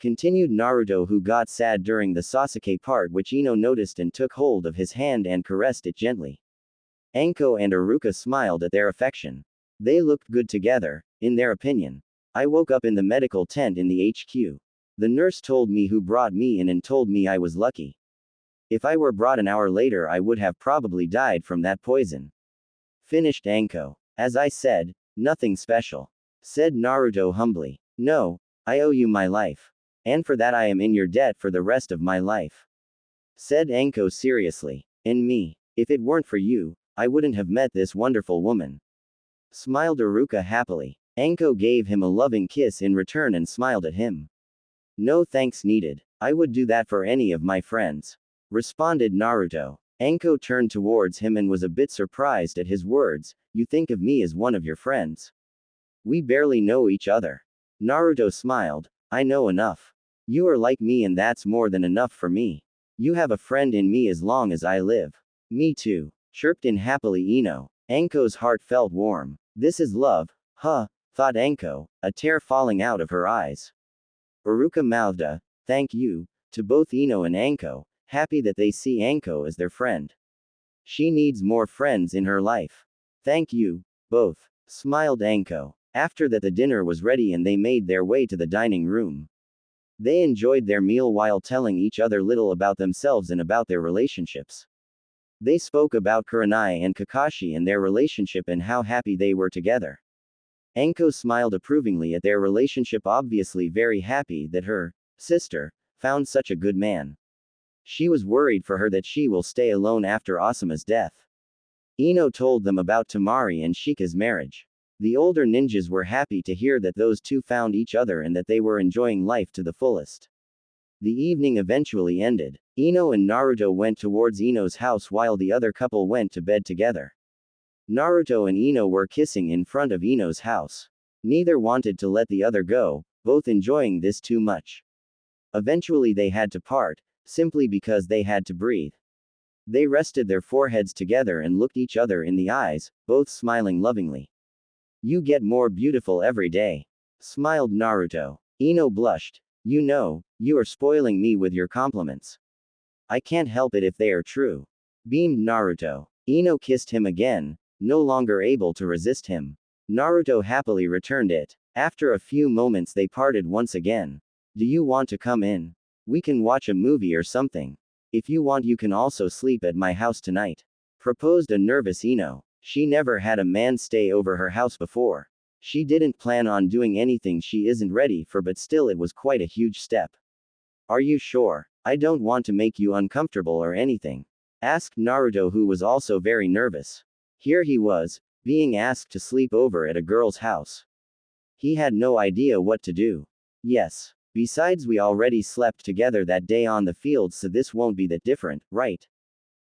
Speaker 1: Continued Naruto, who got sad during the Sasuke part, which Ino noticed and took hold of his hand and caressed it gently. Anko and Iruka smiled at their affection. They looked good together, in their opinion. I woke up in the medical tent in the HQ. The nurse told me who brought me in and told me I was lucky. If I were brought an hour later, I would have probably died from that poison. Finished Anko. As I said, nothing special. Said Naruto humbly. No, I owe you my life. And for that I am in your debt for the rest of my life. Said Anko seriously. And me. If it weren't for you, I wouldn't have met this wonderful woman. Smiled Iruka happily. Anko gave him a loving kiss in return and smiled at him. No thanks needed. I would do that for any of my friends. Responded Naruto. Anko turned towards him and was a bit surprised at his words. You think of me as one of your friends? We barely know each other. Naruto smiled. I know enough. You are like me and that's more than enough for me. You have a friend in me as long as I live. Me too. Chirped in happily Ino. Anko's heart felt warm. This is love, huh? Thought Anko, a tear falling out of her eyes. Iruka mouthed a, thank you, to both Ino and Anko, happy that they see Anko as their friend. She needs more friends in her life. Thank you, both. Smiled Anko. After that the dinner was ready and they made their way to the dining room. They enjoyed their meal while telling each other little about themselves and about their relationships. They spoke about Kurenai and Kakashi and their relationship and how happy they were together. Anko smiled approvingly at their relationship, obviously very happy that her sister found such a good man. She was worried for her that she will stay alone after Asuma's death. Ino told them about Tamari and Shika's marriage. The older ninjas were happy to hear that those two found each other and that they were enjoying life to the fullest. The evening eventually ended. Ino and Naruto went towards Ino's house while the other couple went to bed together. Naruto and Ino were kissing in front of Ino's house. Neither wanted to let the other go, both enjoying this too much. Eventually they had to part, simply because they had to breathe. They rested their foreheads together and looked each other in the eyes, both smiling lovingly. You get more beautiful every day. Smiled Naruto. Ino blushed. You know, you are spoiling me with your compliments. I can't help it if they are true. Beamed Naruto. Ino kissed him again, no longer able to resist him. Naruto happily returned it. After a few moments they parted once again. Do you want to come in? We can watch a movie or something. If you want you can also sleep at my house tonight. Proposed a nervous Ino. She never had a man stay over her house before. She didn't plan on doing anything she isn't ready for, but still it was quite a huge step. Are you sure? I don't want to make you uncomfortable or anything. Asked Naruto, who was also very nervous. Here he was, being asked to sleep over at a girl's house. He had no idea what to do. Yes. Besides, we already slept together that day on the field, so this won't be that different, right?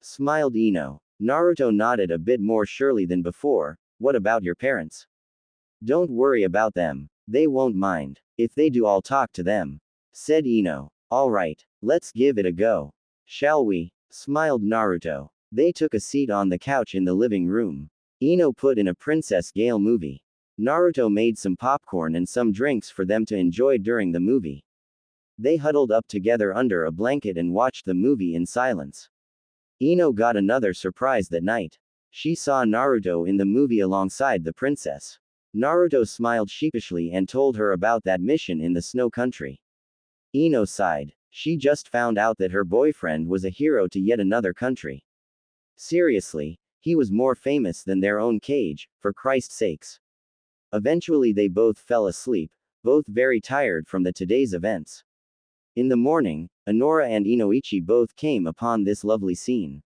Speaker 1: Smiled Ino. Naruto nodded a bit more surely than before. What about your parents? Don't worry about them. They won't mind. If they do, I'll talk to them. Said Ino. Alright, let's give it a go. Shall we? Smiled Naruto. They took a seat on the couch in the living room. Ino put in a Princess Gale movie. Naruto made some popcorn and some drinks for them to enjoy during the movie. They huddled up together under a blanket and watched the movie in silence. Ino got another surprise that night. She saw Naruto in the movie alongside the princess. Naruto smiled sheepishly and told her about that mission in the snow country. Ino sighed. She just found out that her boyfriend was a hero to yet another country. Seriously, he was more famous than their own Kage, for Christ's sakes. Eventually they both fell asleep, both very tired from the today's events. In the morning, Anora and Inoichi both came upon this lovely scene.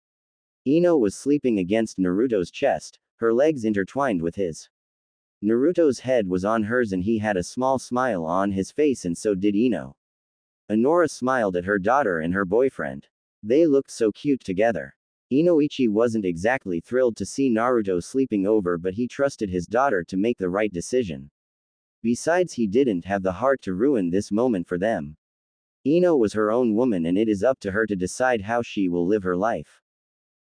Speaker 1: Ino was sleeping against Naruto's chest, her legs intertwined with his. Naruto's head was on hers and he had a small smile on his face, and so did Ino. Anora smiled at her daughter and her boyfriend. They looked so cute together. Inoichi wasn't exactly thrilled to see Naruto sleeping over, but he trusted his daughter to make the right decision. Besides, he didn't have the heart to ruin this moment for them. Ino was her own woman and it is up to her to decide how she will live her life.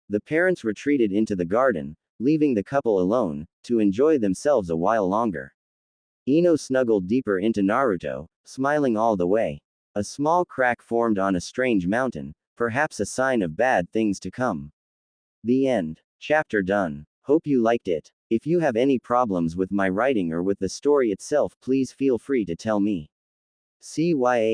Speaker 1: The parents retreated into the garden, leaving the couple alone, to enjoy themselves a while longer. Ino snuggled deeper into Naruto, smiling all the way. A small crack formed on a strange mountain, perhaps a sign of bad things to come. The end. Chapter done. Hope you liked it. If you have any problems with my writing or with the story itself, please feel free to tell me. CYA